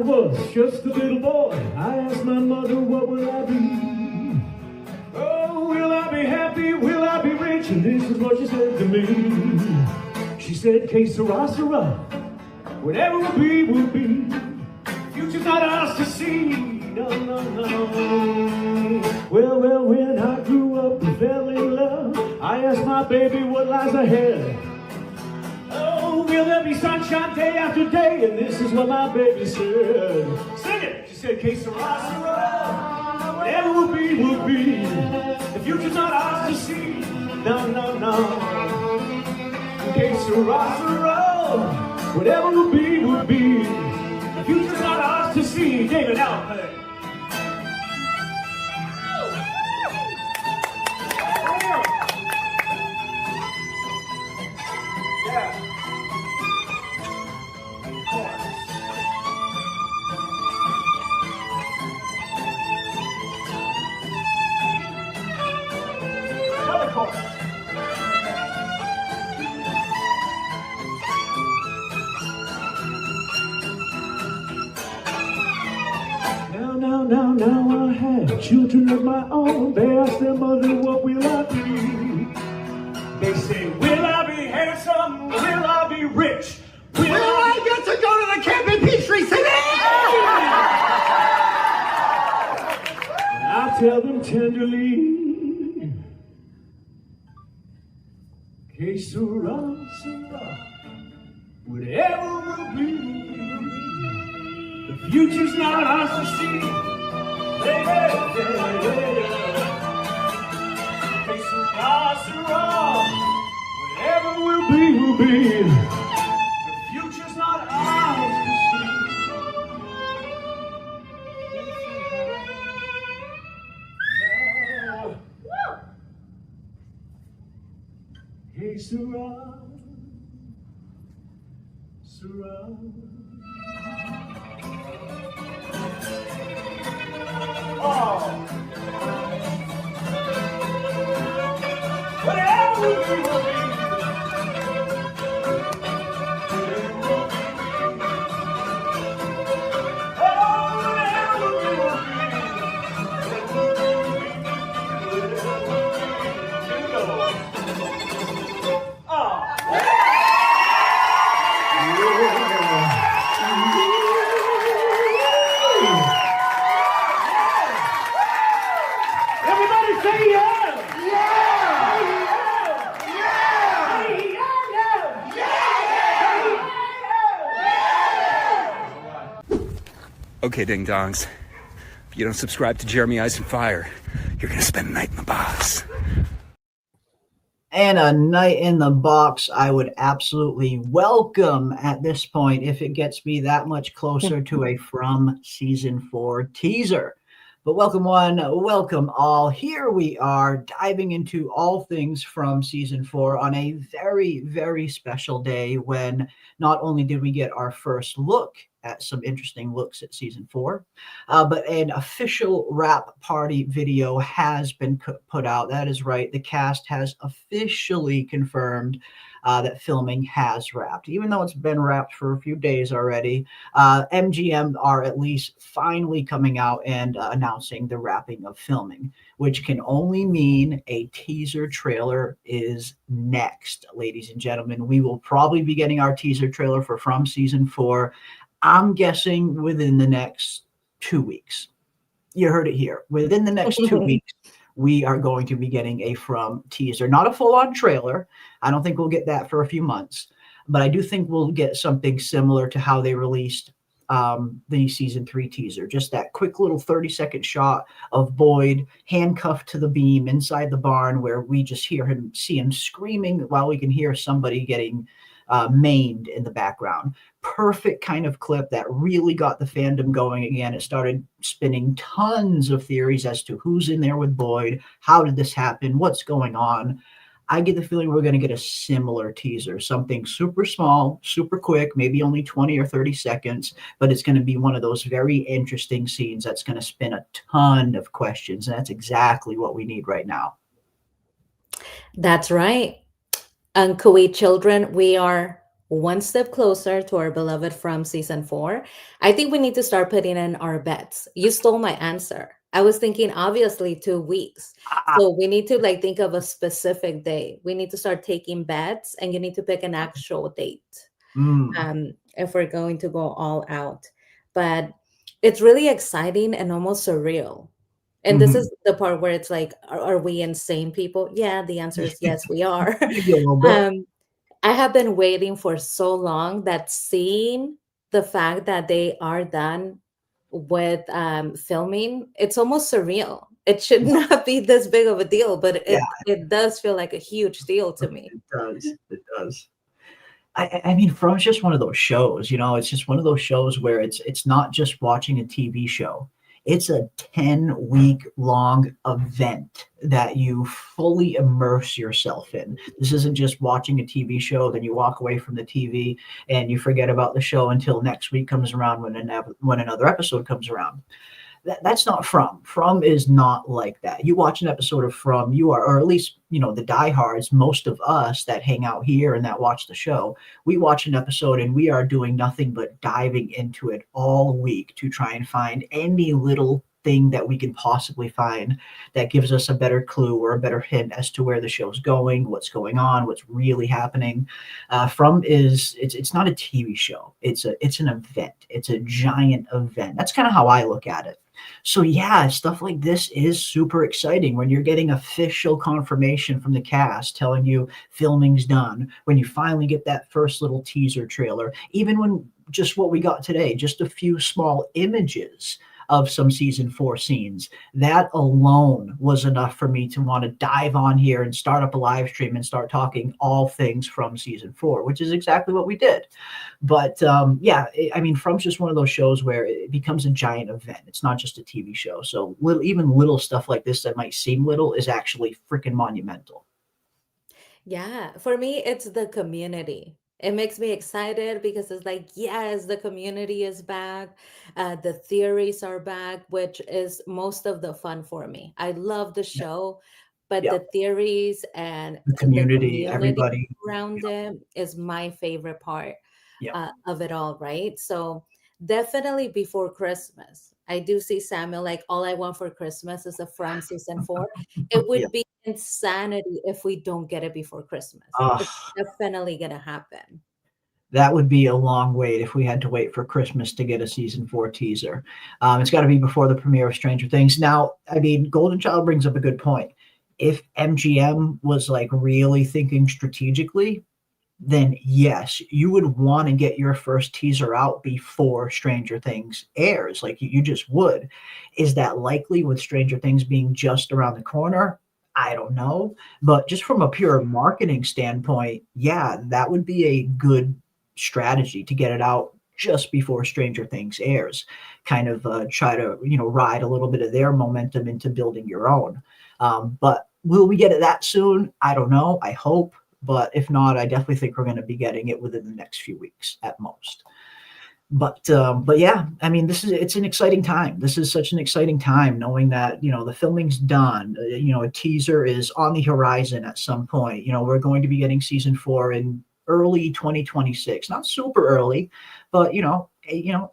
was just a little boy, I asked my mother, what will I be? Oh, will I be happy? Will I be rich? And this is what she said to me. She said, que sera, sera. Whatever will be, will be. Future's not ours to see. No, no, no. Well, when I grew up and fell in love, I asked my baby what lies ahead. Oh, will there be sunshine day after day? And this is what my baby said. Sing it! She said, que sera, sera. Whatever will be, will be. The future's not ours to see. No, no, no. Que sera, sera. Whatever will be, will be. The future's not ours to see. David, now play. Now I have children of my own. They ask their mother, what will I be? They say, will I be handsome? Will I be rich? Will I get to go to the camp in Peachtree City? I tell them tenderly, que sera, sera. Whatever will be. The future's not ours to see. Que sera, sera. Whatever will be, will be. The future's not ours to see. Que sera, sera. Oh. Whatever will be, will be. Okay, ding dongs. If you don't subscribe to Jeremy Ice and Fire, you're gonna spend a night in the box. And a night in the box I would absolutely welcome at this point if it gets me that much closer to a From Season 4 teaser. But welcome one, welcome all. Here we are diving into all things from Season 4 on a very, very special day when not only did we get our first look at some interesting looks at Season 4, but an official wrap party video has been put out. That is right. The cast has officially confirmed that filming has wrapped. Even though it's been wrapped for a few days already, MGM are at least finally coming out and announcing the wrapping of filming, which can only mean a teaser trailer is next. Ladies and gentlemen, we will probably be getting our teaser trailer for From Season 4, I'm guessing within the next 2 weeks. You heard it here. Within the next 2 weeks, we are going to be getting a From teaser. Not a full-on trailer. I don't think we'll get that for a few months. But I do think we'll get something similar to how they released the Season 3 teaser. Just that quick little 30-second shot of Boyd handcuffed to the beam inside the barn where we just see him screaming while we can hear somebody getting maimed in the background. Perfect kind of clip that really got the fandom going again. It started spinning tons of theories as to who's in there with Boyd, how did this happen, what's going on. I get the feeling we're going to get a similar teaser, something super small, super quick, maybe only 20 or 30 seconds, but it's going to be one of those very interesting scenes that's going to spin a ton of questions, and that's exactly what we need right now. That's right. And Kuwait children, we are one step closer to our beloved From season 4, I think we need to start putting in our bets. You stole my answer. I was thinking obviously 2 weeks. Ah, So we need to like think of a specific day. We need to start taking bets and you need to pick an actual date mm, if we're going to go all out. But it's really exciting and almost surreal. And this mhm. is the part where it's like, are we insane people? Yeah, the answer is yes, we are. Maybe a little bit. um, I have been waiting for so long that seeing the fact that they are done with filming, it's almost surreal. It should not be this big of a deal, but Yeah, it does feel like a huge deal to me. it does. It does. I mean, From's just one of those shows, it's just one of those shows where it's not just watching a TV show. It's a 10-week long event that you fully immerse yourself in. This isn't just watching a TV show, then you walk away from the TV and you forget about the show until next week comes around when another episode comes around. That's not From. From is not like that. You watch an episode of From, you are, or at least, the diehards, most of us that hang out here and that watch the show, we watch an episode and we are doing nothing but diving into it all week to try and find any little thing that we can possibly find that gives us a better clue or a better hint as to where the show's going, what's going on, what's really happening. From is it's not a TV show. It's an event. It's a giant event. That's kind of how I look at it. So yeah, stuff like this is super exciting when you're getting official confirmation from the cast telling you filming's done, when you finally get that first little teaser trailer, even when just what we got today, just a few small images of some season 4 scenes. That alone was enough for me to want to dive on here and start up a live stream and start talking all things from season 4, which is exactly what we did. But yeah, I mean, From's just one of those shows where it becomes a giant event. It's not just a TV show. So even little stuff like this that might seem little is actually freaking monumental. Yeah, for me, it's the community. It makes me excited because it's like, yes, the community is back. The theories are back, which is most of the fun for me. I love the Yeah, show, but yeah. the theories and The the community, community everybody. around Yeah, it is my favorite part yeah. of it all, right? So definitely before Christmas, I do see Samuel like all I want for Christmas is a From season 4. It Yeah. would be insanity if we don't get it before Christmas. It's Uh, definitely gonna happen. that would be a long wait if we had to wait for Christmas to get a season 4 teaser. It's got to be before the premiere of Stranger Things. Now, I mean, Golden Child brings up a good point. If MGM was like really thinking strategically, then yes, you would want to get your first teaser out before Stranger Things airs. Like you just would. Is that likely with Stranger Things being just around the corner? I don't know. But just from a pure marketing standpoint, yeah, that would be a good strategy to get it out just before Stranger Things airs. Kind of try to, ride a little bit of their momentum into building your own. But will we get it that soon? I don't know. I hope. But if not, I definitely think we're going to be getting it within the next few weeks at most. But yeah, I mean, it's an exciting time. This is such an exciting time knowing that, the filming's done. A teaser is on the horizon at some point. We're going to be getting season 4 in early 2026. Not super early, but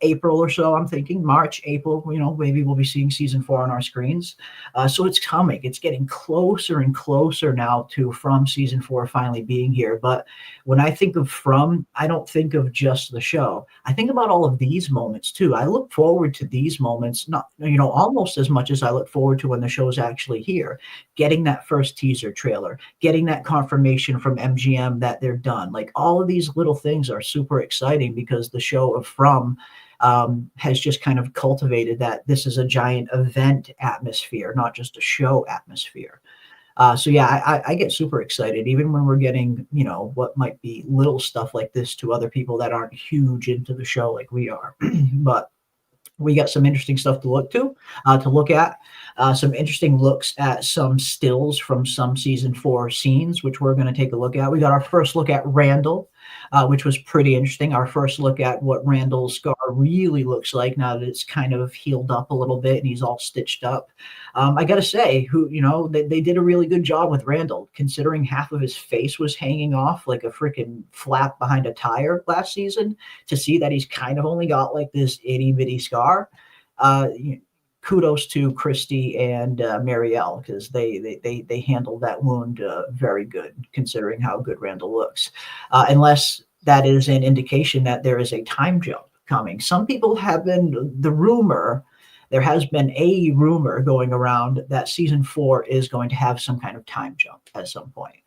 April or so. I'm thinking March, April. Maybe we'll be seeing season 4 on our screens. So it's coming. It's getting closer and closer now to From season 4 finally being here. But when I think of From, I don't think of just the show. I think about all of these moments too. I look forward to these moments, not almost as much as I look forward to when the show's actually here. Getting that first teaser trailer, getting that confirmation from MGM that they're done. Like all of these little things are super exciting because the show of From has just kind of cultivated that this is a giant event atmosphere, not just a show atmosphere. So yeah, I get super excited even when we're getting, what might be little stuff like this to other people that aren't huge into the show like we are. But we got some interesting stuff to look at, some interesting looks at some stills from some season 4 scenes, which we're going to take a look at. We got our first look at Randall. which was pretty interesting. Our first look at what Randall's scar really looks like now that it's kind of healed up a little bit and he's all stitched up. I got to say, they did a really good job with Randall, considering half of his face was hanging off like a freaking flap behind a tire last season. To see that he's kind of only got like this itty bitty scar. Kudos to Christy and Marielle, because they handled that wound very good, considering how good Randall looks. Unless that is an indication that there is a time jump coming. Some people have been there has been a rumor going around that season 4 is going to have some kind of time jump at some point.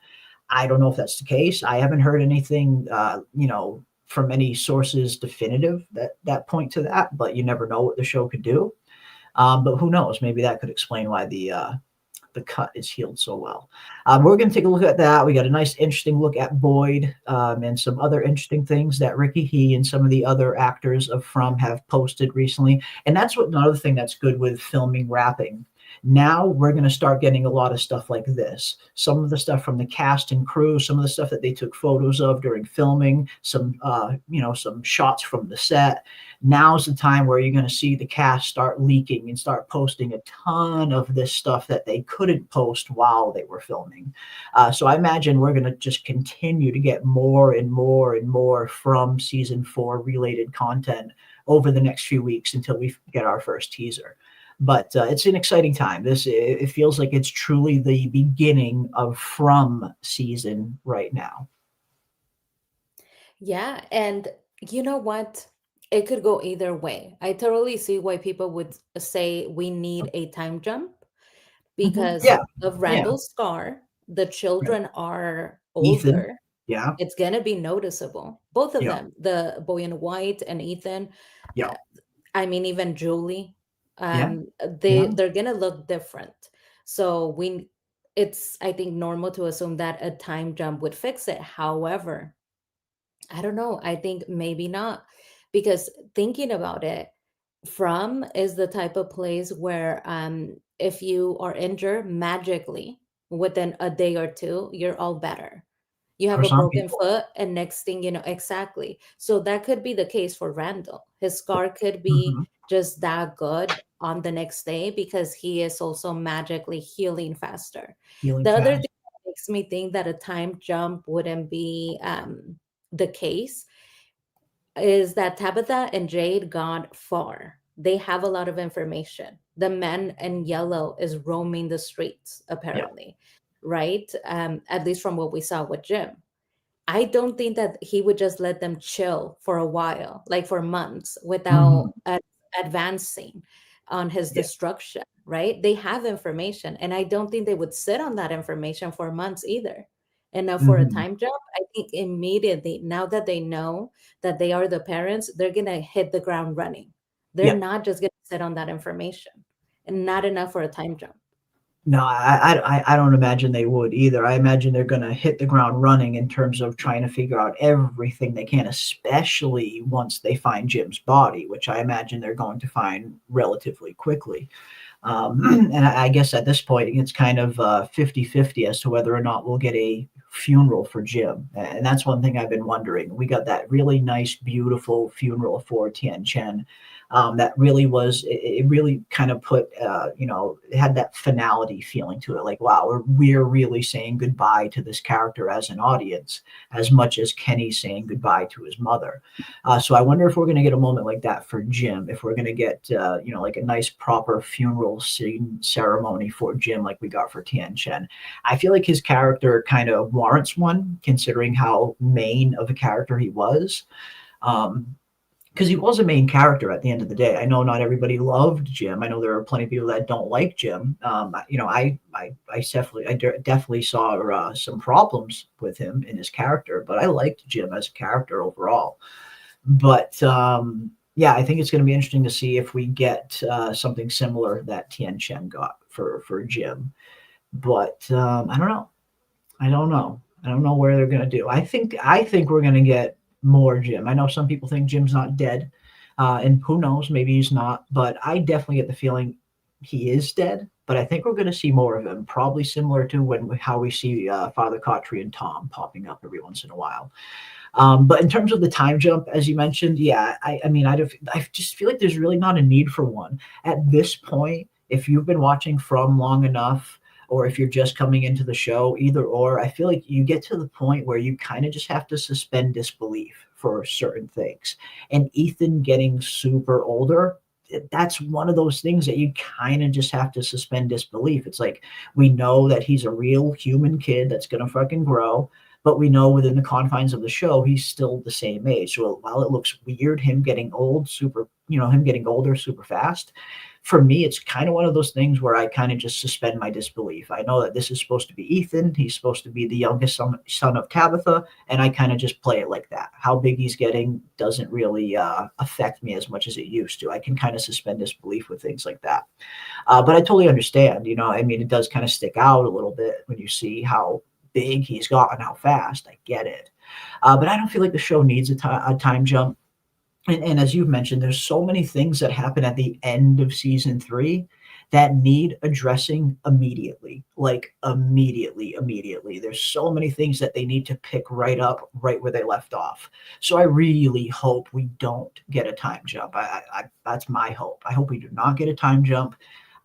I don't know if that's the case. I haven't heard anything, from any sources definitive that point to that, but you never know what the show could do. But who knows? Maybe that could explain why the cut is healed so well. We're going to take a look at that. We got a nice, interesting look at Boyd and some other interesting things that Ricky He and some of the other actors of From have posted recently. And that's another thing that's good with filming wrapping. Now we're going to start getting a lot of stuff like this. Some of the stuff from the cast and crew, some of the stuff that they took photos of during filming, some shots from the set. Now's the time where you're going to see the cast start leaking and start posting a ton of this stuff that they couldn't post while they were filming. So I imagine we're going to just continue to get more and more and more From season 4 related content over the next few weeks until we get our first teaser. But it's an exciting time. It feels like it's truly the beginning of From season right now. Yeah, and you know what? It could go either way. I totally see why people would say we need a time jump because Yeah, of yeah. Randall's scar. The children are Ethan, older. yeah, It's gonna be noticeable. Both of yeah, them, the boy in white and Ethan. yeah, I mean, even Julie. yeah, They're gonna look different. So it's I think normal to assume that a time jump would fix it. However, I don't know. I think maybe not. Because thinking about it, From is the type of place where if you are injured magically within a day or two, you're all better. You have for a some broken people. foot, and next thing you know, exactly. So that could be the case for Randall. His scar could be Mhm. just that good on the next day because he is also magically healing faster. Healing The other fast. thing that makes me think that a time jump wouldn't be the case is that Tabitha and Jade got far. They have a lot of information. The man in yellow is roaming the streets, Yeah. apparently, right? At least from what we saw with Jim. I don't think that he would just let them chill for a while, like for months, without Mhm. advancing on his Yeah. destruction, right? They have information, and I don't think they would sit on that information for months either. And now for a Mhm. time jump, I think immediately, now that they know that they are the parents, they're going to hit the ground running. They're Yeah. not just going to sit on that information, and not enough for a time jump. No, I don't imagine they would either. I imagine they're gonna hit the ground running in terms of trying to figure out everything they can, especially once they find Jim's body, which I imagine they're going to find relatively quickly. And I guess at this point, it's kind of 50-50 as to whether or not we'll get a funeral for Jim. And that's one thing I've been wondering. We got that really nice, beautiful funeral for Tien Chen. That really it really kind of put, it had that finality feeling to it. Like, wow, we're really saying goodbye to this character as an audience, as much as Kenny's saying goodbye to his mother. So I wonder if we're going to get a moment like that for Jim, if we're going to get, like a nice proper funeral scene ceremony for Jim, like we got for Tien Chen. I feel like his character kind of warrants one, considering how main of a character he was. Because he was a main character at the end of the day. I know not everybody loved Jim. I know there are plenty of people that don't like Jim. I definitely saw some problems with him in his character, but I liked Jim as a character overall. But yeah, I think it's going to be interesting to see if we get something similar that Tien Chen got for Jim. But I don't know. I don't know where they're going to do. I think we're going to get more Jim. I know some people think Jim's not dead, and who knows, maybe he's not. But I definitely get the feeling he is dead. but I think we're going to see more of him, probably similar to how we see Father Kotri and Tom popping up every once in a while. But in terms of the time jump, as you mentioned, yeah, I mean, I just feel like there's really not a need for one at this point. If you've been watching From long enough, or if you're just coming into the show, either or, I feel like you get to the point where you kind of just have to suspend disbelief for certain things. And Ethan getting super older, that's one of those things that you kind of just have to suspend disbelief. It's like, we know that he's a real human kid that's going to fucking grow, but we know within the confines of the show, he's still the same age. So while it looks weird, him getting older super fast, for me, it's kind of one of those things where I kind of just suspend my disbelief. I know that this is supposed to be Ethan. He's supposed to be the youngest son of Tabitha, and I kind of just play it like that. How big he's getting doesn't really affect me as much as it used to. I can kind of suspend disbelief with things like that. But I totally understand. I mean, it does kind of stick out a little bit when you see how big he's gotten, how fast. I get it. But I don't feel like the show needs a time jump. And as you've mentioned, there's so many things that happen at the end of season 3 that need addressing immediately, like immediately. There's so many things that they need to pick right up, right where they left off. So I really hope we don't get a time jump. That's my hope. I hope we do not get a time jump.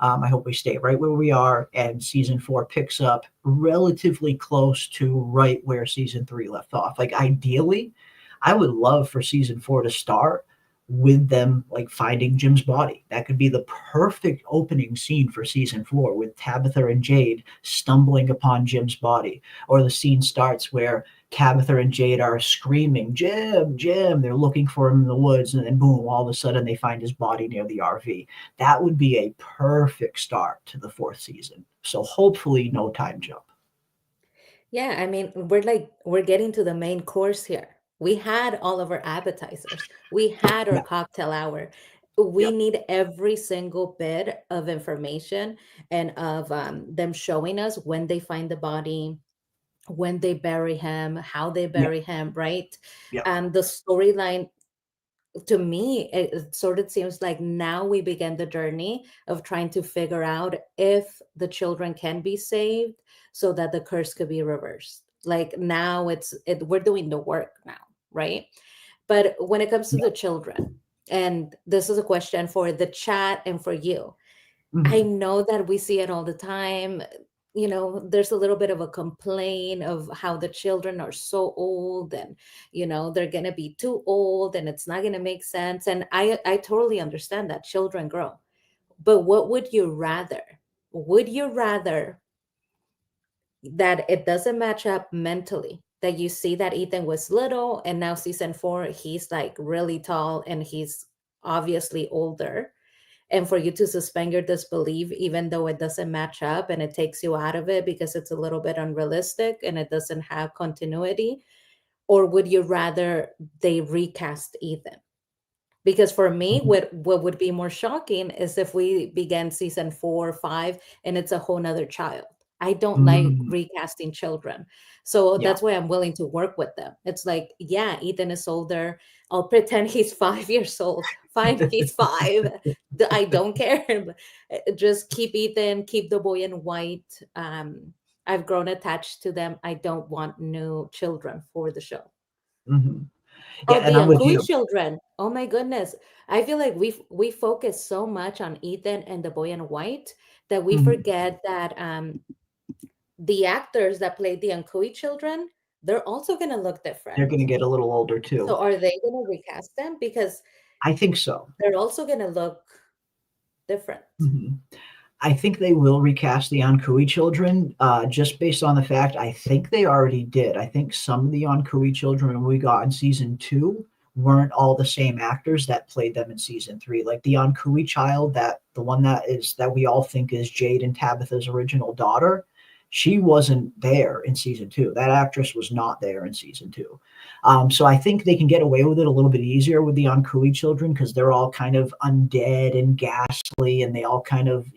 I hope we stay right where we are, and season 4 picks up relatively close to right where season 3 left off. Like, ideally, I would love for season 4 to start with them like finding Jim's body. That could be the perfect opening scene for season 4, with Tabitha and Jade stumbling upon Jim's body. Or the scene starts where Tabitha and Jade are screaming, Jim, Jim. They're looking for him in the woods, and then boom, all of a sudden they find his body near the RV. That would be a perfect start to the 4th season. So hopefully no time jump. Yeah, I mean, we're getting to the main course here. We had all of our appetizers. We had our Yeah. cocktail hour. We Yep. need every single bit of information and of them showing us when they find the body, when they bury him, how they Yep. bury him, right? Yep. The storyline, to me, it sort of seems like now we begin the journey of trying to figure out if the children can be saved so that the curse could be reversed. Like now we're doing the work now, right? But when it comes to the children, and this is a question for the chat and for you, I Mhm. know that we see it all the time. There's a little bit of a complaint of how the children are so old, and they're going to be too old and it's not going to make sense. And I totally understand that children grow. But what would you rather? Would you rather that it doesn't match up mentally, that you see that Ethan was little and now season 4 he's like really tall and he's obviously older, and for you to suspend your disbelief even though it doesn't match up and it takes you out of it because it's a little bit unrealistic and it doesn't have continuity? Or would you rather they recast Ethan? Because for me, Mhm. what would be more shocking is if we began season 4 or 5 and it's a whole nother child. I don't like Mm. recasting children. So Yeah. that's why I'm willing to work with them. It's like, yeah, Ethan is older. I'll pretend he's 5 years old. Fine, he's 5. I don't care. Just keep Ethan, keep the boy in white. I've grown attached to them. I don't want new children for the show. Mhm. Yeah, Oh, and the I'm with Ankui you. children. Oh my goodness. I feel like we focus so much on Ethan and the boy in white that we Mhm. forget that the actors that played the Ankui children, they're also gonna look They're different. gonna get a little older So too. are they gonna recast them? Because I think so. they're also gonna look different. Mhm. I think they will recast the Ankui children, just based on the fact I think they already did. I think some of the Ankui children we got in season 2 weren't all the same actors that played them in season 3. Like the Ankui child, the one that we all think is Jade and Tabitha's original daughter, she wasn't there in season 2. That actress was not there in season 2. So I think they can get away with it a little bit easier with the Ankui children because they're all kind of undead and ghastly, and they all kind of,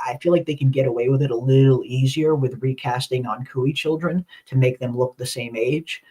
I feel like they can get away with it a little easier with recasting Ankui children to make them look the same age.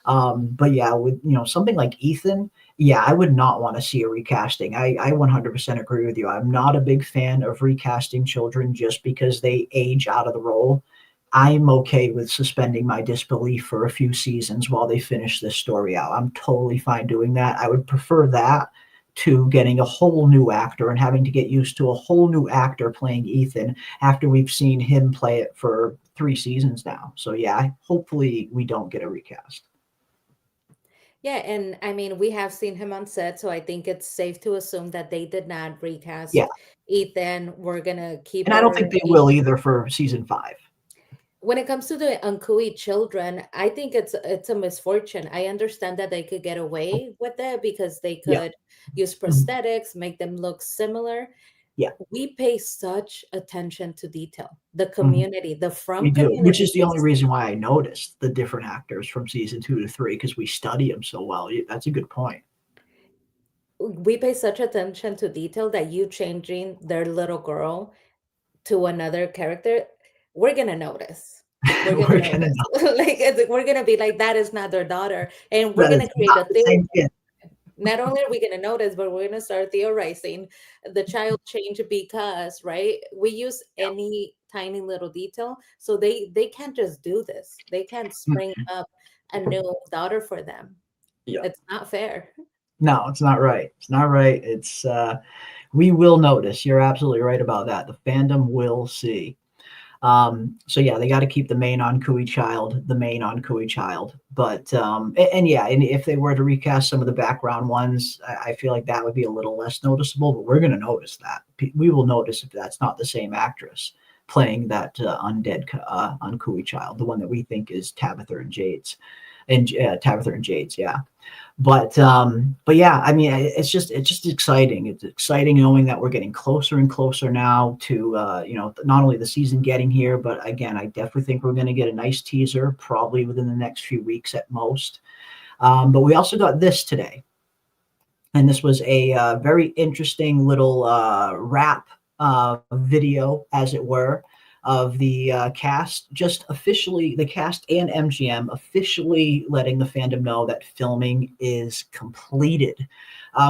But yeah, with something like Ethan, yeah, I would not want to see a recasting. I 100% agree with you. I'm not a big fan of recasting children just because they age out of the role. I'm okay with suspending my disbelief for a few seasons while they finish this story out. I'm totally fine doing that. I would prefer that to getting a whole new actor and having to get used to a whole new actor playing Ethan after we've seen him play it for 3 seasons now. So yeah, hopefully we don't get a recast. Yeah, and I mean, we have seen him on set, so I think it's safe to assume that they did not Yeah, recast Ethan. We're gonna keep and I don't think our they will either for season 5. when it comes to the Ankui children, I think it's a misfortune. I understand that they could get away with it because they Yeah. could use Mhm. prosthetics, make them look similar. Yeah. We pay such attention to detail. The Mhm. community, the We From do, which community is the only pays reason why I noticed the different actors from season 2 to 3 because we study them so well. That's a good point. we pay such attention to detail that you changing their little girl to another character, we're gonna notice. We're gonna We're gonna notice. know We're gonna be like, that is not their daughter, and we're that gonna it's create not a the theory. same kid. Not only are we gonna notice, but we're gonna start theorizing the child change because, right? We use any tiny little detail, so they can't just do this. They can't spring Mhm. up a new daughter for them. Yeah. It's not fair. No, it's not right. It's not right. We will notice. You're absolutely right about that. The fandom will see. So yeah, they got to keep the main Ankui child, the main Ankui child. But and yeah, and if they were to recast some of the background ones, I feel like that would be a little less noticeable. But we're going to notice that. We will notice if that's not the same actress playing that undead Ankui child, the one that we think is Tabitha and Jade's, and Tabitha and Jade's, yeah. But yeah, I mean, it's just exciting. It's exciting knowing that we're getting closer and closer now to not only the season getting here, but again, I definitely think we're going to get a nice teaser probably within the next few weeks at most. But we also got this today, and this was a very interesting little rap video, as it were, of the cast, just officially, the cast and MGM officially letting the fandom know that filming is completed,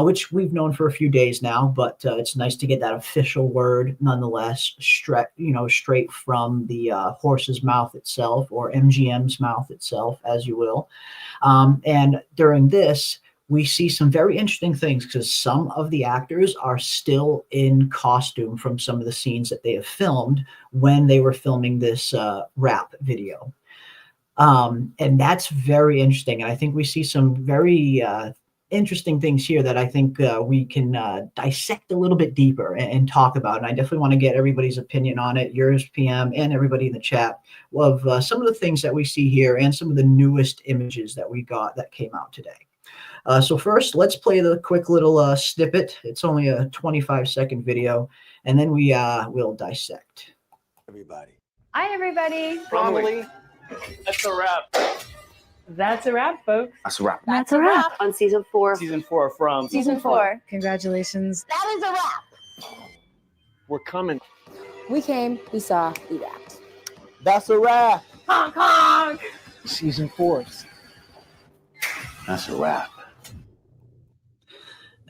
which we've known for a few days now, but it's nice to get that official word nonetheless, straight from the horse's mouth itself, or MGM's mouth itself, as you will. And during this, we see some very interesting things because some of the actors are still in costume from some of the scenes that they have filmed when they were filming this rap video. And that's very interesting. And I think we see some very interesting things here that I think we can dissect a little bit deeper and talk about. And I definitely want to get everybody's opinion on it, yours, PM, and everybody in the chat, of some of the things that we see here and some of the newest images that we got that came out today. So first, let's play the quick little snippet. It's only a 25-second video, and then we'll dissect. Everybody. Hi, everybody. Romilly. That's a wrap. That's a wrap, folks. That's a wrap. That's a wrap on season 4. Season 4 from. Season 4. Congratulations. That is a wrap. We're coming. We came, we saw, we wrapped. That's a wrap. Honk, honk. Season 4. That's a wrap.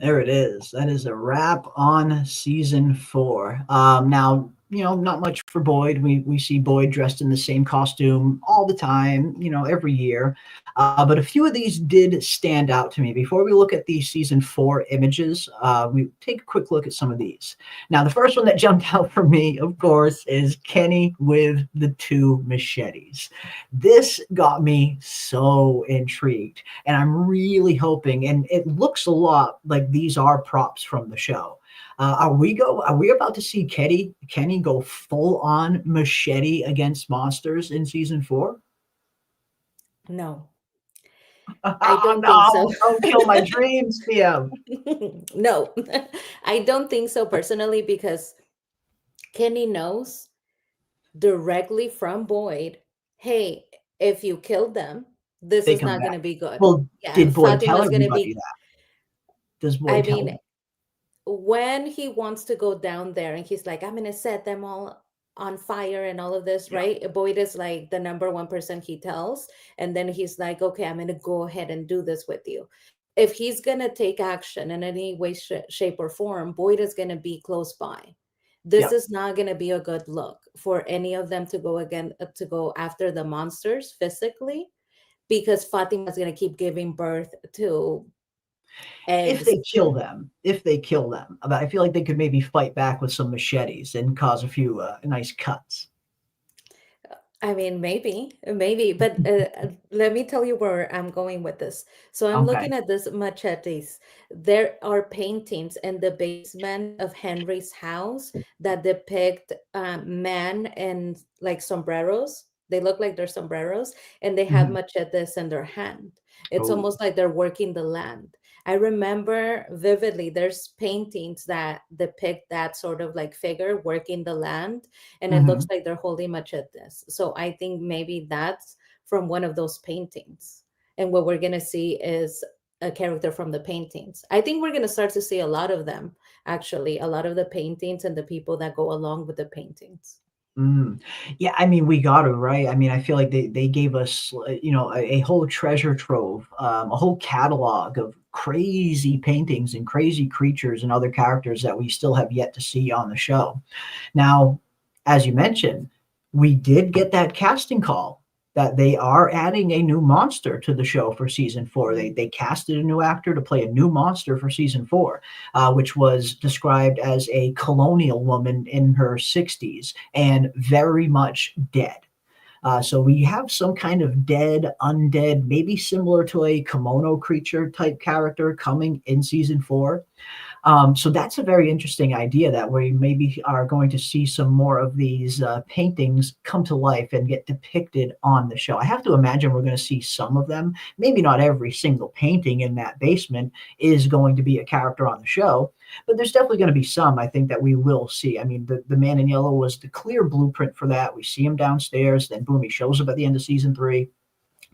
There it is. That is a wrap on season 4. Now, not much for Boyd. We see Boyd dressed in the same costume all the time, every year. But a few of these did stand out to me. Before we look at the season 4 images, we take a quick look at some of these. Now, the first one that jumped out for me, of course, is Kenny with the 2 machetes. This got me so intrigued, and I'm really hoping, and it looks a lot like these are props from the show. Are we about to see Kenny go full on machete against monsters in season 4? No. I don't think so. Don't kill my dreams, PM. No, I don't think so personally, because Kenny knows directly from Boyd, hey, if you kill them, this They is come not going to back. be good. Well, Yeah, did Boyd tell Fatima's gonna everybody be. that? Does I Boyd tell mean, them? when he wants to go down there and he's like, I'm going to set them all on fire and all of this, Yeah. right? Boyd is like the number one person he tells, and then he's like, okay, I'm gonna go ahead and do this with you. If he's gonna take action in any way, shape, or form, Boyd is gonna be close by. This Yeah. is not gonna be a good look for any of them to go again to go after the monsters physically, because Fatima is gonna keep giving birth to If eggs. they kill them, but I feel like they could maybe fight back with some machetes and cause a few nice cuts. I mean, maybe, but let me tell you where I'm going with this. So I'm Okay. looking at this machetes. There are paintings in the basement of Henry's house that depict men in like sombreros. They look like they're sombreros, and they have Mhm. machetes in their hand. It's Oh. almost like they're working the land. I remember vividly, there's paintings that depict that sort of like figure working the land, and it looks Mhm. like they're holding machetes. So I think maybe that's from one of those paintings. And what we're going to see is a character from the paintings. I think we're going to start to see a lot of them, actually, a lot of the paintings and the people that go along with the paintings. Mm. Yeah, I mean, we got to, right? I mean, I feel like they gave us, a whole treasure trove, a whole catalog of crazy paintings and crazy creatures and other characters that we still have yet to see on the show. Now, as you mentioned, we did get that casting call that they are adding a new monster to the show for season 4. They casted a new actor to play a new monster for season 4, which was described as a colonial woman in her 60s and very much dead. So we have some kind of dead, undead, maybe similar to a kimono creature type character coming in season 4. So that's a very interesting idea that we maybe are going to see some more of these paintings come to life and get depicted on the show. I have to imagine we're going to see some of them. Maybe not every single painting in that basement is going to be a character on the show, but there's definitely going to be some I think that we will see. I mean, the man in yellow was the clear blueprint for that. We see him downstairs, then boom, he shows up at the end of season 3.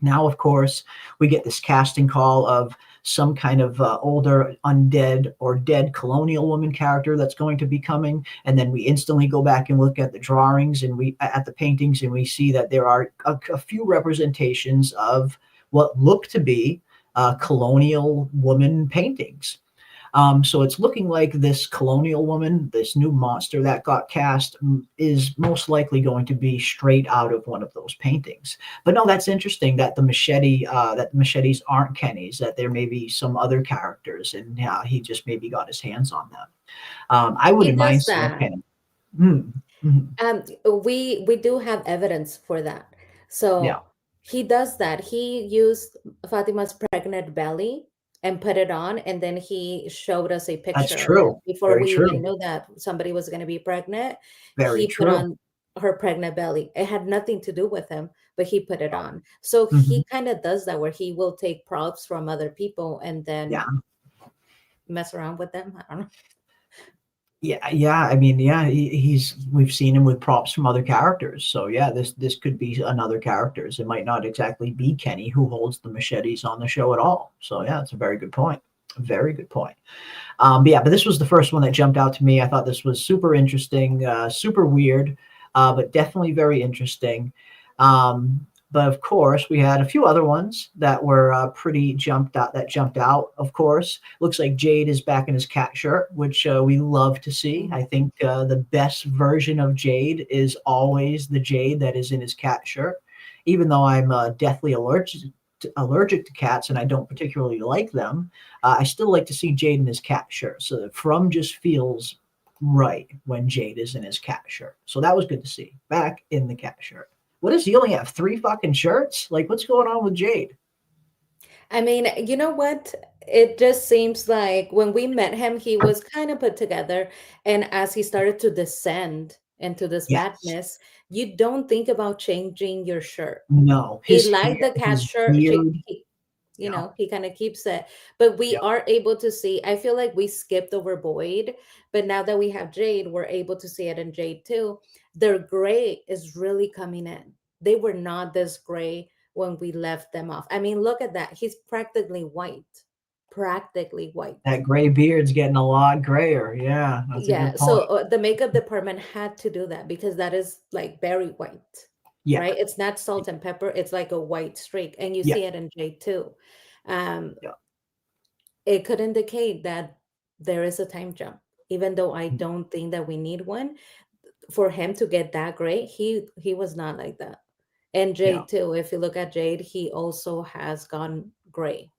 Now, of course, we get this casting call of some kind of older undead or dead colonial woman character that's going to be coming, and then we instantly go back and look at the drawings and we at the paintings, and we see that there are a few representations of what look to be colonial woman paintings. So it's looking like this colonial woman, this new monster that got cast, is most likely going to be straight out of one of those paintings. But no, that's interesting that that the machetes aren't Kenny's, that there may be some other characters, and he just maybe got his hands on them. I He wouldn't mind does seeing that. Kenny. Mm, mhm. We do have evidence for that. Yeah, So he does that. He used Fatima's pregnant belly and put it on, and then he showed us a that's picture of it true. before Very we even true. knew that somebody was going to be pregnant. Very He put true. on her pregnant belly. It had nothing to do with him, but he put it on. So Mhm. he kind of does that where he will take props from other people and Yeah. then mess around with them. I don't know. Yeah, yeah. I mean, yeah, he's we've seen him with props from other characters. So yeah, this could be another characters. It might not exactly be Kenny who holds the machetes on the show at all. So yeah, it's a very good point. Very good point. But this was the first one that jumped out to me. I thought this was super interesting, super weird, but definitely very interesting. But of course, we had a few other ones that were pretty jumped out. That jumped out. Of course, looks like Jade is back in his cat shirt, which we love to see. I think the best version of Jade is always the Jade that is in his cat shirt. Even though I'm deathly allergic to cats and I don't particularly like them, I still like to see Jade in his cat shirt. So the From just feels right when Jade is in his cat shirt. So that was good to see. Back in the cat shirt. What does he only have 3 fucking shirts? Like, what's going on with Jade? I mean, you know what? It just seems like when we met him, he was kind of put together. And as he started to descend into this Yes. madness, you don't think about changing your shirt. No. He His hair, liked the cat his shirt. beard. Yeah. He kind of keeps it. But we Yeah. are able to see, I feel like we skipped over Boyd, but now that we have Jade, we're able to see it in Jade too. Their gray is really coming in. They were not this gray when we left them off. I mean, look at that. He's practically white. practically white. That gray beard's getting a lot grayer. Yeah, that's a Yeah, good so point. the makeup department had to do that because that is like very white, Yeah, right? It's not salt and pepper, it's like a white streak, and you yeah, see it in Jade too. Um, yeah. it could indicate that there is a time jump, even though I don't think that we need one. For him to get that gray, he was not like that. And Yeah. Jade too. If you look at Jade, he also has gone gray.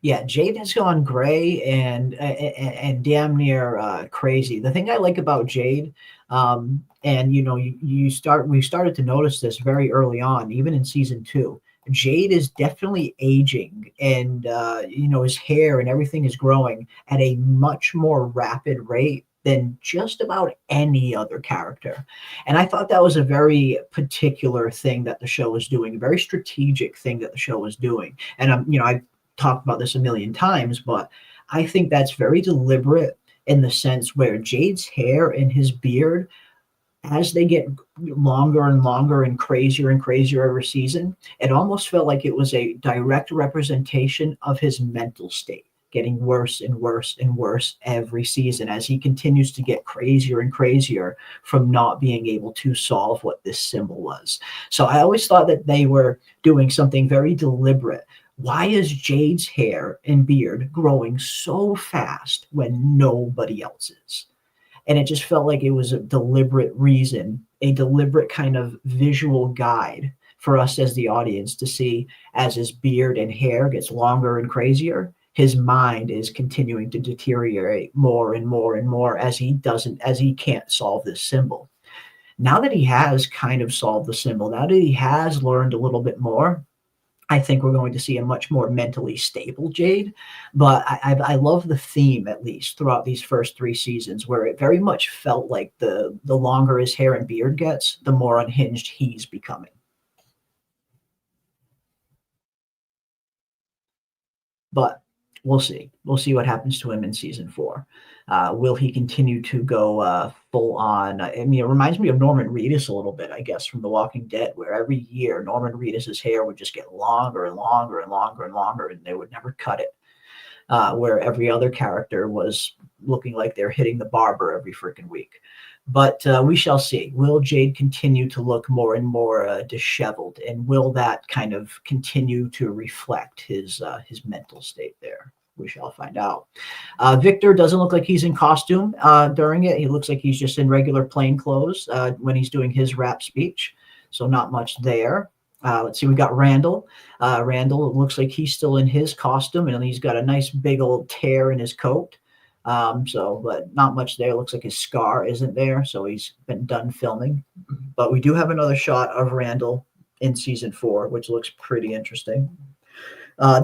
Yeah, Jade has gone gray and damn near crazy. The thing I like about Jade, and we started to notice this very early on, even in season 2. Jade is definitely aging, and his hair and everything is growing at a much more rapid rate than just about any other character. And I thought that was a very particular thing that the show was doing, a very strategic thing that the show was doing. And I talked about this a million times, but I think that's very deliberate in the sense where Jade's hair and his beard, as they get longer and longer and crazier every season, it almost felt like it was a direct representation of his mental state, getting worse and worse and worse every season as he continues to get crazier and crazier from not being able to solve what this symbol was. So I always thought that they were doing something very deliberate. Why is Jade's hair and beard growing so fast when nobody else is? And it just felt like it was a deliberate reason, a deliberate kind of visual guide for us as the audience to see as his beard and hair gets longer and crazier, his mind is continuing to deteriorate more and more and more as he can't solve this symbol. Now that he has kind of solved the symbol, now that he has learned a little bit more, I think we're going to see a much more mentally stable Jade. But I love the theme, at least throughout these first 3 seasons, where it very much felt like the longer his hair and beard gets, the more unhinged he's becoming. But we'll see. We'll see what happens to him in season 4. Will he continue to go full on? I mean, it reminds me of Norman Reedus a little bit, I guess, from The Walking Dead, where every year Norman Reedus's hair would just get longer and longer and longer and longer, and they would never cut it. Where every other character was looking like they're hitting the barber every freaking week. But we shall see. Will Jade continue to look more and more disheveled, and will that kind of continue to reflect his mental state there? We shall find out. Victor doesn't look like he's in costume during it. He looks like he's just in regular plain clothes when he's doing his rap speech. So not much there. Let's see, we got Randall. Randall, it looks like he's still in his costume, and he's got a nice big old tear in his coat. But not much there. Looks like his scar isn't there, so he's been done filming. But we do have another shot of Randall in season 4, which looks pretty interesting.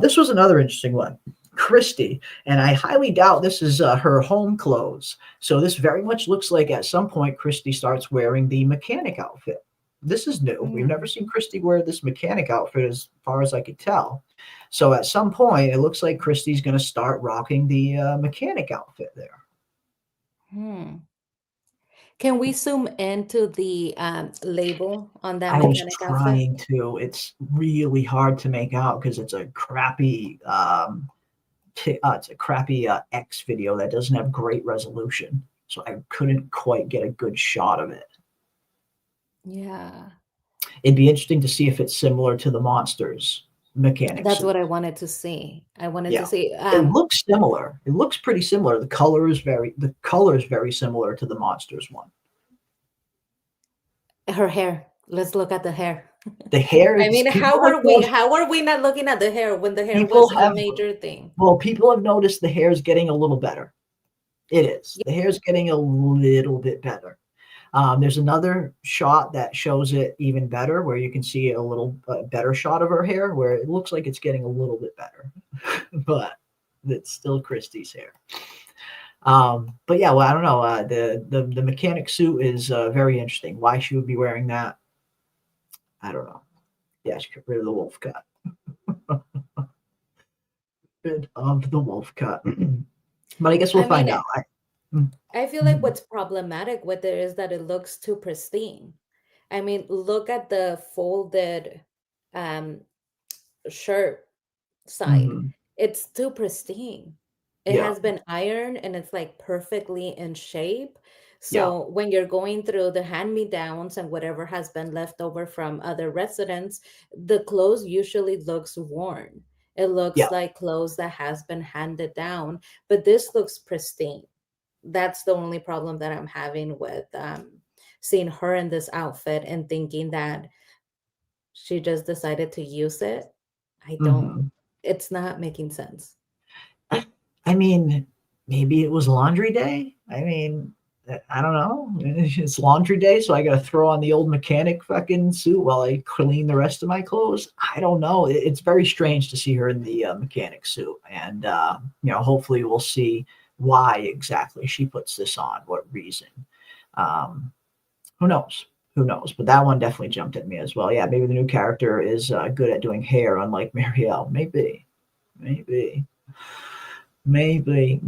This was another interesting one. Christy, and I highly doubt this is her home clothes. So this very much looks like at some point Christy starts wearing the mechanic outfit. This is new. We've never seen Christy wear this mechanic outfit as far as I could tell. So at some point, it looks like Christy's going to start rocking the mechanic outfit there. Can we zoom into the label on that I was mechanic outfit? trying to. It's really hard to make out because it's a crappy X video that doesn't have great resolution. So I couldn't quite get a good shot of it. Yeah. It'd be interesting to see if it's similar to the Monsters mechanics. That's what I wanted to see. I wanted to see. It looks similar. It looks pretty similar. The color is very similar to the Monsters one. Her hair. Let's look at the hair. The hair. I mean, how are we not looking at the hair when the hair was a major thing? Well, people have noticed the hair is getting a little better. It is. The hair is getting a little bit better. There's another shot that shows it even better, where you can see a little better shot of her hair, where it looks like it's getting a little bit better, but it's still Christy's hair. But yeah, well, I don't know. The mechanic suit is very interesting. Why she would be wearing that, I don't know. Yeah, she got rid of the wolf cut. Rid of the wolf cut. But I guess we'll find out. I feel like what's problematic with it is that it looks too pristine. I mean, look at the folded shirt side. it's too pristine. It Yeah. has been ironed and it's like perfectly in shape. Yeah. So when you're going through the hand-me-downs and whatever has been left over from other residents, the clothes usually looks worn. It Yeah. looks like clothes that has been handed down, but this looks pristine. That's the only problem that I'm having with seeing her in this outfit and thinking that she just decided to use it. I don't, Mhm. it's not making sense. I mean, maybe it was laundry day. I mean, I don't know. It's laundry day, so I got to throw on the old mechanic fucking suit while I clean the rest of my clothes. I don't know. It's very strange to see her in the mechanic suit, and hopefully we'll see why exactly she puts this on. What reason? Um, who knows? Who knows? But that one definitely jumped at me as well. Yeah, maybe the new character is good at doing hair, unlike Marielle. Maybe, maybe. Maybe.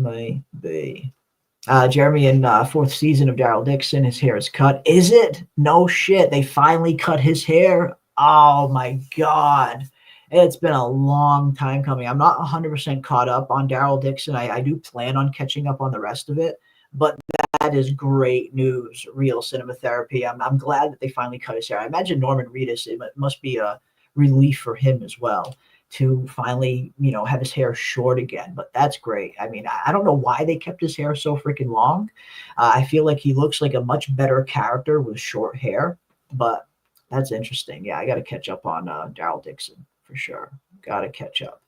Jeremy in fourth season of Daryl Dixon, his hair is cut. Is it? No shit. They finally cut his hair. Oh my God. It's been a long time coming. I'm not 100% caught up on Daryl Dixon. I do plan on catching up on the rest of it, but that is great news. Real cinema therapy. I'm glad that they finally cut his hair. I imagine Norman Reedus, it must be a relief for him as well to finally, have his hair short again. But that's great. I mean, I don't know why they kept his hair so freaking long. I feel like he looks like a much better character with short hair, but that's interesting. Yeah, I got to catch up on Daryl Dixon for sure. Got to catch up.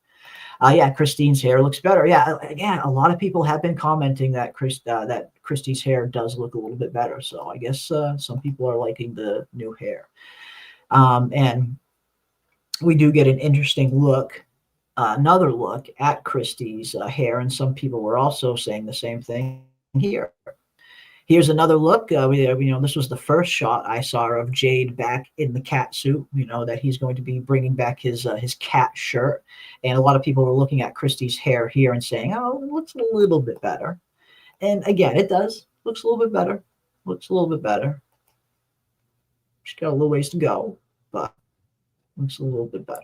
Yeah, Christine's hair looks better. Yeah, again, a lot of people have been commenting that that Christy's hair does look a little bit better. So I guess some people are liking the new hair. And we do get an interesting look, another look at Christie's hair, and some people were also saying the same thing here. Here's another look. This was the first shot I saw of Jade back in the cat suit. That he's going to be bringing back his cat shirt, and a lot of people were looking at Christie's hair here and saying, "Oh, it looks a little bit better." And again, it does looks a little bit better. Looks a little bit better. She's got a little ways to go, but looks a little bit better.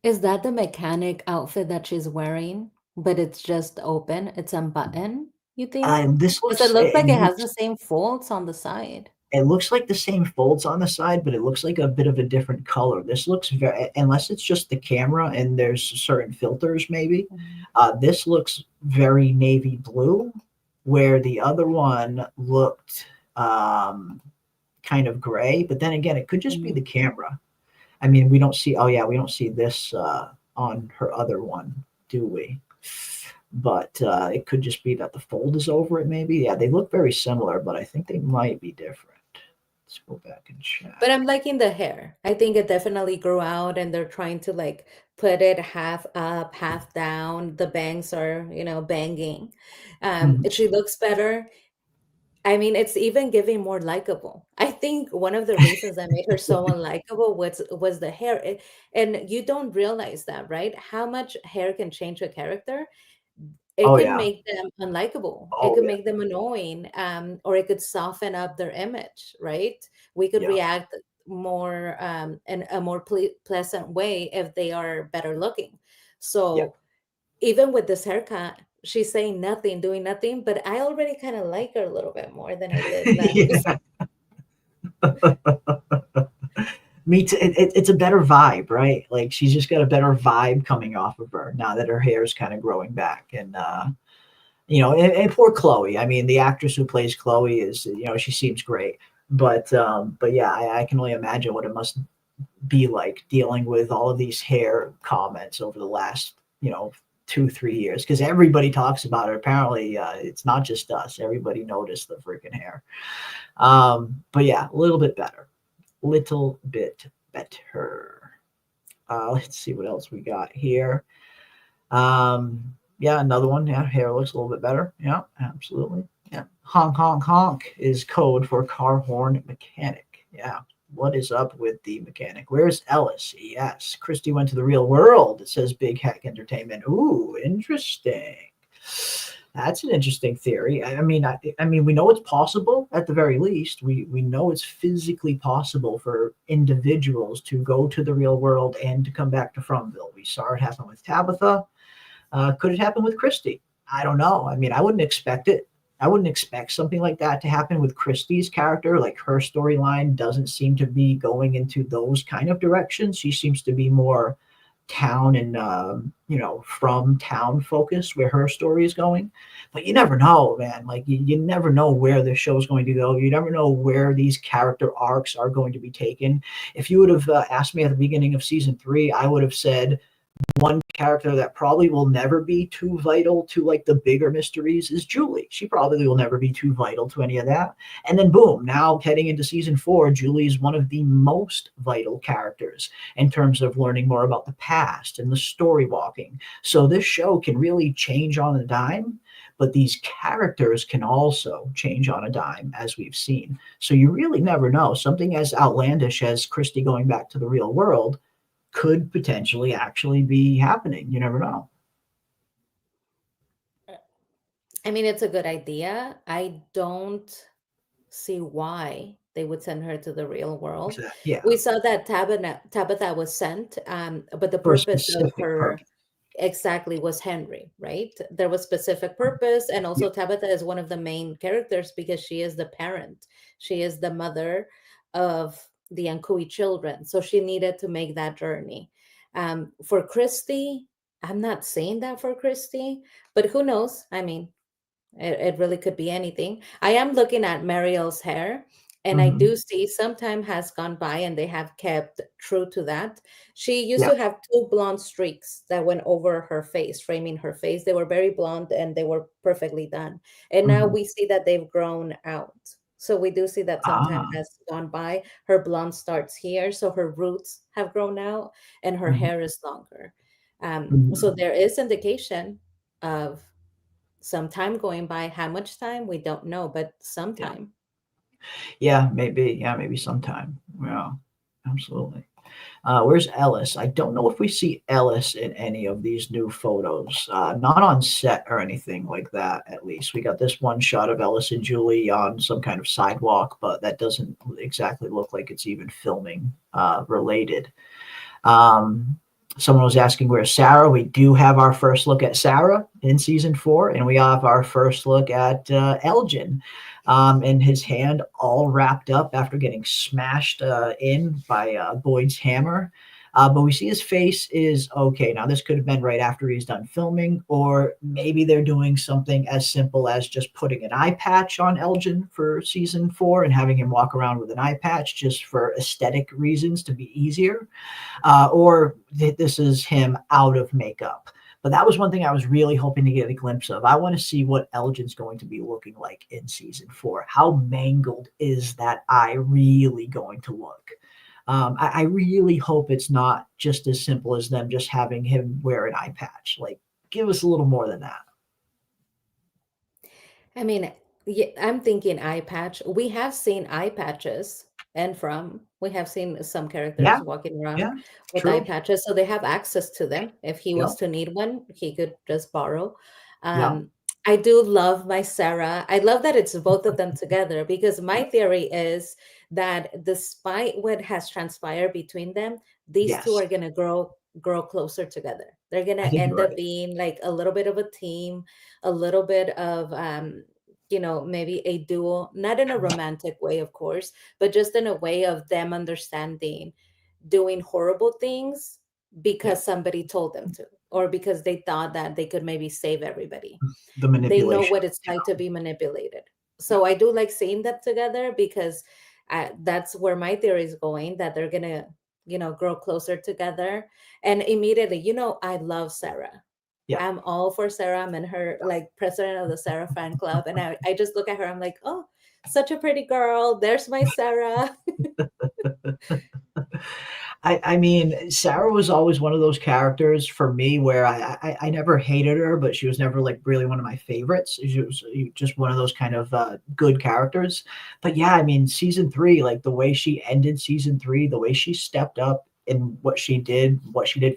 Is that the mechanic outfit that she's wearing, but it's just open? It's unbuttoned, you think? This Because looks it looks like it it has looks the same folds on the side. it looks like the same folds on the side, but it looks like a bit of a different color. This looks very, unless it's just the camera and there's certain filters, maybe. This looks very navy blue, where the other one looked kind of gray. But then again, it could just be the camera. I mean, we don't see this on her other one, do we? But it could just be that the fold is over it, maybe. Yeah, they look very similar, but I think they might be different. Let's go back and check. But I'm liking the hair. I think it definitely grew out and they're trying to like put it half up, half down. The bangs are, banging. She looks better. I mean, it's even giving more likable. I think one of the reasons that made her so unlikable was the hair. And you don't realize that, right? How much hair can change a character. It Oh could yeah. make them unlikable. It Oh could yeah. make them annoying, or it could soften up their image, right? We could Yeah. react more in a more pleasant way if they are better looking. So Yeah. even with this haircut, she's saying nothing, doing nothing, but I already kind of like her a little bit more than I did last episode. Me too. It's a better vibe, right? Like she's just got a better vibe coming off of her now that her hair is kind of growing back. And and poor Chloe. I mean, the actress who plays Chloe is, she seems great. But yeah, I can only imagine what it must be like dealing with all of these hair comments over the last, 2-3 years, because everybody talks about it. Apparently, it's not just us. Everybody noticed the freaking hair. But yeah, a little bit better. Little bit better. Let's see what else we got here. Yeah, another one. Yeah, hair looks a little bit better. Yeah, absolutely. Yeah. Honk, honk, honk is code for car horn mechanic. Yeah. What is up with the mechanic? Where's Ellis? Yes. Christy went to the real world. It says Big Heck Entertainment. Ooh, interesting. That's an interesting theory. I mean, we know it's possible at the very least. We know it's physically possible for individuals to go to the real world and to come back to Fromville. We saw it happen with Tabitha. Could it happen with Christy? I don't know. I mean, I wouldn't expect it. I wouldn't expect something like that to happen with Christy's character. Like, her storyline doesn't seem to be going into those kind of directions. She seems to be more town and from town focus where her story is going. But you never know, man. Like, you never know where the show is going to go. You never know where these character arcs are going to be taken. If you would have asked me at the beginning of season 3, I would have said one character that probably will never be too vital to like the bigger mysteries is Julie. She probably will never be too vital to any of that. And then boom, now heading into season 4, Julie is one of the most vital characters in terms of learning more about the past and the story walking. So this show can really change on a dime, but these characters can also change on a dime, as we've seen. So you really never know. Something as outlandish as Christy going back to the real world could potentially actually be happening. You never know. I mean, it's a good idea. I don't see why they would send her to the real world. Yeah, We saw that Tabitha was sent, but the for a purpose of specific her purpose. exactly was Henry, right? There was specific purpose, and also Tabitha is one of the main characters because she is the parent. She is the mother of the Ankui children, so she needed to make that journey. For Christy, I'm not saying that for Christy, but who knows? I mean, it really could be anything. I am looking at Mariel's hair, and I do see some time has gone by and they have kept true to that. She used Yeah. to have 2 blonde streaks that went over her face, framing her face. They were very blonde and they were perfectly done. And now we see that they've grown out. So we do see that some time Ah. has gone by. Her blonde starts here, so her roots have grown out and her hair is longer. So there is indication of some time going by. How much time? We don't know, but some time. Yeah, maybe. Yeah, maybe sometime. Yeah, absolutely. Where's Ellis? I don't know if we see Ellis in any of these new photos. Not on set or anything like that, at least. We got this one shot of Ellis and Julie on some kind of sidewalk, but that doesn't exactly look like it's even filming related. Someone was asking where's Sarah. We do have our first look at Sarah in season 4, and we have our first look at Elgin. And his hand all wrapped up after getting smashed in by Boyd's hammer. But we see his face is okay. Now, this could have been right after he's done filming, or maybe they're doing something as simple as just putting an eye patch on Elgin for season 4 and having him walk around with an eye patch just for aesthetic reasons to be easier. Or this is him out of makeup. But that was one thing I was really hoping to get a glimpse of. I want to see what Elgin's going to be looking like in season 4. How mangled is that eye really going to look? I really hope it's not just as simple as them just having him wear an eye patch. Like, give us a little more than that. I mean, yeah, I'm thinking eye patch. We have seen eye patches, and we have seen some characters Yeah, walking around yeah, with true. eye patches, so they have access to them. If he Yeah. was to need one, he could just borrow. Yeah. I do love my Sarah. I love that it's both of them together, because my theory is that despite what has transpired between them, these two Yes. are gonna grow closer together. They're gonna I think end you're up right. being like a little bit of a team, a little bit of maybe a duo, not in a romantic way, of course, but just in a way of them understanding doing horrible things because somebody told them to, or because they thought that they could maybe save everybody. The They know manipulation. what it's like to be manipulated. So I do like seeing them together, because that's where my theory is going, that they're gonna grow closer together. And immediately, I love Sarah. Yeah. I'm all for Sarah. I'm in her, like, president of the Sarah fan club, and I just look at her, I'm like, oh, such a pretty girl, there's my Sarah. I mean, Sarah was always one of those characters for me where I never hated her, but she was never like really one of my favorites. She was just one of those kind of good characters. But yeah, I mean, season 3, like the way she ended season 3, the way she stepped up in what she did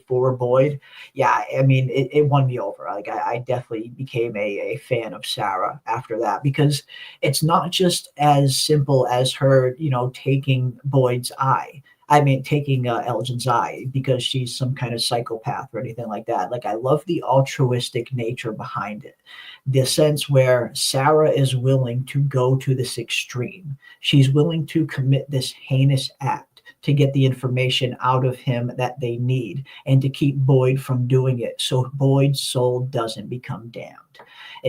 for Boyd, yeah, I mean, it won me over. Like I definitely became a fan of Sarah after that, because it's not just as simple as her, taking Boyd's eye. I mean, taking Elgin's eye because she's some kind of psychopath or anything like that. Like, I love the altruistic nature behind it. The sense where Sarah is willing to go to this extreme. She's willing to commit this heinous act to get the information out of him that they need and to keep Boyd from doing it so Boyd's soul doesn't become damned.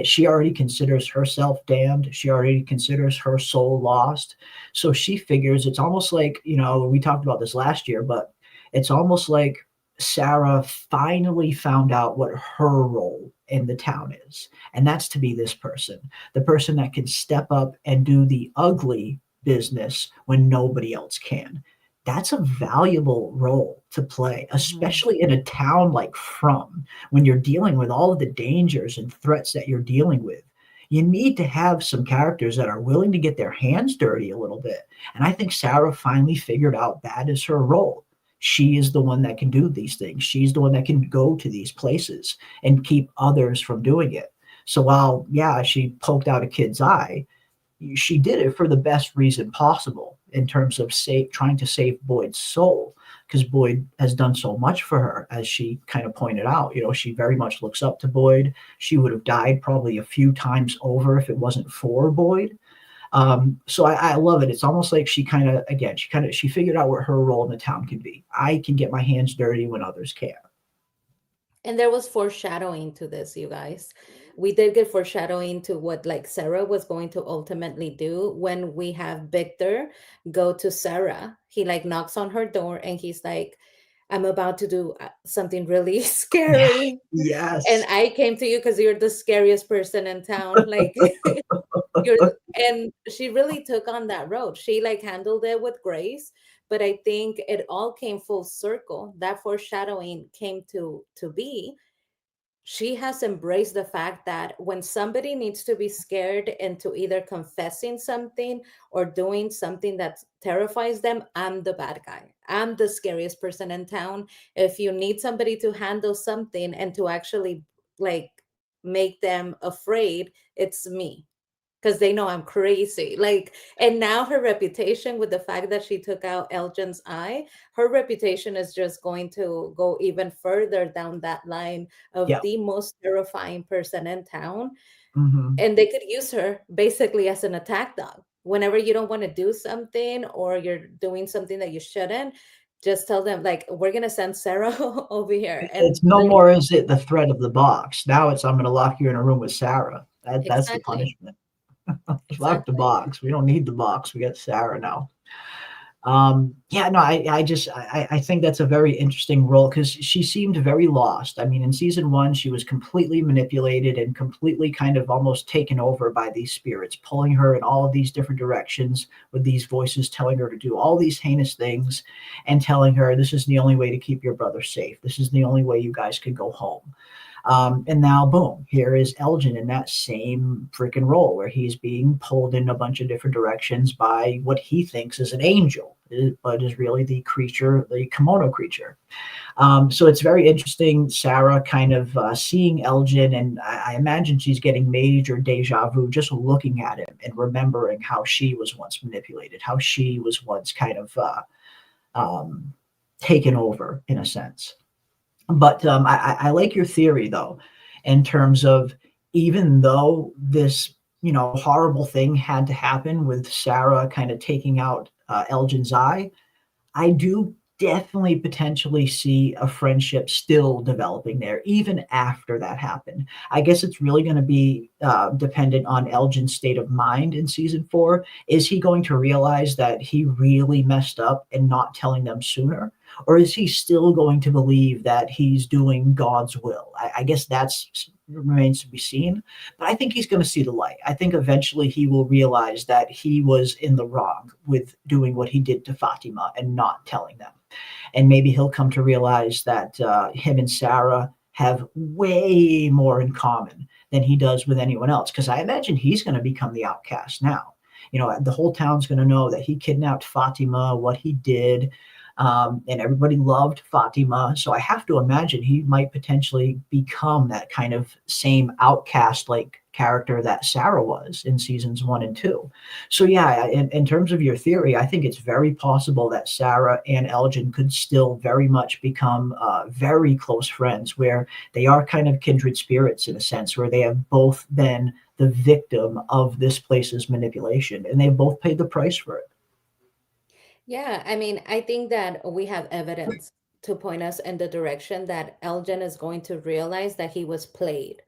She already considers herself damned. She already considers her soul lost. So she figures it's almost like, we talked about this last year, but it's almost like Sarah finally found out what her role in the town is. And that's to be this person, the person that can step up and do the ugly business when nobody else can. That's a valuable role to play, especially in a town like From, when you're dealing with all of the dangers and threats that you're dealing with. You need to have some characters that are willing to get their hands dirty a little bit. And I think Sarah finally figured out that is her role. She is the one that can do these things. She's the one that can go to these places and keep others from doing it. So while, yeah, she poked out a kid's eye, she did it for the best reason possible in terms of trying to save Boyd's soul, because Boyd has done so much for her, as she kind of pointed out. She very much looks up to Boyd. She would have died probably a few times over if it wasn't for Boyd. So I love it. It's almost like she figured out what her role in the town can be. I can get my hands dirty when others can't. And there was foreshadowing to this, you guys. We did get foreshadowing to what like Sarah was going to ultimately do when we have Victor go to Sarah. He like knocks on her door and he's like, I'm about to do something really scary. Yes. And I came to you because you're the scariest person in town. Like and she really took on that road. She like handled it with grace. But I think it all came full circle. That foreshadowing came to be. She has embraced the fact that when somebody needs to be scared into either confessing something or doing something that terrifies them, I'm the bad guy. I'm the scariest person in town. If you need somebody to handle something and to actually like make them afraid, it's me. Because they know I'm crazy. Like, and now her reputation, with the fact that she took out Elgin's eye, her reputation is just going to go even further down that line of the most terrifying person in town. Mm-hmm. And they could use her basically as an attack dog. Whenever you don't want to do something or you're doing something that you shouldn't, just tell them, like, we're going to send Sarah over here. And it's no more is it the threat of the box. Now it's, I'm going to lock you in a room with Sarah. That's the punishment. Lock the box. We don't need the box. We got Sarah now. I think that's a very interesting role, because she seemed very lost. I mean, in season 1, she was completely manipulated and completely kind of almost taken over by these spirits, pulling her in all of these different directions with these voices telling her to do all these heinous things and telling her this is the only way to keep your brother safe. This is the only way you guys could go home. And now, boom, here is Elgin in that same freaking role where he's being pulled in a bunch of different directions by what he thinks is an angel, but is really the creature, the kimono creature. So it's very interesting, Sarah kind of seeing Elgin, and I imagine she's getting major deja vu just looking at him and remembering how she was once manipulated, how she was once kind of taken over in a sense. But I like your theory, though, in terms of even though this, horrible thing had to happen with Sarah kind of taking out Elgin's eye, I do definitely potentially see a friendship still developing there, even after that happened. I guess it's really going to be dependent on Elgin's state of mind in season 4. Is he going to realize that he really messed up and not telling them sooner? Or is he still going to believe that he's doing God's will? I guess that's remains to be seen. But I think he's going to see the light. I think eventually he will realize that he was in the wrong with doing what he did to Fatima and not telling them. And maybe he'll come to realize that him and Sarah have way more in common than he does with anyone else. Because I imagine he's going to become the outcast now. The whole town's going to know that he kidnapped Fatima, what he did. And everybody loved Fatima. So I have to imagine he might potentially become that kind of same outcast like character that Sarah was in seasons 1 and 2. So yeah, in terms of your theory, I think it's very possible that Sarah and Elgin could still very much become very close friends, where they are kind of kindred spirits in a sense, where they have both been the victim of this place's manipulation, and they both paid the price for it. Yeah, I mean, I think that we have evidence to point us in the direction that Elgin is going to realize that he was played,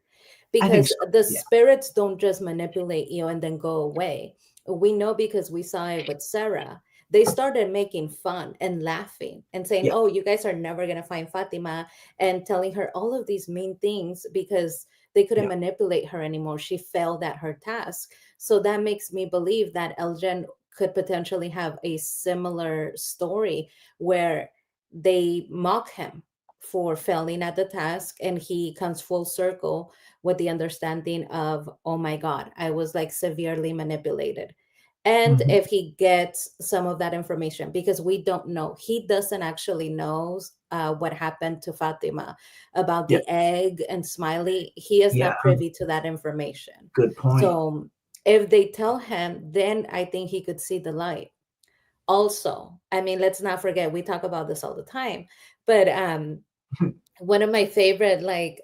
I think because so. the Yeah. spirits don't just manipulate you and then go away. We know because we saw it with Sarah. They started making fun and laughing and saying, Yeah. "Oh, you guys are never going to find Fatima," and telling her all of these mean things because they couldn't Yeah. manipulate her anymore. She failed at her task. So that makes me believe that Elgin could potentially have a similar story where they mock him for failing at the task and he comes full circle with the understanding of, oh my God, I was like severely manipulated. And Mhm. if he gets some of that information, because we don't know, he doesn't actually knows what happened to Fatima about Yeah. the egg and Smiley. He is Yeah. not privy to that information. Good point. So if they tell him, then I think he could see the light. Also, I mean, let's not forget, we talk about this all the time, but one of my favorite like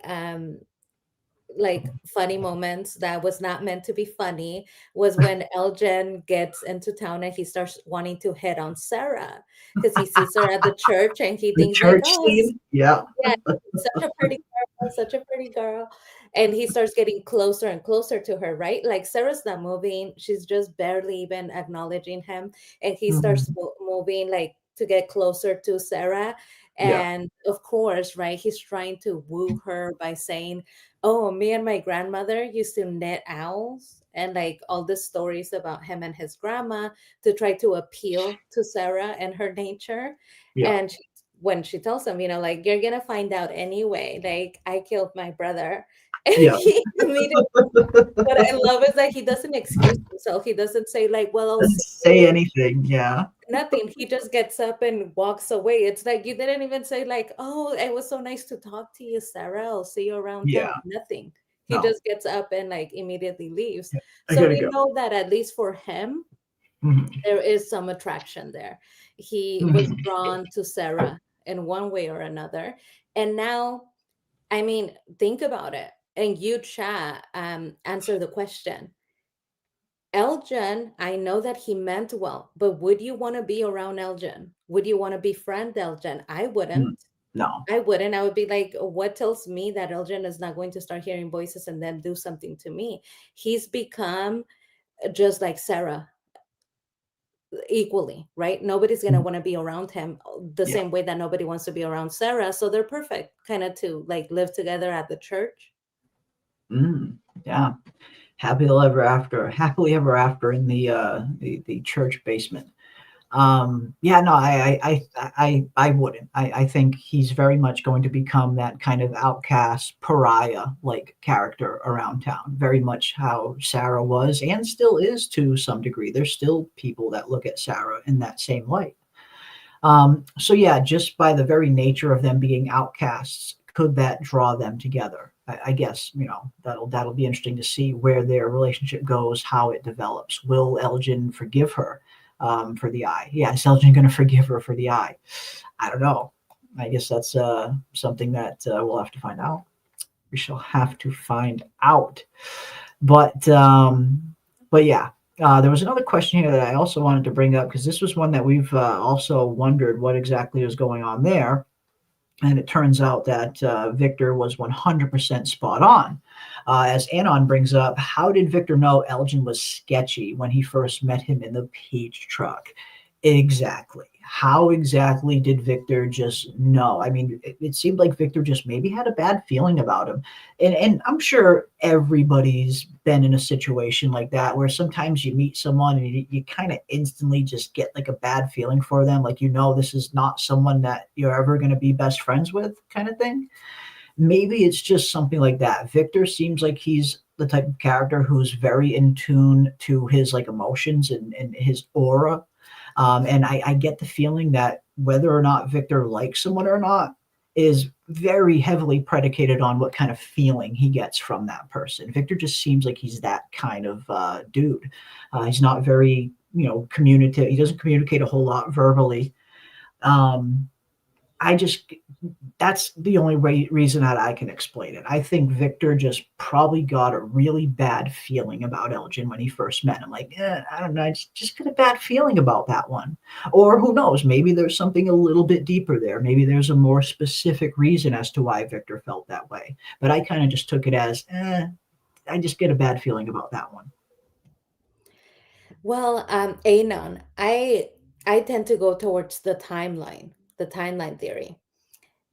funny moments that was not meant to be funny was when Elgin gets into town and he starts wanting to hit on Sarah because he sees her at the church and he The thinks like, church oh, scene. Yeah. yeah, such a pretty girl, such a pretty girl. And he starts getting closer and closer to her, right? Like Sarah's not moving. She's just barely even acknowledging him. And he starts Mhm. moving like to get closer to Sarah. Yeah. And of course, right, he's trying to woo her by saying, "Oh, me and my grandmother used to knit owls." And like all the stories about him and his grandma to try to appeal to Sarah and her nature. Yeah. And when she tells him, you know, like, you're gonna find out anyway, like, I killed my brother. And Yeah. he immediately, what I love is that he doesn't excuse himself. He doesn't say, like, well, I'll Doesn't see you. say anything. Yeah. Nothing. He just gets up and walks away. It's like you didn't even say, like, oh, it was so nice to talk to you, Sarah. I'll see you around Yeah. town. Nothing. He No. just gets up and like immediately leaves. Yeah. I So gotta we go. know that at least for him, Mhm. there is some attraction there. He was Mhm. drawn to Sarah in one way or another. And now, I mean, think about it. And you, chat, answer the question. Elgin, I know that he meant well, but would you want to be around Elgin? Would you want to befriend Elgin? I Mm. wouldn't. No. I wouldn't. I would be like, what tells me that Elgin is not going to start hearing voices and then do something to me? He's become just like Sarah, equally, right? Nobody's going to Mm. want to be around him the Yeah. same way that nobody wants to be around Sarah. So they're perfect kind of to like live together at the church. Yeah. Happily ever after in the church basement. Yeah, no, I wouldn't. I think he's very much going to become that kind of outcast pariah like character around town. Very much how Sarah was and still is to some degree. There's still people that look at Sarah in that same light. So yeah, just by the very nature of them being outcasts, could that draw them together? I guess, that'll be interesting to see where their relationship goes, how it develops. Will Elgin forgive her for the eye? Yeah, is Elgin going to forgive her for the eye? I don't know. I guess that's something that we'll have to find out. We shall have to find out. But yeah, there was another question here that I also wanted to bring up because this was one that we've also wondered what exactly was going on there. And it turns out that Victor was 100% spot on. As Anon brings up, how did Victor know Elgin was sketchy when he first met him in the Peach truck? Exactly. How exactly did Victor just know? I mean, it seemed like Victor just maybe had a bad feeling about him. And I'm sure everybody's been in a situation like that where sometimes you meet someone and you kind of instantly just get like a bad feeling for them. Like, this is not someone that you're ever going to be best friends with kind of thing. Maybe it's just something like that. Victor seems like he's the type of character who's very in tune to his like emotions and his aura. And I get the feeling that whether or not Victor likes someone or not is very heavily predicated on what kind of feeling he gets from that person. Victor just seems like he's that kind of dude. He's not very, communicative. He doesn't communicate a whole lot verbally. That's the only reason that I can explain it. I think Victor just probably got a really bad feeling about Elgin when he first met him. Like, I don't know, I just got a bad feeling about that one. Or who knows, maybe there's something a little bit deeper there. Maybe there's a more specific reason as to why Victor felt that way. But I kind of just took it as, I just get a bad feeling about that one. Well, Anon, I tend to go towards the timeline theory.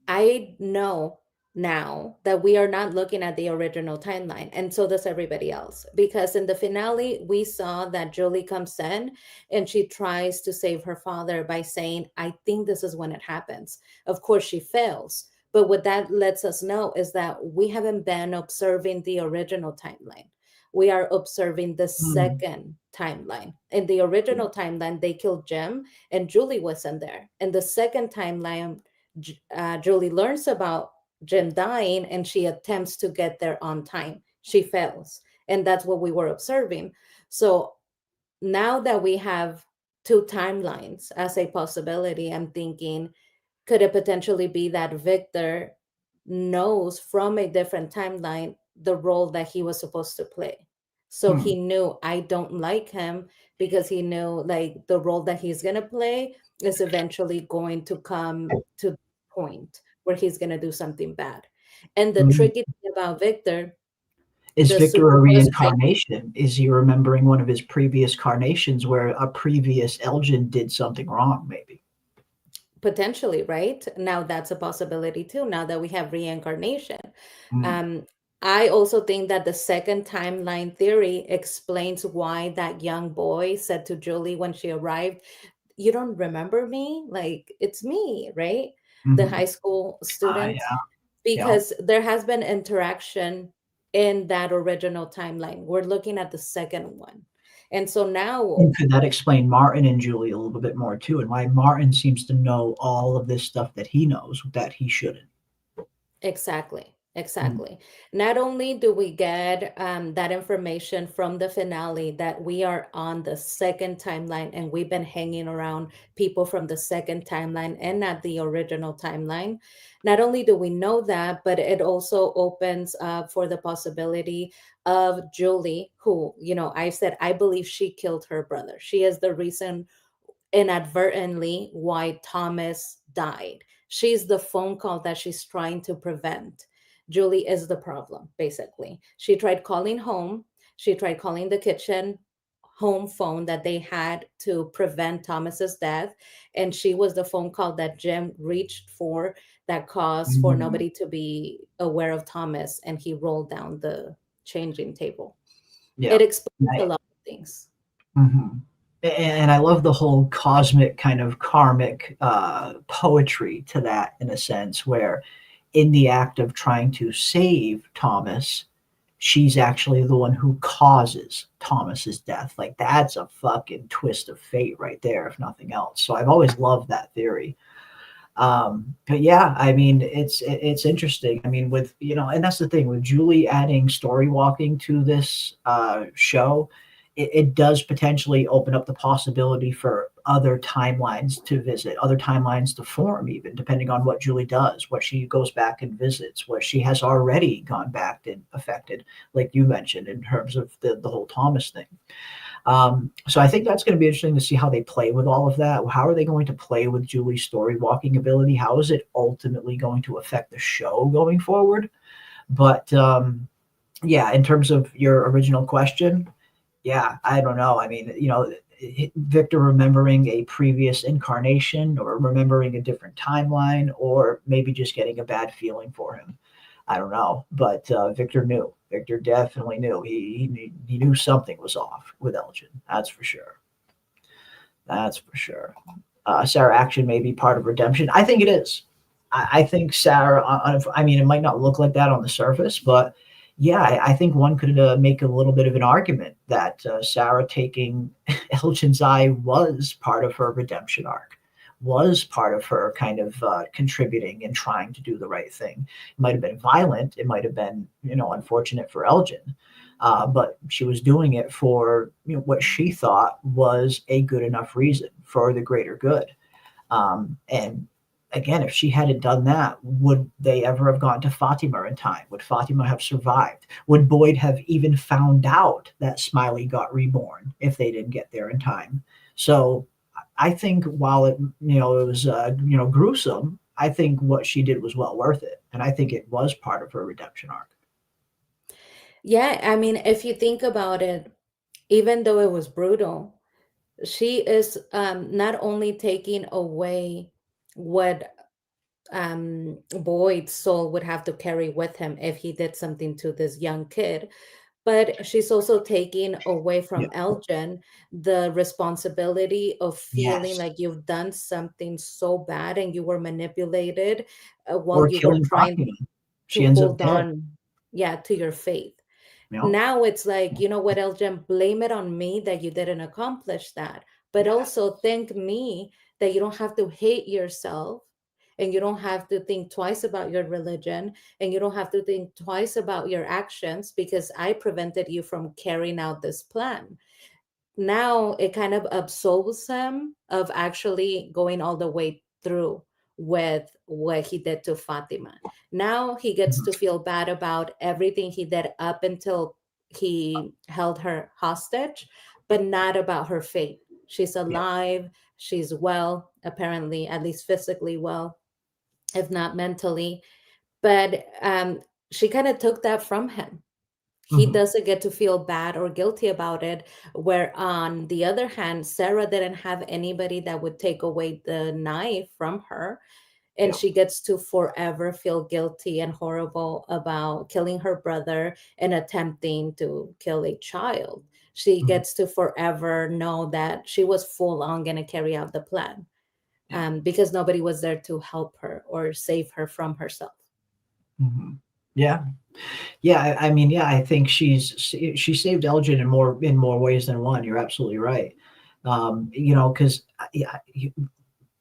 I know now that we are not looking at the original timeline, and so does everybody else. Because in the finale, we saw that Julie comes in and she tries to save her father by saying, I think this is when it happens. Of course, she fails. But what that lets us know is that we haven't been observing the original timeline. We are observing the second timeline. In the original timeline, they killed Jim and Julie wasn't there. In the second timeline, Julie learns about Jim dying and she attempts to get there on time. She fails. And that's what we were observing. So now that we have two timelines as a possibility, I'm thinking, could it potentially be that Victor knows from a different timeline the role that he was supposed to play? So he knew, I don't like him, because he knew like the role that he's going to play is eventually going to come to the point where he's going to do something bad. And the tricky thing about Victor is Victor a reincarnation? Is he remembering one of his previous carnations where a previous Elgin did something wrong, maybe? Potentially, right? Now that's a possibility too, now that we have reincarnation. I also think that the second timeline theory explains why that young boy said to Julie when she arrived, you don't remember me? Like, it's me, right? The high school student. Because there has been interaction in that original timeline. We're looking at the second one. And so now... And could that explain Martin and Julie a little bit more too, and why Martin seems to know all of this stuff that he knows that he shouldn't? Exactly. Not only do we get that information from the finale that we are on the second timeline and we've been hanging around people from the second timeline and not the original timeline. Not only do we know that, but it also opens up for the possibility of Julie, who, I said, I believe she killed her brother. She is the reason inadvertently why Thomas died. She's the phone call that she's trying to prevent. Julie is the problem, basically. She tried calling home. She tried calling the kitchen home phone that they had to prevent Thomas's death. And she was the phone call that Jim reached for that caused for nobody to be aware of Thomas. And he rolled down the changing table. It explains a lot of things. And I love the whole cosmic kind of karmic poetry to that, in a sense, where in the act of trying to save Thomas, she's actually the one who causes Thomas's death. Like, that's a fucking twist of fate right there, if nothing else. So I've always loved that theory. But yeah, I mean, it's interesting. I mean, with, and that's the thing with Julie adding story walking to this show, it does potentially open up the possibility for other timelines to visit, other timelines to form, even depending on what Julie does, what she goes back and visits, what she has already gone back and affected, like you mentioned, in terms of the whole Thomas thing. So I think that's going to be interesting to see how they play with all of that. How are they going to play with Julie's story walking ability? How is it ultimately going to affect the show going forward? But yeah, in terms of your original question, yeah, I don't know. I mean, Victor remembering a previous incarnation or remembering a different timeline, or maybe just getting a bad feeling for him. I don't know. But Victor knew. Victor definitely knew. He knew something was off with Elgin. That's for sure. Sarah Action may be part of redemption. I think it is. I think Sarah, I mean, it might not look like that on the surface, but yeah, I think one could make a little bit of an argument that Sarah taking Elgin's eye was part of her redemption arc, was part of her kind of contributing and trying to do the right thing. It might have been violent. It might have been, unfortunate for Elgin. But she was doing it for what she thought was a good enough reason for the greater good. And again, if she hadn't done that, would they ever have gone to Fatima in time? Would Fatima have survived? Would Boyd have even found out that Smiley got reborn if they didn't get there in time? So I think while it was gruesome, I think what she did was well worth it, and I think it was part of her redemption arc. Yeah, I mean, if you think about it, even though it was brutal, she is not only taking away what Boyd's soul would have to carry with him if he did something to this young kid, but she's also taking away from Yeah. Elgin the responsibility of feeling Yes. like you've done something so bad and you were manipulated while Or you were killing trying Fatima. She to ends up hold dead. on, yeah, to your faith. You know? Now it's like, you know what, Elgin, blame it on me that you didn't accomplish that. But Yeah. also thank me that you don't have to hate yourself and you don't have to think twice about your religion and you don't have to think twice about your actions because I prevented you from carrying out this plan. Now it kind of absolves him of actually going all the way through with what he did to Fatima. Now he gets Mhm. to feel bad about everything he did up until he held her hostage, but not about her fate. She's Yeah. alive, she's well, apparently, at least physically well, if not mentally. But she kind of took that from him. He Mhm. doesn't get to feel bad or guilty about it. Where on the other hand, Sarah didn't have anybody that would take away the knife from her. And Yeah. she gets to forever feel guilty and horrible about killing her brother and attempting to kill a child. She Mhm. gets to forever know that she was full on going to carry out the plan Yeah. because nobody was there to help her or save her from herself. Mhm. Yeah. Yeah, I mean, yeah, I think she saved Elgin in more ways than one. You're absolutely right. Because yeah,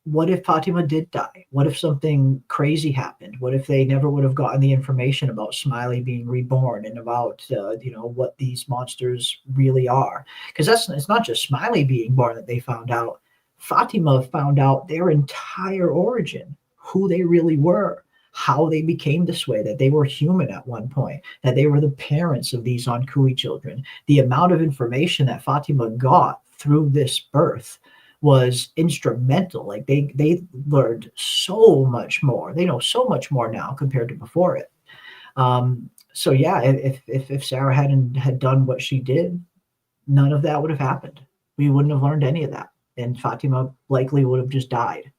what if Fatima did die? What if something crazy happened? What if they never would have gotten the information about Smiley being reborn and about what these monsters really are? Because it's not just Smiley being born that they found out. Fatima found out their entire origin, who they really were, how they became this way, that they were human at one point, that they were the parents of these Ankui children. The amount of information that Fatima got through this birth was instrumental. Like they learned so much more. They know so much more now compared to before it. So yeah, if Sarah had done what she did, none of that would have happened. We wouldn't have learned any of that, and Fatima likely would have just died.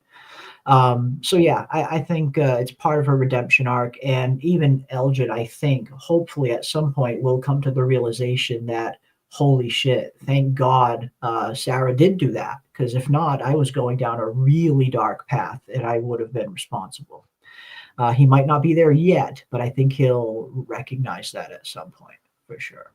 So yeah, I think it's part of her redemption arc, and even Elgin, I think, hopefully at some point will come to the realization that holy shit, thank God Sarah did do that, because if not, I was going down a really dark path, and I would have been responsible. He might not be there yet, but I think he'll recognize that at some point for sure.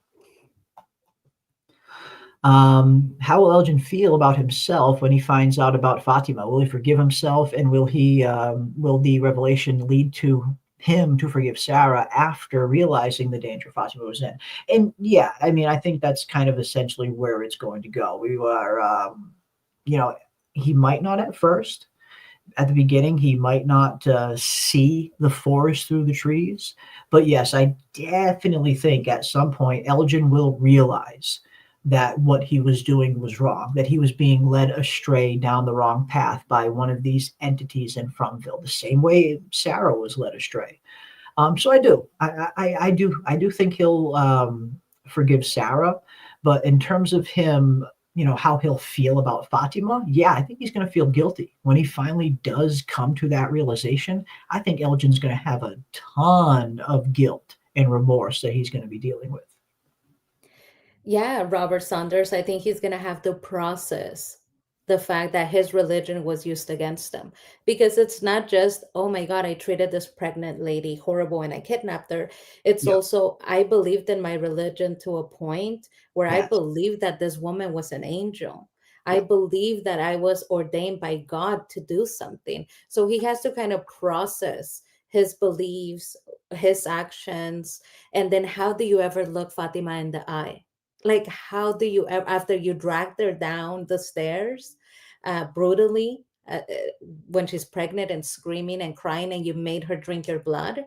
How will Elgin feel about himself when he finds out about Fatima? Will he forgive himself, and will the revelation lead to him to forgive Sarah after realizing the danger Fatima was in? And yeah, I mean, I think that's kind of essentially where it's going to go. We are, he might not at first. At the beginning, he might not see the forest through the trees, but yes, I definitely think at some point Elgin will realize that what he was doing was wrong, that he was being led astray down the wrong path by one of these entities in Fromville, the same way Sarah was led astray. So I do think he'll forgive Sarah, but in terms of him, how he'll feel about Fatima, yeah, I think he's going to feel guilty when he finally does come to that realization. I think Elgin's going to have a ton of guilt and remorse that he's going to be dealing with. Yeah, Robert Saunders, I think he's going to have to process the fact that his religion was used against him. Because it's not just, oh my God, I treated this pregnant lady horrible and I kidnapped her. It's Yeah. also, I believed in my religion to a point where I Yes. believed that this woman was an angel. I believe that I was ordained by God to do something. So he has to kind of process his beliefs, his actions, and then how do you ever look Fatima in the eye? Like, how do you after you dragged her down the stairs brutally, when she's pregnant and screaming and crying, and you made her drink your blood?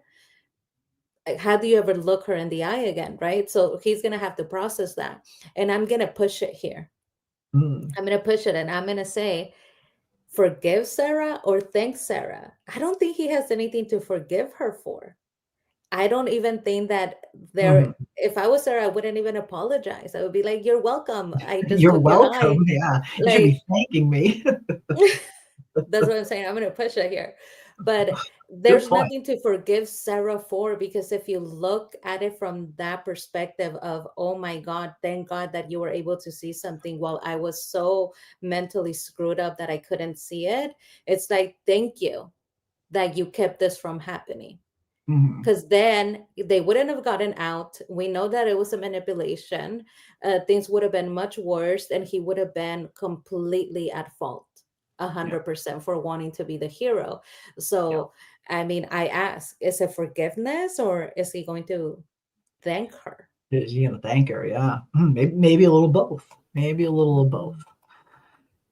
Like, how do you ever look her in the eye again, right? So he's gonna have to process that, and I'm gonna push it here. Mm. I'm gonna push it, and I'm gonna say, forgive Sarah or thank Sarah. I don't think he has anything to forgive her for. I don't even think that there. Mhm. If I was Sarah, I wouldn't even apologize. I would be like, "You're welcome. I just You're took your eye." welcome. Yeah, you should Like, be thanking me. that's what I'm saying. I'm going to push it here. But Good there's point. nothing to forgive Sarah for, because if you look at it from that perspective of, oh my God, thank God that you were able to see something while I was so mentally screwed up that I couldn't see it. It's like, thank you that you kept this from happening. Mhm. Because then they wouldn't have gotten out. We know that it was a manipulation. Things would have been much worse, and he would have been completely at fault, Yeah, 100% for wanting to be the hero. yeah. So, I mean, I ask, is it forgiveness, or is he going to thank her? Is he gonna thank her? Yeah. Maybe a little both. Maybe a little of both.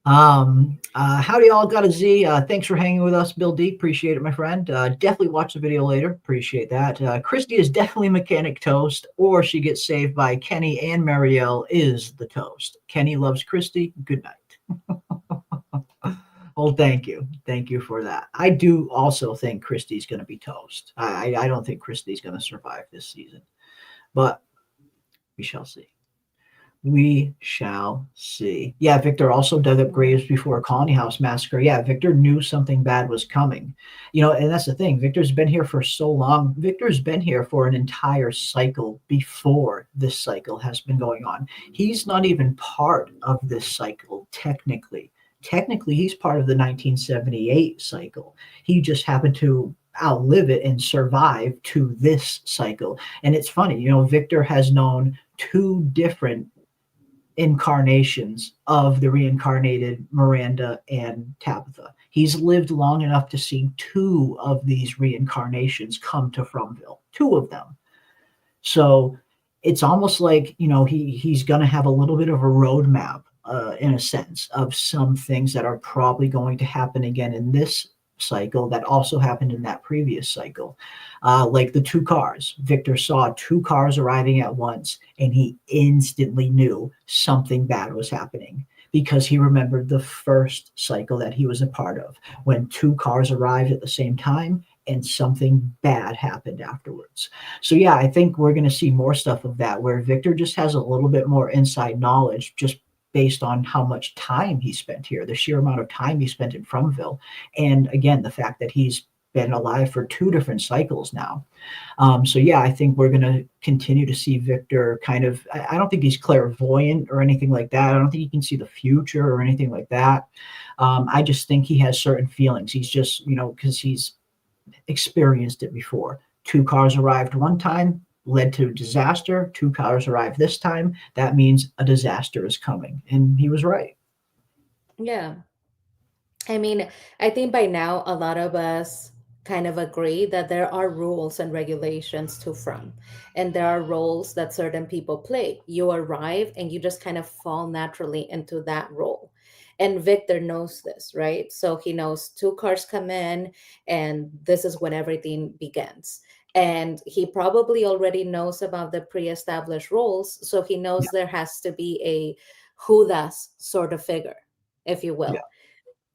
Howdy all, got a Z. Thanks for hanging with us, Bill D. Appreciate it, my friend. Definitely watch the video later. Appreciate that. Christy is definitely mechanic toast, or she gets saved by Kenny and Marielle is the toast. Kenny loves Christy. Good night. Well, thank you. Thank you for that. I do also think Christy's going to be toast. I don't think Christy's going to survive this season, but we shall see. We shall see. Yeah, Victor also dug up graves before a Colony House massacre. Yeah, Victor knew something bad was coming. You know, and that's the thing. Victor's been here for so long. Victor's been here for an entire cycle before this cycle has been going on. He's not even part of this cycle, technically. Technically, he's part of the 1978 cycle. He just happened to outlive it and survive to this cycle. And it's funny, you know, Victor has known two different incarnations of the reincarnated Miranda and Tabitha. He's lived long enough to see two of these reincarnations come to Fromville, two of them. So it's almost like, you know, he's going to have a little bit of a roadmap, in a sense, of some things that are probably going to happen again in this cycle that also happened in that previous cycle. Like the two cars. Victor saw two cars arriving at once, and he instantly knew something bad was happening because he remembered the first cycle that he was a part of, when two cars arrived at the same time and something bad happened afterwards. So yeah, I think we're going to see more stuff of that, where Victor just has a little bit more inside knowledge, just based on how much time he spent here, the sheer amount of time he spent in Fromville. And again, the fact that he's been alive for two different cycles now. So yeah, I think we're going to continue to see Victor kind of, I don't think he's clairvoyant or anything like that. I don't think he can see the future or anything like that. I just think he has certain feelings. He's just, you know, because he's experienced it before. Two cars arrived one time, led to disaster. Two cars arrived this time. That means a disaster is coming. And he was right. Yeah. I mean, I think by now a lot of us kind of agree that there are rules and regulations to From, and there are roles that certain people play. You arrive and you just kind of fall naturally into that role. And Victor knows this, right? So he knows two cars come in, and this is when everything begins. And he probably already knows about the pre-established roles. So he knows Yeah. there has to be a Judas sort of figure, if you will. Yeah.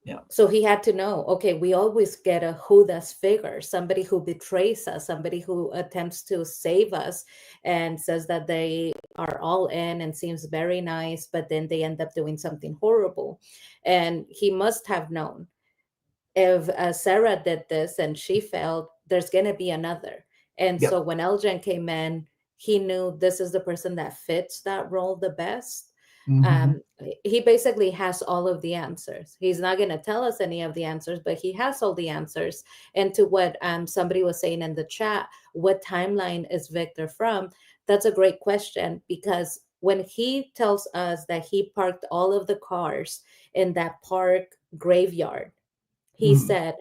Yeah. So he had to know, okay, we always get a Judas figure, somebody who betrays us, somebody who attempts to save us and says that they are all in and seems very nice, but then they end up doing something horrible. And he must have known, if Sarah did this and she failed, there's going to be another. And Yep. so when Elgin came in, he knew this is the person that fits that role the best. Mhm. He basically has all of the answers. He's not going to tell us any of the answers, but he has all the answers. And to what somebody was saying in the chat, what timeline is Victor from? That's a great question, because when he tells us that he parked all of the cars in that park graveyard, he Hmm. said,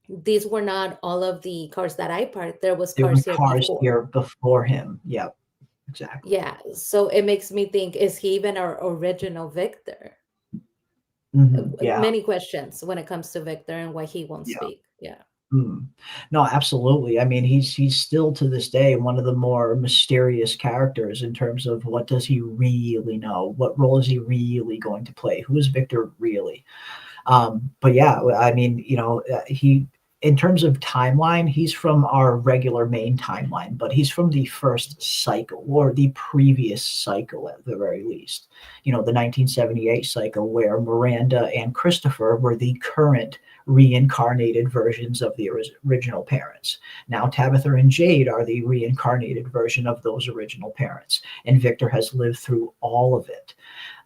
these were not all of the cars that I parked. There was There were cars here cars before. here before him. Yep, exactly. Yeah. So it makes me think, is he even our original Victor? Yeah. Many questions when it comes to Victor and why he won't Yeah. speak. Yeah. No, absolutely. I mean, he's still to this day one of the more mysterious characters in terms of what does he really know? What role is he really going to play? Who is Victor really? But yeah, I mean, he, in terms of timeline, he's from our regular main timeline, but he's from the first cycle or the previous cycle at the very least. The 1978 cycle where Miranda and Christopher were the current reincarnated versions of the original parents. Now Tabitha and Jade are the reincarnated version of those original parents, and Victor has lived through all of it.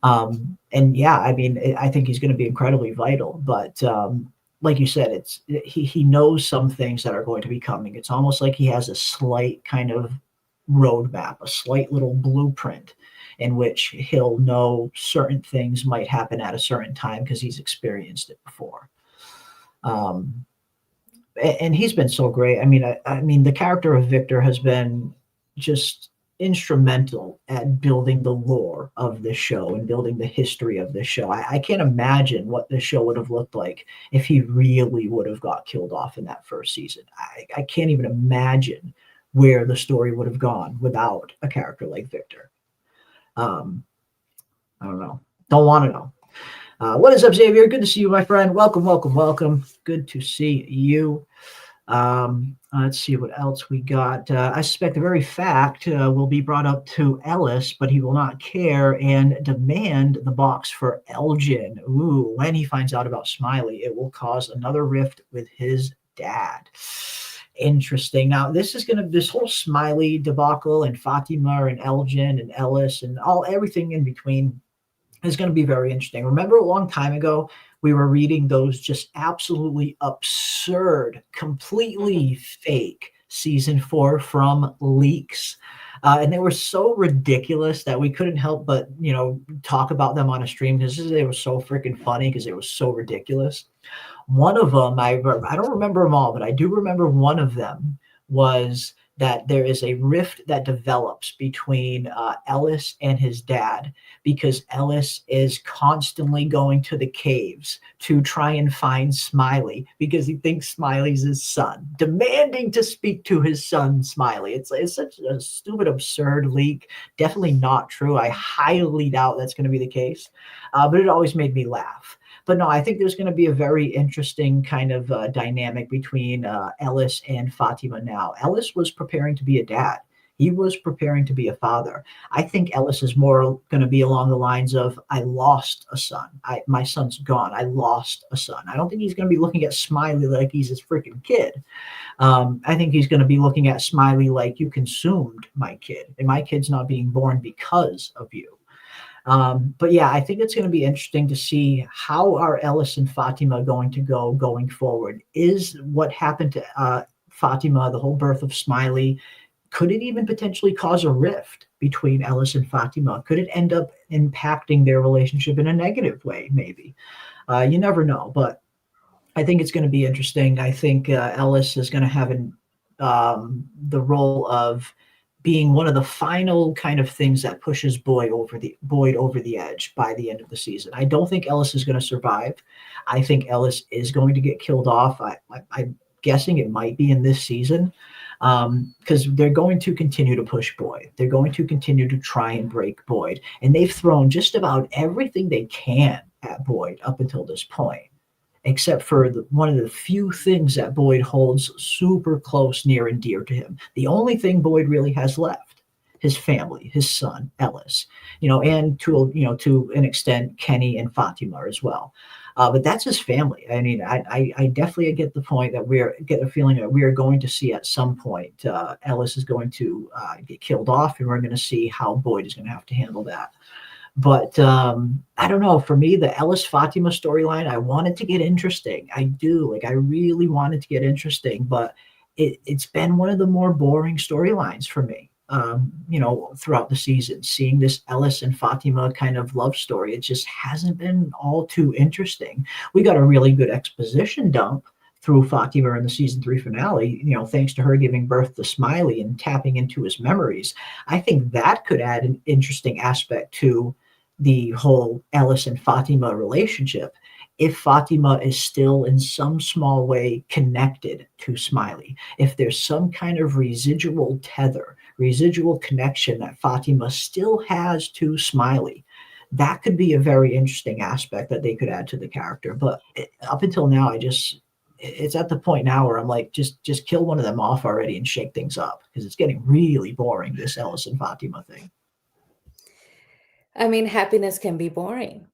And yeah, I mean, I think he's going to be incredibly vital, but like you said, he knows some things that are going to be coming. It's almost like he has a slight kind of roadmap, a slight little blueprint in which he'll know certain things might happen at a certain time because he's experienced it before. And he's been so great. I mean, the character of Victor has been just instrumental at building the lore of the show and building the history of the show. I can't imagine what the show would have looked like if he really would have got killed off in that first season. I can't even imagine where the story would have gone without a character like Victor. I don't know. Don't want to know. What is up, Xavier? Good to see you, my friend. Welcome, welcome, welcome. Good to see you. Let's see what else we got. I suspect the very fact will be brought up to Ellis, but he will not care and demand the box for Elgin. Ooh, when he finds out about Smiley, it will cause another rift with his dad. Interesting. Now, this whole Smiley debacle and Fatima and Elgin and Ellis and everything in between is going to be very interesting. Remember a long time ago, we were reading those just absolutely absurd, completely fake season 4 from leaks. And they were so ridiculous that we couldn't help but, talk about them on a stream because they were so freaking funny because they were so ridiculous. One of them, I don't remember them all, but I do remember one of them was that there is a rift that develops between Ellis and his dad because Ellis is constantly going to the caves to try and find Smiley because he thinks Smiley's his son, demanding to speak to his son, Smiley. It's such a stupid, absurd leak. Definitely not true. I highly doubt that's going to be the case, but it always made me laugh. But no, I think there's going to be a very interesting kind of dynamic between Ellis and Fatima now. Ellis was preparing to be a dad. He was preparing to be a father. I think Ellis is more going to be along the lines of, I lost a son. My son's gone. I lost a son. I don't think he's going to be looking at Smiley like he's his freaking kid. I think he's going to be looking at Smiley like, you consumed my kid, and my kid's not being born because of you. But yeah, I think it's going to be interesting to see how are Ellis and Fatima going to go going forward. Is what happened to Fatima, the whole birth of Smiley, could it even potentially cause a rift between Ellis and Fatima? Could it end up impacting their relationship in a negative way? Maybe. You never know, but I think it's going to be interesting. I think Ellis is going to have the role of being one of the final kind of things that pushes Boyd over the edge by the end of the season. I don't think Ellis is going to survive. I think Ellis is going to get killed off. I'm guessing it might be in this season because they're going to continue to push Boyd. They're going to continue to try and break Boyd. And they've thrown just about everything they can at Boyd up until this point, except for one of the few things that Boyd holds super close, near and dear to him. The only thing Boyd really has left, his family, his son, Ellis, and to an extent, Kenny and Fatima as well. But that's his family. I mean, I definitely get the point that get a feeling that we are going to see at some point Ellis is going to get killed off, and we're going to see how Boyd is going to have to handle that. But I don't know. For me, the Ellis Fatima storyline, I want it to get interesting. I do. I really want it to get interesting, but it's been one of the more boring storylines for me. throughout the season, seeing this Ellis and Fatima kind of love story. It just hasn't been all too interesting. We got a really good exposition dump through Fatima in the season 3 finale, thanks to her giving birth to Smiley and tapping into his memories. I think that could add an interesting aspect to the whole Ellis and Fatima relationship. If Fatima is still in some small way connected to Smiley, if there's some kind of residual tether, residual connection that Fatima still has to Smiley, that could be a very interesting aspect that they could add to the character. But up until now, it's at the point now where I'm like, just kill one of them off already and shake things up, because it's getting really boring, this Ellis and Fatima thing. I mean, happiness can be boring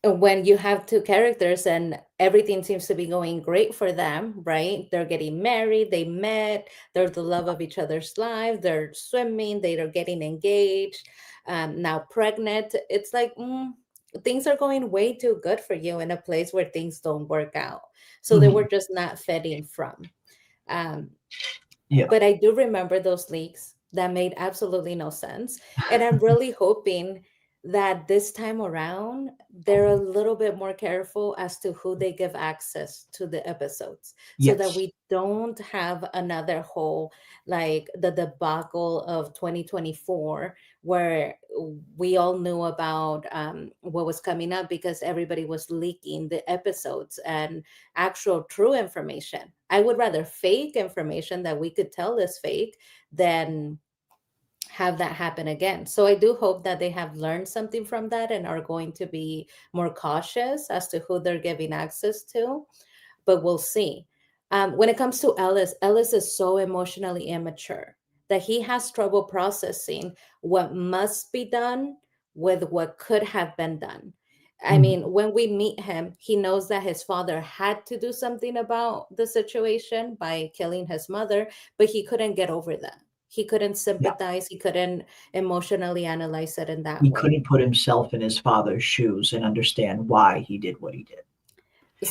when you have two characters and everything seems to be going great for them, right? They're getting married, they met, they're the love of each other's lives, they're swimming, they are getting engaged, now pregnant. It's like, things are going way too good for you in a place where things don't work out. So they were just not fitting from. But I do remember those leaks that made absolutely no sense. And I'm really hoping that this time around, they're a little bit more careful as to who they give access to the episodes, so that we don't have another whole, like the debacle of 2024, where we all knew about what was coming up because everybody was leaking the episodes and actual true information. I would rather fake information that we could tell is fake than have that happen again. So I do hope that they have learned something from that and are going to be more cautious as to who they're giving access to, but we'll see. When it comes to Ellis is so emotionally immature that he has trouble processing what must be done with what could have been done. I mean, when we meet him, he knows that his father had to do something about the situation by killing his mother, but he couldn't get over that. He couldn't sympathize. He couldn't emotionally analyze it in that way. He couldn't put himself in his father's shoes and understand why he did what he did.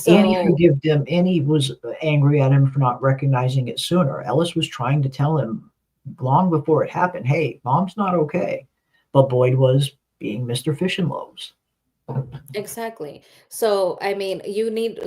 And he forgave him, and he was angry at him for not recognizing it sooner. Ellis was trying to tell him long before it happened, hey, mom's not okay. But Boyd was being Mr. Fish and Loaves. Exactly. So, I mean, you need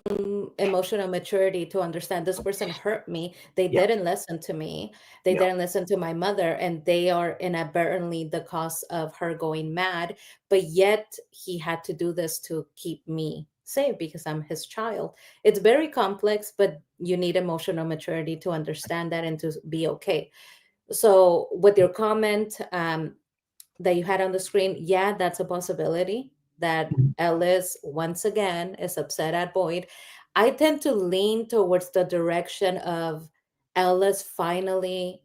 some emotional maturity to understand this person hurt me. They didn't listen to me. They didn't listen to my mother, and they are inadvertently the cause of her going mad. But yet he had to do this to keep me safe because I'm his child. It's very complex, but you need emotional maturity to understand that and to be okay. So with your comment that you had on the screen, yeah, that's a possibility that Ellis once again is upset at Boyd. I tend to lean towards the direction of Ellis finally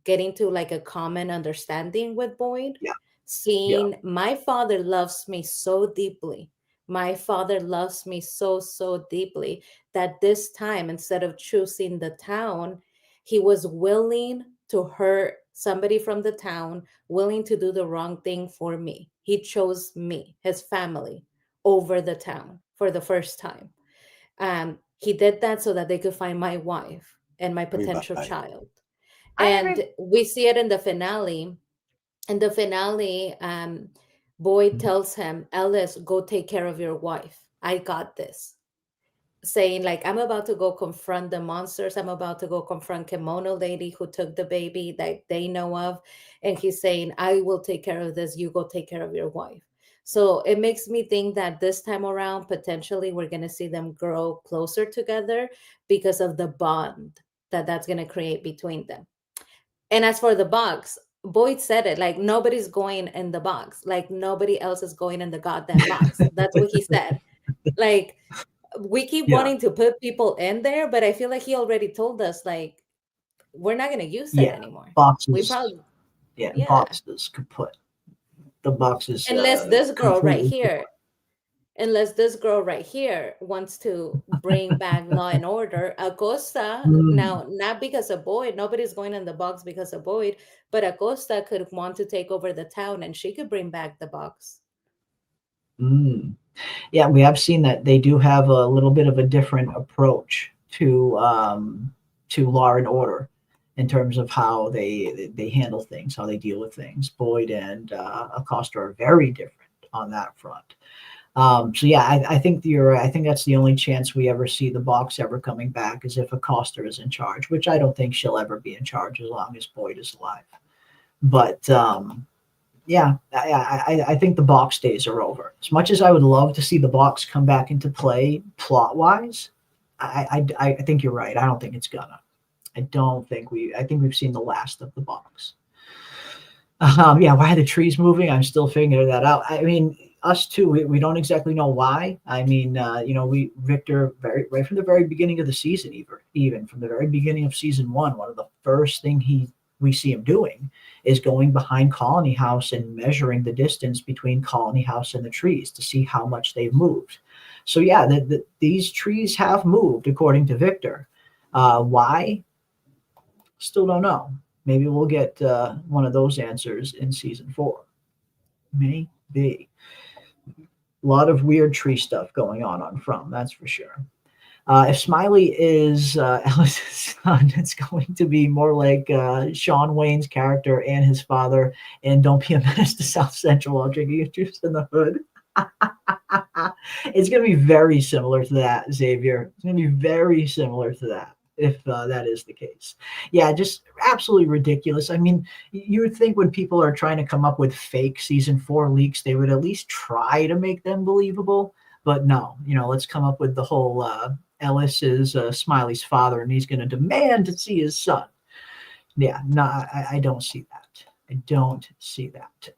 getting to like a common understanding with Boyd. Seeing my father loves me so deeply. My father loves me so, so deeply that this time, instead of choosing the town, he was willing to hurt somebody from the town, willing to do the wrong thing for me. He chose me, his family, over the town for the first time. He did that so that they could find my wife and my potential child. And we see it in the finale. In the finale, Boyd tells him, Ellis, go take care of your wife. I got this. Saying like, I'm about to go confront the monsters. I'm about to go confront Kimono Lady who took the baby that they know of. And he's saying, I will take care of this. You go take care of your wife. So it makes me think that this time around, potentially we're going to see them grow closer together because of the bond that's going to create between them. And as for the box, Boyd said it, like, nobody's going in the box. Like, nobody else is going in the goddamn box. That's what he said. Like, we keep wanting to put people in there, but I feel like he already told us, like, we're not going to use that anymore. Boxes. We probably, boxes could put the boxes. Unless this girl right here wants to bring back law and order. Acosta, now, not because of Boyd, nobody's going in the box because of Boyd, but Acosta could want to take over the town and she could bring back the box. Yeah, we have seen that they do have a little bit of a different approach to law and order. in terms of how they handle things, how they deal with things. Boyd and Acosta are very different on that front. So yeah, I think I think that's the only chance we ever see the Box ever coming back is if Acosta is in charge, which I don't think she'll ever be in charge as long as Boyd is alive. But yeah, I think the Box days are over. As much as I would love to see the Box come back into play plot wise, I think you're right. I don't think it's gonna. I think we've seen the last of the Box. Yeah, why are the trees moving? I'm still figuring that out. I mean, us too. We don't exactly know why. I mean, Victor right from the very beginning of the season, even from the very beginning of season one of the first thing we see him doing is going behind Colony House and measuring the distance between Colony House and the trees to see how much they've moved. So yeah, these trees have moved according to Victor. Why? Still don't know. Maybe we'll get one of those answers in season 4. Maybe. A lot of weird tree stuff going on From, that's for sure. If Smiley is Ellis's son, it's going to be more like Shawn Wayne's character and his father in Don't Be a Menace to South Central while drinking your juice in the hood. It's going to be very similar to that, Xavier. It's going to be very similar to that if that is the case. Yeah, just absolutely ridiculous. I mean, you would think when people are trying to come up with fake season 4 leaks, they would at least try to make them believable. But no, let's come up with the whole Ellis is Smiley's father and he's going to demand to see his son. Yeah, no, I don't see that. I don't see that.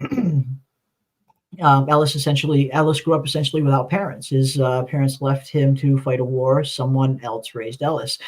Ellis grew up essentially without parents. His parents left him to fight a war. Someone else raised Ellis.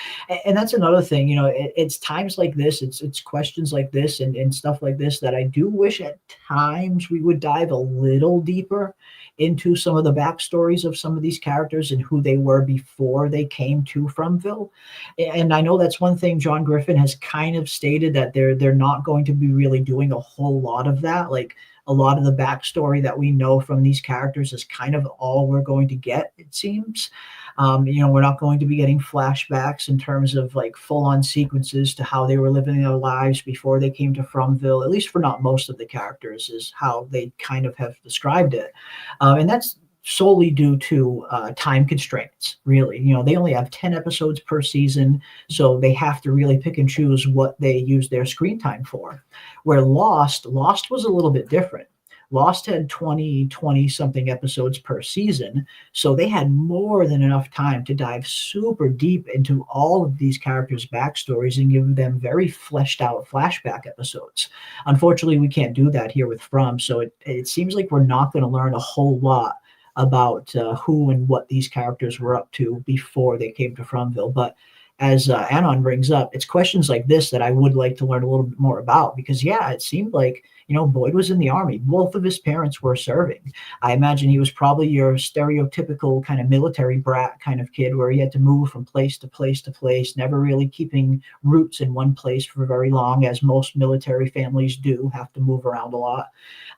And that's another thing, it's times like this, it's questions like this and stuff like this that I do wish at times we would dive a little deeper into some of the backstories of some of these characters and who they were before they came to Fromville. And I know that's one thing John Griffin has kind of stated, that they're not going to be really doing a whole lot of that. Like, a lot of the backstory that we know from these characters is kind of all we're going to get, it seems. We're not going to be getting flashbacks in terms of like full-on sequences to how they were living their lives before they came to Fromville, at least for not most of the characters, is how they kind of have described it. And that's solely due to time constraints, really. They only have 10 episodes per season, so they have to really pick and choose what they use their screen time for. Where Lost was a little bit different. Lost had 20 something episodes per season, so they had more than enough time to dive super deep into all of these characters' backstories and give them very fleshed out flashback episodes. Unfortunately, we can't do that here with From, so it seems like we're not going to learn a whole lot about who and what these characters were up to before they came to Fromville. But as Anon brings up, it's questions like this that I would like to learn a little bit more about, because yeah, it seemed like Boyd was in the Army. Both of his parents were serving. I imagine he was probably your stereotypical kind of military brat kind of kid, where he had to move from place to place to place, never really keeping roots in one place for very long, as most military families do, have to move around a lot.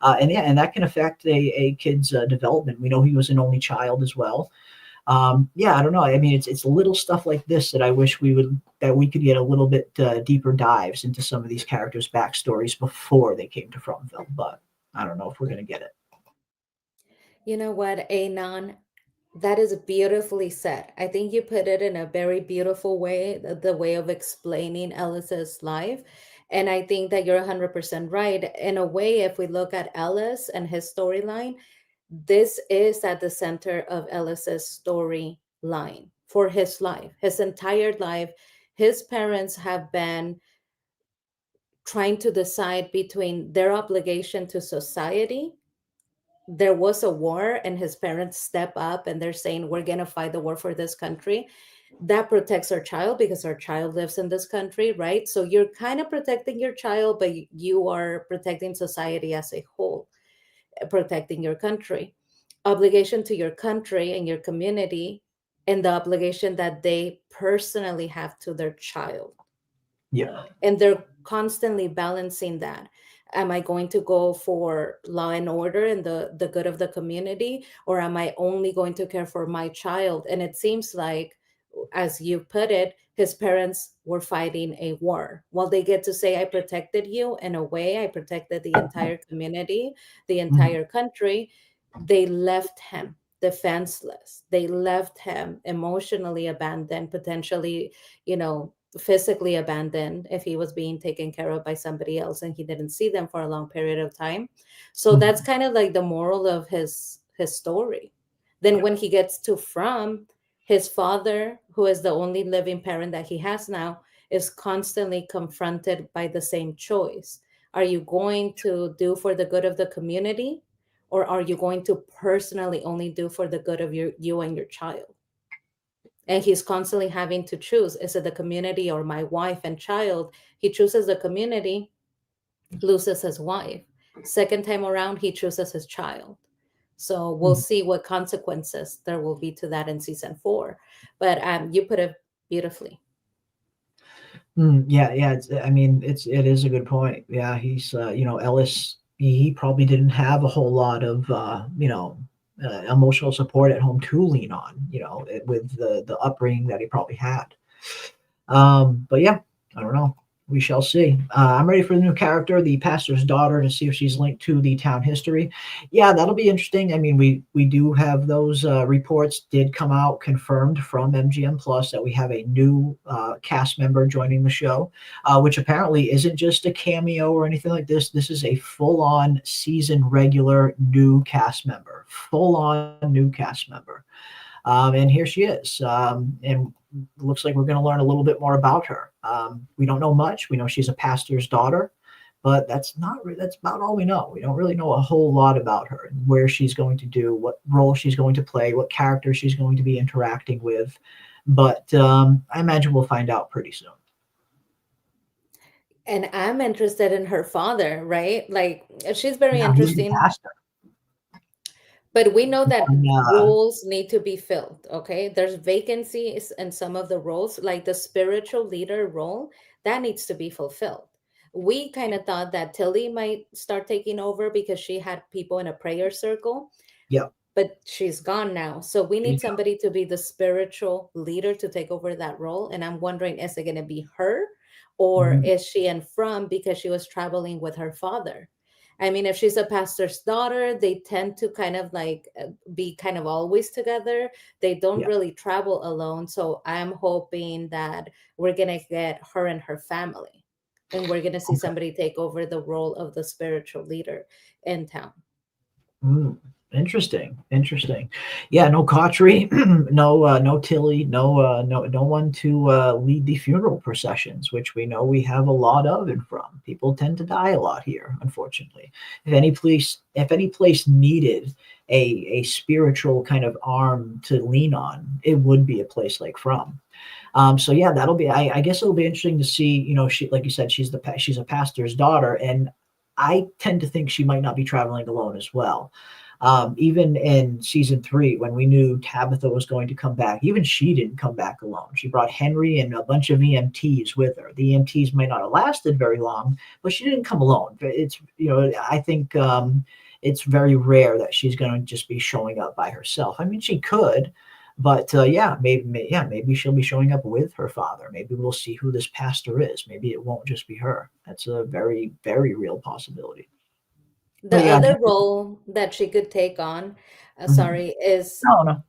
And that can affect a kid's development. We know he was an only child as well. I don't know. I mean, it's little stuff like this that I wish we could get a little bit deeper dives into some of these characters' backstories before they came to Fromville. But I don't know if we're going to get it. You know what, Anon? That is beautifully said. I think you put it in a very beautiful way, the way of explaining Ellis's life. And I think that you're 100% right. In a way, if we look at Ellis and his storyline, this is at the center of Ellis's storyline for his life, his entire life. His parents have been trying to decide between their obligation to society. There was a war and his parents step up and they're saying, we're going to fight the war for this country. That protects our child because our child lives in this country, right? So you're kind of protecting your child, but you are protecting society as a whole, protecting your country. Obligation to your country and your community, and the obligation that they personally have to their child. Yeah. And they're constantly balancing that. Am I going to go for law and order and the good of the community, or am I only going to care for my child? And it seems like as you put it, his parents were fighting a war. While they get to say, I protected you, in a way, I protected the entire community, the entire country, they left him defenseless. They left him emotionally abandoned, potentially, physically abandoned if he was being taken care of by somebody else and he didn't see them for a long period of time. So that's kind of like the moral of his story. Then when he gets to From, his father, who is the only living parent that he has now, is constantly confronted by the same choice. Are you going to do for the good of the community, or are you going to personally only do for the good of you and your child? And he's constantly having to choose, is it the community or my wife and child? He chooses the community, loses his wife. Second time around, he chooses his child. So we'll see what consequences there will be to that in season 4. But you put it beautifully. Yeah. It is a good point. Yeah, he's Ellis. He probably didn't have a whole lot of emotional support at home to lean on. With the upbringing that he probably had. But yeah, I don't know. We shall see. I'm ready for the new character, the pastor's daughter, to see if she's linked to the town history. Yeah, that'll be interesting. I mean, we do have those reports did come out confirmed from MGM Plus that we have a new cast member joining the show, which apparently isn't just a cameo or anything like this. This is a full-on season regular new cast member, and here she is. And looks like we're going to learn a little bit more about her. We don't know much. We know she's a pastor's daughter, but that's about all we know. We don't really know a whole lot about her and where she's going to do, what role she's going to play, what character she's going to be interacting with. But I imagine we'll find out pretty soon. And I'm interested in her father, right? Like, she's very Yeah, who's the interesting. pastor? But we know that Yeah. roles need to be filled, okay? There's vacancies in some of the roles, like the spiritual leader role, that needs to be fulfilled. We kind of thought that Tilly might start taking over because she had people in a prayer circle, Yeah. but she's gone now. So we need She's gone. somebody to be the spiritual leader to take over that role. And I'm wondering, is it going to be her, or is she in From because she was traveling with her father? I mean, if she's a pastor's daughter, they tend to kind of like be kind of always together. They don't Yeah. really travel alone. So I'm hoping that we're going to get her and her family, and we're going to see somebody take over the role of the spiritual leader in town. Interesting. Yeah, no Cautry, no Tilly, no one to lead the funeral processions, which we know we have a lot of and From. People tend to die a lot here, unfortunately. If any place needed a spiritual kind of arm to lean on, it would be a place like From. So yeah, that'll be. I guess it'll be interesting to see. She, like you said, she's a pastor's daughter, and I tend to think she might not be traveling alone as well. Even in season 3, when we knew Tabitha was going to come back, even she didn't come back alone. She brought Henry and a bunch of EMTs with her. The EMTs might not have lasted very long, but she didn't come alone. It's, I think it's very rare that she's going to just be showing up by herself. I mean, she could, but maybe she'll be showing up with her father. Maybe we'll see who this pastor is. Maybe it won't just be her. That's a very, very real possibility. The other role that she could take on, is No.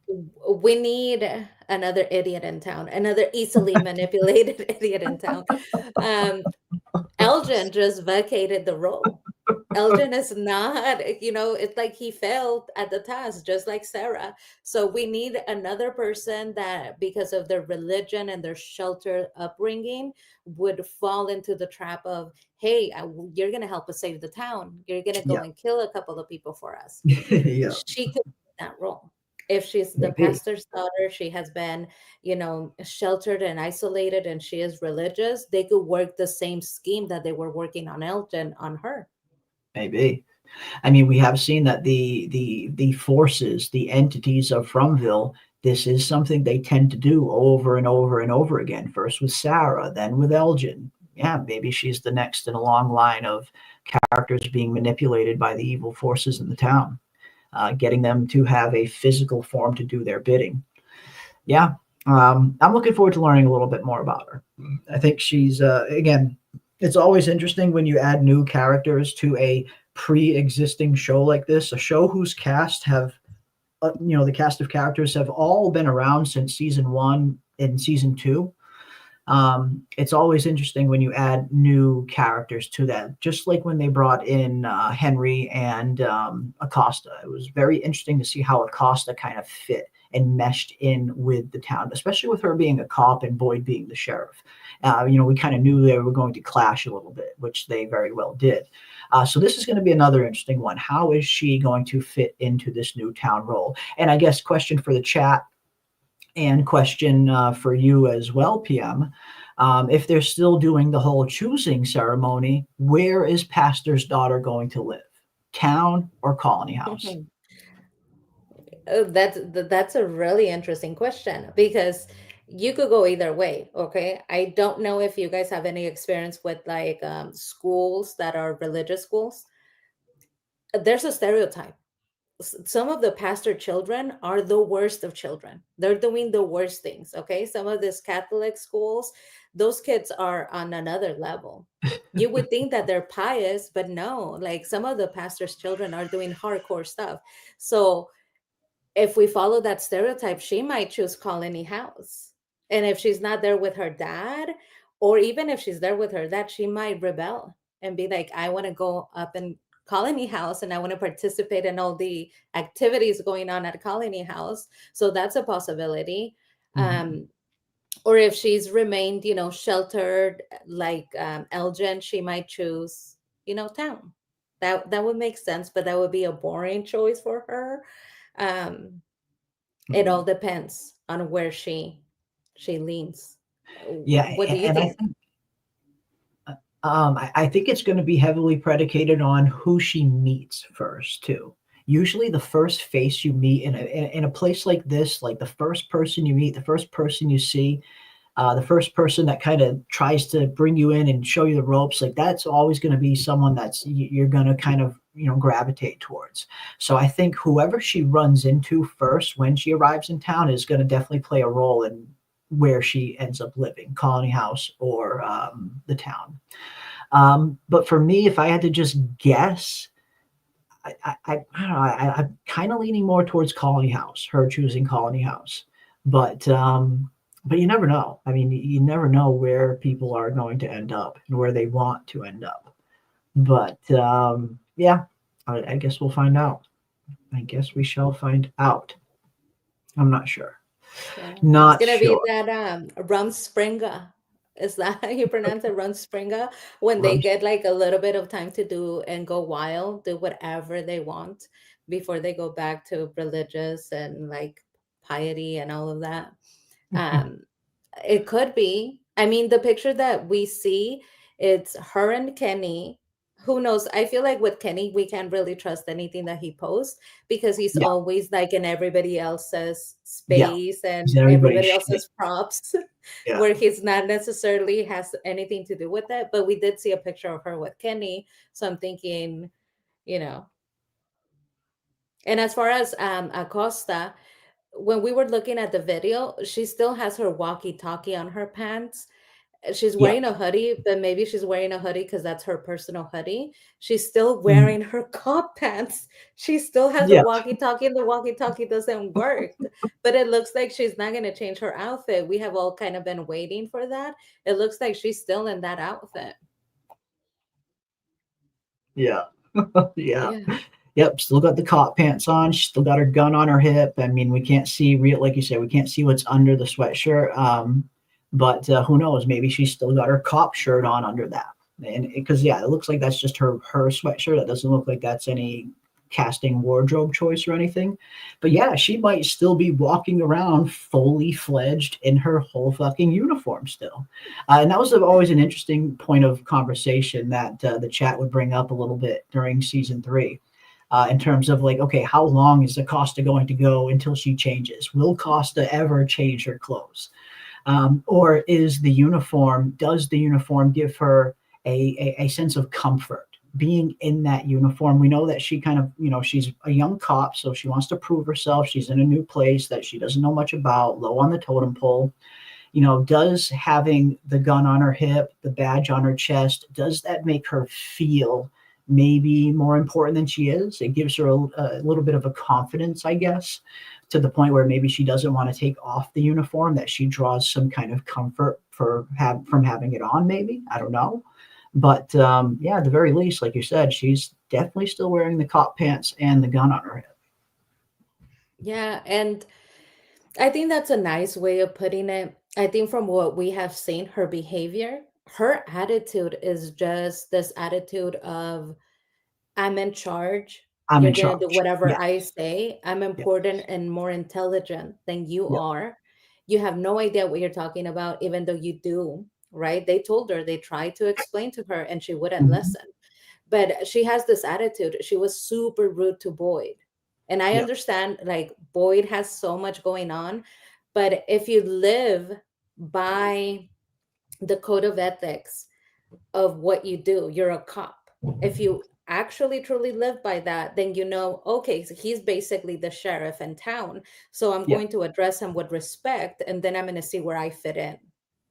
we need another idiot in town, another easily manipulated idiot in town. Elgin just vacated the role. Elgin is not, it's like he failed at the task, just like Sarah. So we need another person that, because of their religion and their sheltered upbringing, would fall into the trap of, hey, you're going to help us save the town. You're going to go and kill a couple of people for us. Yeah. She could play that role. If she's the Maybe. pastor's daughter, she has been, sheltered and isolated, and she is religious, they could work the same scheme that they were working on Elgin on her. Maybe. I mean, we have seen that the forces, the entities of Fromville, this is something they tend to do over and over and over again. First with Sarah, then with Elgin. Yeah, maybe she's the next in a long line of characters being manipulated by the evil forces in the town, getting them to have a physical form to do their bidding. Yeah, I'm looking forward to learning a little bit more about her. I think she's again, it's always interesting when you add new characters to a pre-existing show like this, a show whose cast have the cast of characters have all been around since season 1 and season 2. It's always interesting when you add new characters to that, just like when they brought in Henry and Acosta. It was very interesting to see how Acosta kind of fit and meshed in with the town, especially with her being a cop and Boyd being the sheriff. We kind of knew they were going to clash a little bit, which they very well did. So this is going to be another interesting one. How is she going to fit into this new town role? And I guess question for the chat and question for you as well, PM. If they're still doing the whole choosing ceremony, where is Pastor's daughter going to live? Town or Colony House? That's a really interesting question, because you could go either way. Okay, I don't know if you guys have any experience with like schools that are religious schools. There's a stereotype. Some of the pastor children are the worst of children. They're doing the worst things. Okay, some of these Catholic schools, those kids are on another level. You would think that they're pious, but no, like some of the pastor's children are doing hardcore stuff. So if we follow that stereotype, she might choose Colony House. And if she's not there with her dad, or even if she's there with her dad, she might rebel and be like, I want to go up in Colony House and I want to participate in all the activities going on at Colony House. So that's a possibility. Or if she's remained, sheltered like Elgin, she might choose, town. That would make sense, but that would be a boring choice for her. It all depends on where she leans. Yeah, What do you think? I think it's going to be heavily predicated on who she meets first, too. Usually the first face you meet in a place like this, like the first person you meet, the first person you see, the first person that kind of tries to bring you in and show you the ropes, like that's always going to be someone that's you're going to kind of gravitate towards. So I think whoever she runs into first when she arrives in town is going to definitely play a role in where she ends up living, Colony House or the town. But for me, if I had to just guess, I don't know, I'm kind of leaning more towards Colony House, her choosing Colony House. But you never know. I mean, you never know where people are going to end up and where they want to end up. But yeah, I guess we'll find out. I guess we shall find out. I'm not sure. Yeah. Not It's gonna sure. be that Rumspringa. Is that how you pronounce it? Rumspringa? When they get like a little bit of time to do and go wild, do whatever they want before they go back to religious and like piety and all of that. It could be. I mean, the picture that we see, it's her and Kenny. Who knows? I feel like with Kenny, we can't really trust anything that he posts because he's Yeah. always like in everybody else's Yeah. space and He's everybody's everybody shit. else's props, Yeah. where he's not necessarily has anything to do with it. But we did see a picture of her with Kenny, so I'm thinking, you know. And as far as Acosta, when we were looking at the video, she still has her walkie-talkie on her pants. She's Yeah. wearing a hoodie, but maybe she's wearing a hoodie because that's her personal hoodie. She's still Mhm. wearing her cop pants. She still has Yeah. a walkie-talkie, and the walkie-talkie doesn't work. But it looks like she's not going to change her outfit. We have all kind of been waiting for that. It looks like she's still in that outfit. Yeah. Yeah. Yeah. Yep. Still got the cop pants on. She still got her gun on her hip. I mean, we can't see like you said, we can't see what's under the sweatshirt. But who knows? Maybe she's still got her cop shirt on under that. And because it looks like that's just her sweatshirt. It doesn't look like that's any casting wardrobe choice or anything. But yeah, she might still be walking around fully fledged in her whole fucking uniform still. And that was always an interesting point of conversation that the chat would bring up a little bit during season 3. In terms of like, okay, how long is Acosta going to go until she changes? Will Costa ever change her clothes? Or does the uniform give her a sense of comfort being in that uniform. We know that she kind of, she's a young cop, so she wants to prove herself. She's in a new place that she doesn't know much about, low on the totem pole. Does having the gun on her hip, the badge on her chest, does that make her feel maybe more important than she is? It gives her a little bit of a confidence, I guess, to the point where maybe she doesn't want to take off the uniform, that she draws some kind of comfort from having it on, maybe. I don't know. But yeah, at the very least, like you said, she's definitely still wearing the cop pants and the gun on her hip. Yeah, and I think that's a nice way of putting it. I think from what we have seen, her behavior, her attitude is just this attitude of, I'm in charge. I'm You're in gonna charge. do whatever Yeah. I say. I'm important and more intelligent than you Yeah. are. You have no idea what you're talking about, even though you do, right? They told her, they tried to explain to her, and she wouldn't Mhm. listen. But she has this attitude. She was super rude to Boyd. And I Yeah. understand, like, Boyd has so much going on. But if you live by the code of ethics of what you do, you're a cop. If you actually truly live by that, then okay, so he's basically the sheriff in town. So I'm Yeah. going to address him with respect, and then I'm going to see where I fit in.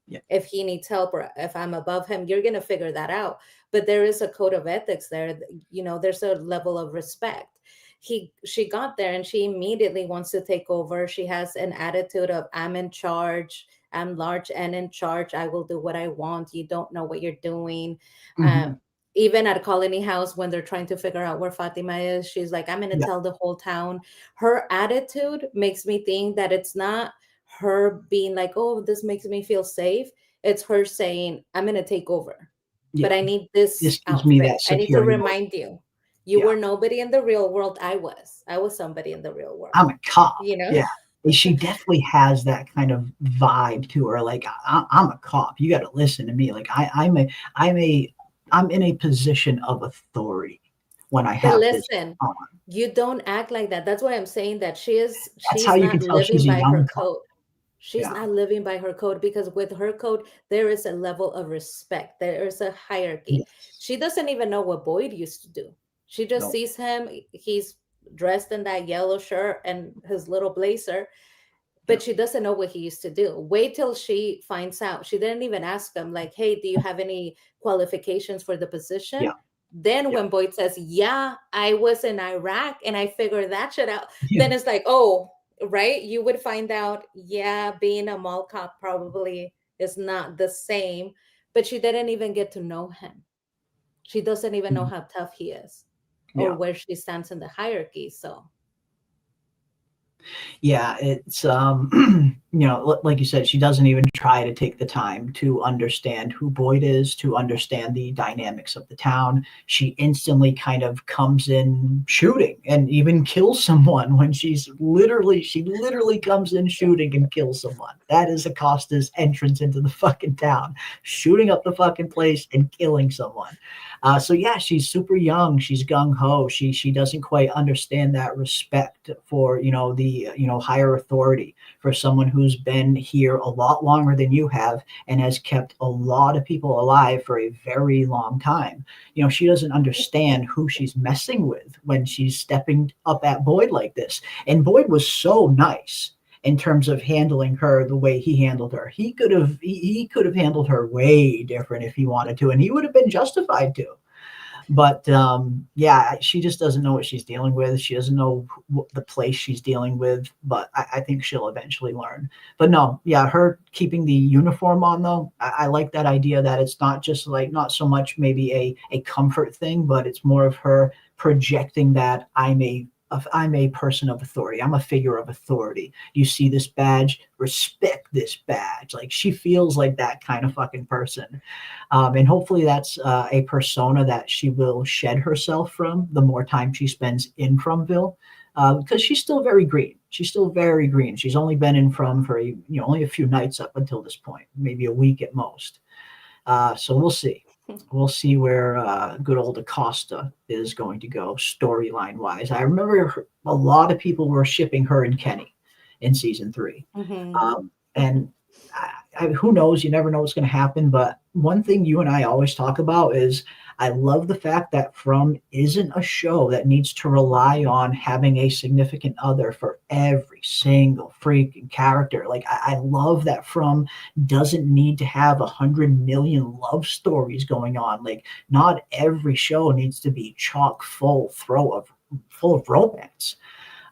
Yeah. If he needs help or if I'm above him, you're going to figure that out. But there is a code of ethics there. There's a level of respect. She got there and she immediately wants to take over. She has an attitude of, I'm in charge. I'm large and in charge. I will do what I want. You don't know what you're doing. Mhm. Even at Colony House, when they're trying to figure out where Fatima is, she's like, I'm going to Yeah. tell the whole town. Her attitude makes me think that it's not her being like, oh, this makes me feel safe. It's her saying, I'm going to take over, but Yeah. I need this This gives me outfit. that I need to security. remind you, you Yeah. were nobody in the real world. I was somebody in the real world. I'm a cop. You know? Yeah. She definitely has that kind of vibe to her. Like, I'm a cop. You got to listen to me. Like, I'm in a position of authority when I But have this listen, on. you don't act like that. That's why I'm saying that That's she's how you not can tell living she's a by her young cop. code. She's Yeah. not living by her code, because with her code, there is a level of respect. There is a hierarchy. Yes. She doesn't even know what Boyd used to do. She just No. sees him. He's dressed in that yellow shirt and his little blazer, but Yeah. she doesn't know what he used to do. Wait till she finds out. She didn't even ask him, like, hey, do you have any qualifications for the position? Yeah. Then Yeah. when Boyd says, yeah, I was in Iraq and I figured that shit out, Yeah. then it's like, oh, right? You would find out, yeah, being a mall cop probably is not the same, but she didn't even get to know him. She doesn't even know Mhm. how tough he is Yeah. or where she stands in the hierarchy. So Yeah, it's like you said, she doesn't even try to take the time to understand who Boyd is, to understand the dynamics of the town. She instantly kind of comes in shooting and even kills someone when she literally comes in shooting and kills someone. That is Acosta's entrance into the fucking town, shooting up the fucking place and killing someone. So yeah, she's super young. She's gung ho. She doesn't quite understand that respect for the higher authority, for someone who's been here a lot longer than you have and has kept a lot of people alive for a very long time. She doesn't understand who she's messing with when she's stepping up at Boyd like this. And Boyd was so nice in terms of handling her the way he handled her. He could have handled her way different if he wanted to, and he would have been justified to. But yeah, she just doesn't know what she's dealing with. She doesn't know the place she's dealing with, but I think she'll eventually learn. But no, yeah, her keeping the uniform on, though, I like that idea that it's not just not so much maybe a comfort thing, but it's more of her projecting that I'm a person of authority. I'm a figure of authority. You see this badge, respect this badge. Like, she feels like that kind of fucking person. And hopefully that's a persona that she will shed herself from the more time she spends in Fromville, because she's still very green. She's still very green. She's only been in From for only a few nights up until this point, maybe a week at most. So we'll see. We'll see where good old Acosta is going to go storyline wise. I remember a lot of people were shipping her and Kenny in season 3. And who knows? You never know what's going to happen. But one thing you and I always talk about is I love the fact that From isn't a show that needs to rely on having a significant other for every single freaking character. Like I love that From doesn't need to have 100 million love stories going on. Like not every show needs to be chock full of romance.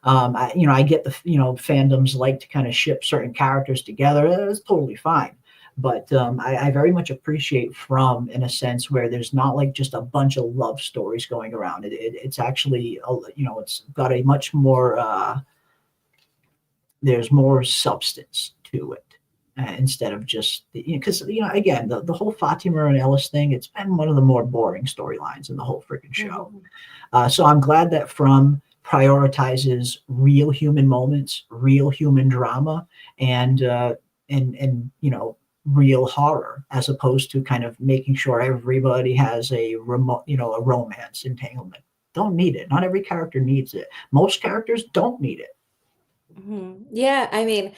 I get fandoms like to kind of ship certain characters together. That's totally fine. But I very much appreciate From in a sense where there's not like just a bunch of love stories going around. It's actually, it's got a much more, there's more substance to it. Instead of just because again the whole Fatima and Ellis thing, it's been one of the more boring storylines in the whole freaking show. So I'm glad that From prioritizes real human moments, real human drama, and real horror, as opposed to kind of making sure everybody has a romance entanglement. Don't need it. Not every character needs it. Most characters don't need it. Yeah, I mean,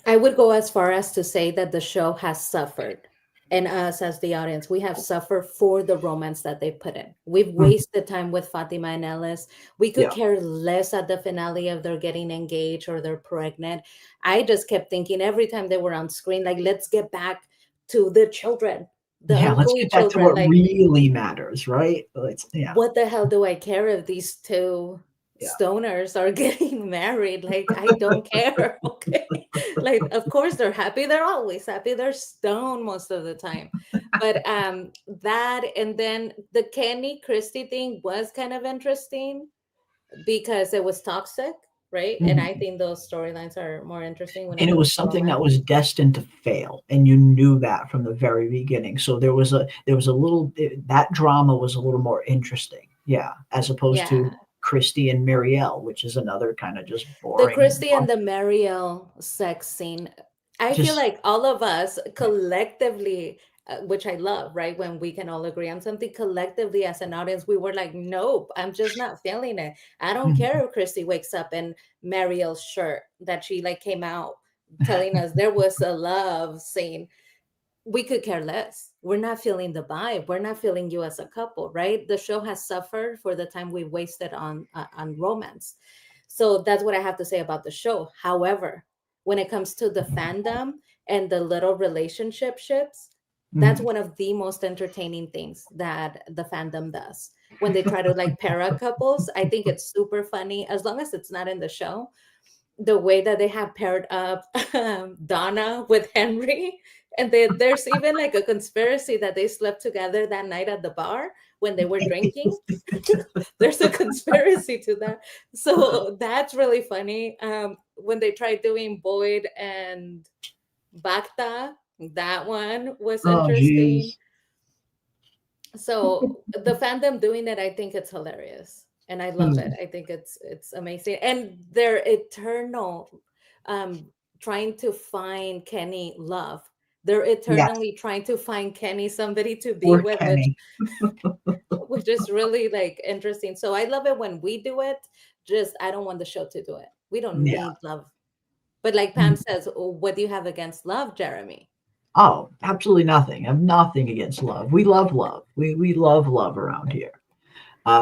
I would go as far as to say that the show has suffered, and us as the audience, we have suffered for the romance that they put in. We've wasted time with Fatima and Ellis. We could Yeah. care less at the finale if they're getting engaged or they're pregnant. I just kept thinking every time they were on screen, like, let's get back to the children, the Yeah, let's ugly get back to children. what Like, really matters, right? Yeah. what the hell do I care if these two Yeah. stoners are getting married? Like, I don't care. Okay. Like, of course they're happy. They're always happy. They're stoned most of the time. But that, and then the Kenny Christie thing was kind of interesting because it was toxic, right? And I think those storylines are more interesting when And it comes was to something that romance. was destined to fail, and you knew that from the very beginning. So there was a little that drama was a little more interesting, yeah, as opposed to Yeah. Christy and Marielle, which is another kind of just The boring. Christy and the Marielle sex scene, I feel Just like all of us collectively, which I love, right? When we can all agree on something collectively as an audience, we were like, nope, I'm just not feeling it. I don't care if Christy wakes up in Marielle's shirt that she like came out telling us there was a love scene. We could care less. We're not feeling the vibe. We're not feeling you as a couple, right? The show has suffered for the time we wasted on romance. So that's what I have to say about the show. However, when it comes to the fandom and the little relationship ships, that's one of the most entertaining things that the fandom does. When they try to like para couples, I think it's super funny as long as it's not in the show. The way that they have paired up Donna with Henry, and there's even like a conspiracy that they slept together that night at the bar when they were drinking. There's a conspiracy to that, so that's really funny. When they tried doing Boyd and Bacta, that one was oh interesting. geez. So the fandom doing it, I think it's hilarious, and I love it. I think it's amazing, and their eternal trying to find Kenny love. They're Yes, eternally trying to find Kenny somebody to be poor with, Kenny. which is really like interesting. So I love it when we do it. Just I don't want the show to do it. We don't Yeah. need love. But like Pam says, "Oh, what do you have against love, Jeremy?" Oh, absolutely nothing. I have nothing against love. We love love. We love love around here.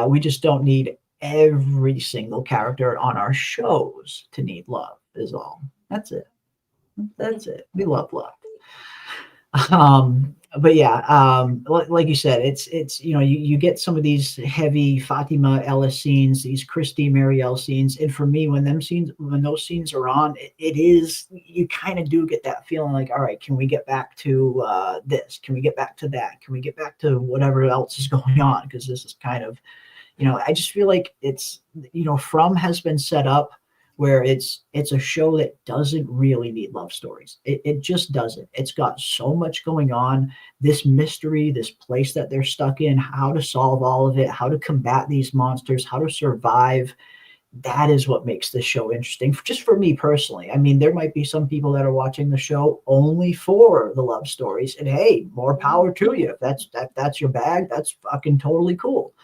We just don't need every single character on our shows to need love. Is all. That's it. That's it. We love love. But yeah, like you said, it's you get some of these heavy Fatima Ellis scenes, these Christy Marielle scenes, and for me, when those scenes are on, it is, you kind of do get that feeling like, all right, can we get back to this? Can we get back to that? Can we get back to whatever else is going on? Because this is kind of, I just feel like it's, From has been set up where it's a show that doesn't really need love stories. It just doesn't. It's got so much going on, this mystery, this place that they're stuck in, how to solve all of it, how to combat these monsters, how to survive. That is what makes this show interesting, just for me personally. I mean, there might be some people that are watching the show only for the love stories, and hey, more power to you. If that's your bag, that's fucking totally cool.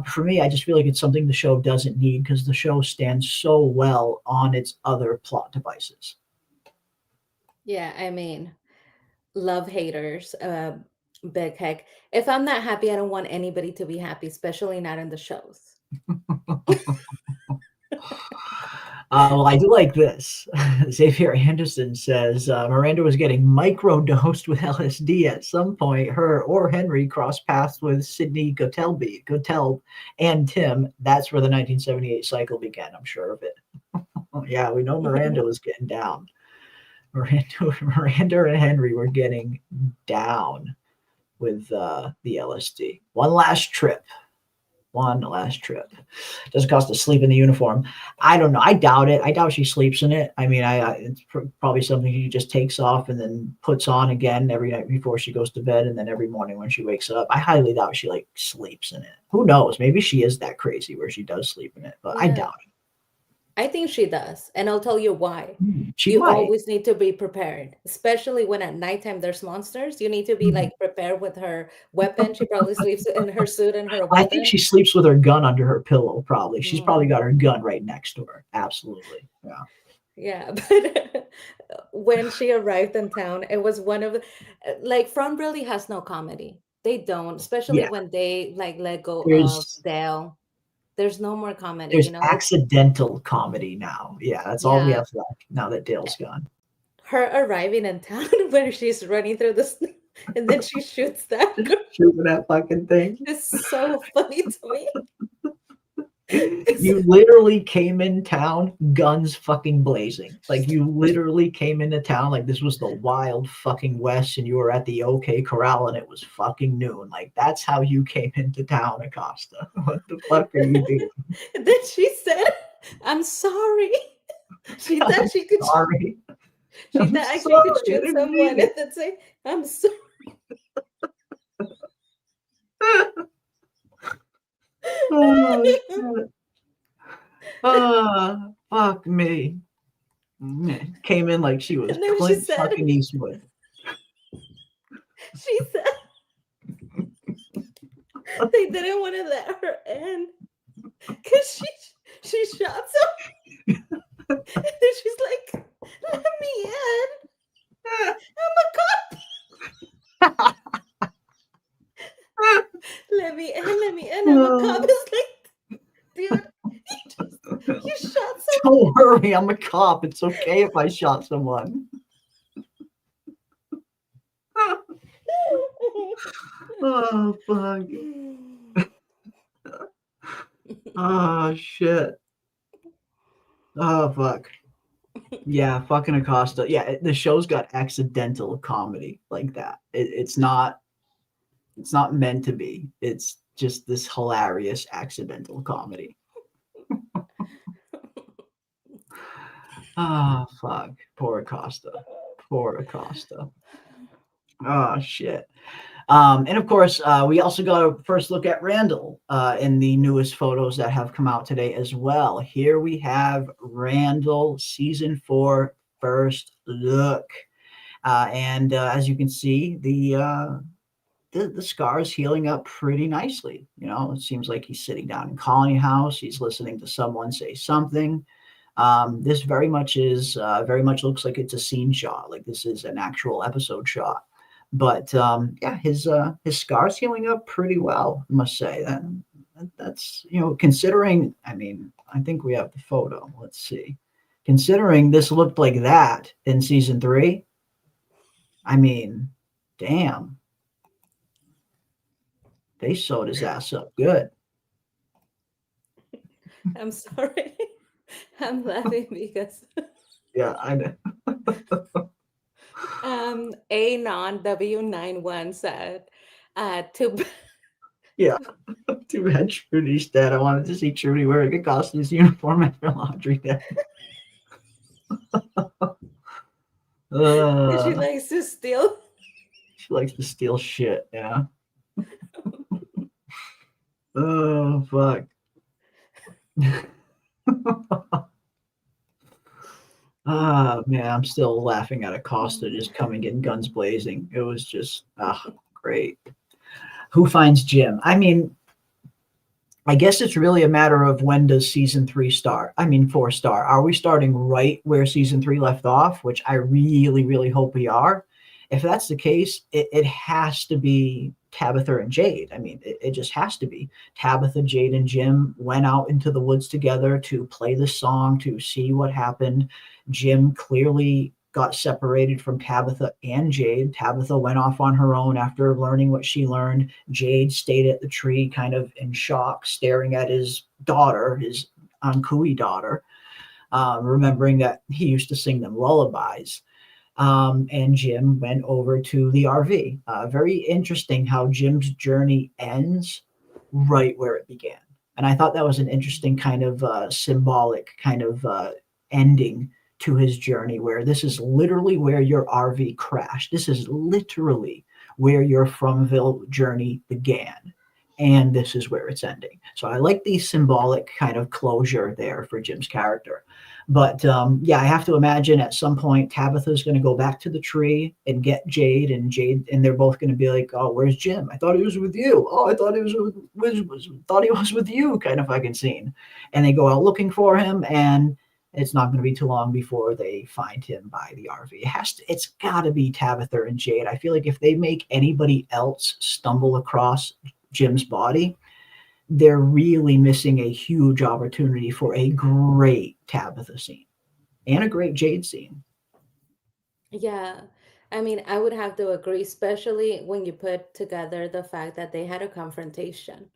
For me, I just feel like it's something the show doesn't need because the show stands so well on its other plot devices. Yeah, I mean, love haters. Big heck. If I'm not happy, I don't want anybody to be happy, especially not in the shows. Well, I do like this. Xavier Anderson says Miranda was getting microdosed with LSD at some point. Her or Henry crossed paths with Sidney Gottlieb and Tim. That's where the 1978 cycle began. I'm sure of it. Yeah, we know Miranda was getting down. Miranda and Henry were getting down with the LSD. One last trip. Doesn't cost to sleep in the uniform. I don't know. I doubt it. I doubt she sleeps in it. I mean, it's probably something she just takes off and then puts on again every night before she goes to bed, and then every morning when she wakes up. I highly doubt she like sleeps in it. Who knows? Maybe she is that crazy where she does sleep in it, but I doubt it. I think she does, and I'll tell you why. She You might. always need to be prepared, especially when at nighttime there's monsters. You need to be like prepared with her weapon. She probably sleeps in her suit and her weapon. I think she sleeps with her gun under her pillow, probably. She's probably got her gun right next to her. Absolutely. Yeah. Yeah, but when she arrived in town, it was one of the, like, Front really has no comedy. They don't, especially Yeah. when they like let go of There's- Dale. There's no more comedy, There's you know. accidental comedy now. Yeah, that's all we Yeah. have left now that Dale's gone. Her arriving in town where she's running through the snow and then she shoots that girl. Shooting that fucking thing. It's so funny to me. You literally came in town, guns fucking blazing. Like you literally came into town like this was the wild fucking West, and you were at the OK Corral and it was fucking noon. Like that's how you came into town, Acosta. What the fuck are you doing? And then she said, "I'm sorry." She thought she could. Sorry. She I'm thought actually sorry, could I shoot didn't someone mean and it. then say, "I'm sorry." Oh, shit. Fuck me. Came in like she was And then she Clint said- fucking Eastwood. She said they didn't want to let her in because she shot some. And then she's like, "Let me in. I'm a cop. Let me in. I'm a cop." It's like, dude, you shot someone. Don't worry, I'm a cop. It's okay if I shot someone. Oh, fuck. Oh, shit. Oh, fuck. Yeah, fucking Acosta. Yeah, the show's got accidental comedy like that. It's not meant to be. It's just this hilarious accidental comedy. Oh, fuck. Poor Acosta. Oh, shit. And of course, we also got a first look at Randall in the newest photos that have come out today as well. Here we have Randall season 4 first look. And as you can see, the scar is healing up pretty nicely. You know, it seems like he's sitting down in Colony House. He's listening to someone say something. This very much looks like it's a scene shot. Like this is an actual episode shot. But yeah, his scar's healing up pretty well, I must say. That's, you know, considering, I mean, I think we have the photo. Let's see. Considering this looked like that in season 3, I mean, damn. They sewed his ass up good. I'm sorry. I'm laughing because Yeah, I know. Anon W91 said to Yeah. Too bad Trudy's dead. I wanted to see Trudy wearing a costume's uniform after laundry day. she likes to steal. She likes to steal shit, yeah. Oh, fuck. Ah, man, I'm still laughing at Acosta just coming in guns blazing. It was just, great. Who finds Jim? I mean, I guess it's really a matter of when does season 3 start? I mean, 4 start. Are we starting right where season 3 left off, which I really, really hope we are? if that's the case, it has to be Tabitha and Jade. I mean, it just has to be. Tabitha, Jade, and Jim went out into the woods together to play the song, to see what happened. Jim clearly got separated from Tabitha and Jade. Tabitha went off on her own after learning what she learned. Jade stayed at the tree kind of in shock, staring at his daughter, his Ankui daughter, remembering that he used to sing them lullabies. And Jim went over to the RV. Very interesting how Jim's journey ends right where it began. And I thought that was an interesting kind of symbolic kind of ending to his journey, where this is literally where your RV crashed. This is literally where your Fromville journey began. And this is where it's ending. So I like the symbolic kind of closure there for Jim's character. But yeah, I have to imagine at some point Tabitha's going to go back to the tree and get Jade, and they're both going to be like, "Oh, where's Jim? I thought he was with you. Oh, I thought he was with you." Kind of fucking scene. And they go out looking for him, and it's not going to be too long before they find him by the RV. It's got to be Tabitha and Jade. I feel like if they make anybody else stumble across Jim's body, they're really missing a huge opportunity for a great Tabitha scene and a great Jade scene. Yeah. I mean, I would have to agree, especially when you put together the fact that they had a confrontation.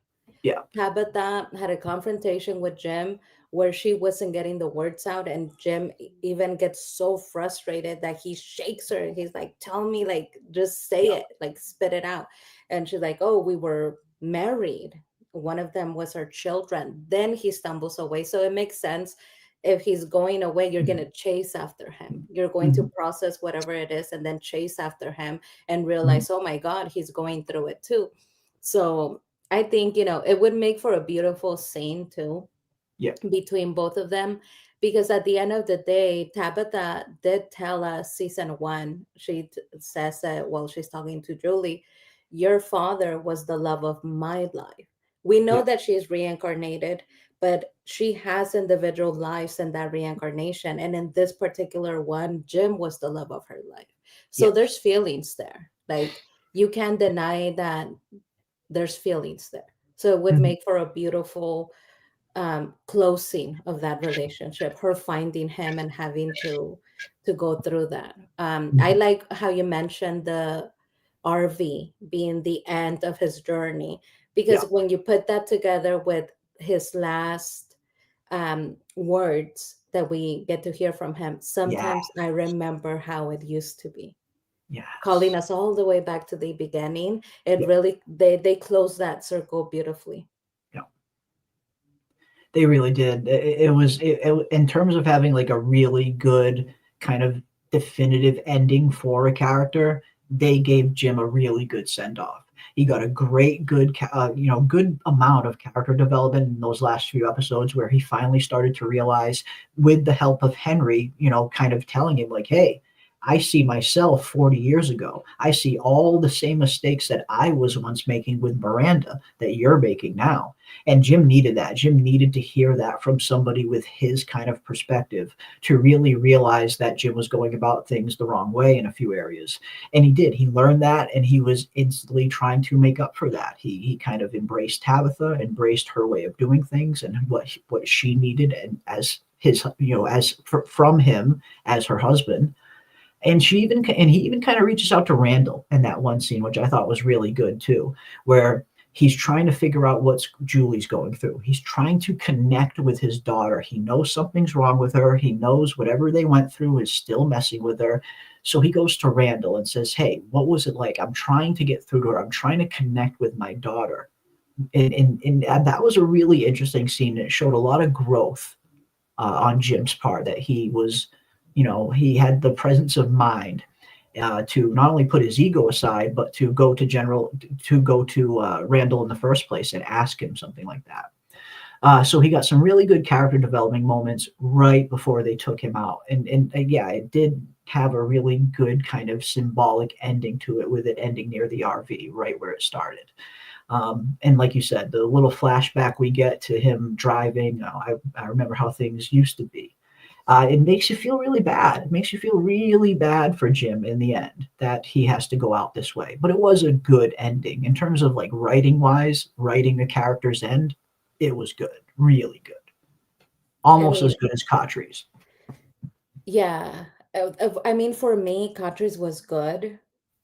Yeah. Tabitha had a confrontation with Jim where she wasn't getting the words out, and Jim even gets so frustrated that he shakes her and he's like, "Tell me, like, just say it, like, spit it out." And she's like, "Oh, we were married. One of them was our children." Then he stumbles away. So it makes sense. If he's going away, you're going to chase after him. You're going to process whatever it is and then chase after him and realize, oh my God, he's going through it too. So I think, it would make for a beautiful scene too. Yeah. Between both of them, because at the end of the day, Tabitha did tell us season 1, she says that while she's talking to Julie, your father was the love of my life. We know that she is reincarnated, but she has individual lives in that reincarnation. And in this particular one, Jim was the love of her life. So there's feelings there. Like, you can't deny that there's feelings there. So it would make for a beautiful closing of that relationship, her finding him and having to go through that. I like how you mentioned the RV being the end of his journey, because when you put that together with his last words that we get to hear from him, sometimes I remember how it used to be. Calling us all the way back to the beginning. It really, they close that circle beautifully. They really did. It was in terms of having like a really good kind of definitive ending for a character, they gave Jim a really good send-off. He got a great, good amount of character development in those last few episodes, where he finally started to realize, with the help of Henry, kind of telling him like, hey, I see myself 40 years ago. I see all the same mistakes that I was once making with Miranda that you're making now. And Jim needed that. Jim needed to hear that from somebody with his kind of perspective to really realize that Jim was going about things the wrong way in a few areas. And he did. He learned that, and he was instantly trying to make up for that. He kind of embraced Tabitha, embraced her way of doing things and what she needed, and as his, from him as her husband. And he even kind of reaches out to Randall in that one scene, which I thought was really good too, where he's trying to figure out what Julie's going through. He's trying to connect with his daughter. He knows something's wrong with her. He knows whatever they went through is still messing with her. So he goes to Randall and says, hey, what was it like? I'm trying to get through to her. I'm trying to connect with my daughter. And that was a really interesting scene. It showed a lot of growth on Jim's part, that he was, he had the presence of mind to not only put his ego aside, but to go to Randall in the first place and ask him something like that. So he got some really good character developing moments right before they took him out. And it did have a really good kind of symbolic ending to it, with it ending near the RV, right where it started. And like you said, the little flashback we get to him driving, I remember how things used to be. it makes you feel really bad. It makes you feel really bad for Jim in the end that he has to go out this way. But it was a good ending in terms of like writing wise, writing the character's end. It was good, really good, almost as good as Cautry's. Yeah. I mean, for me, Cautry's was good.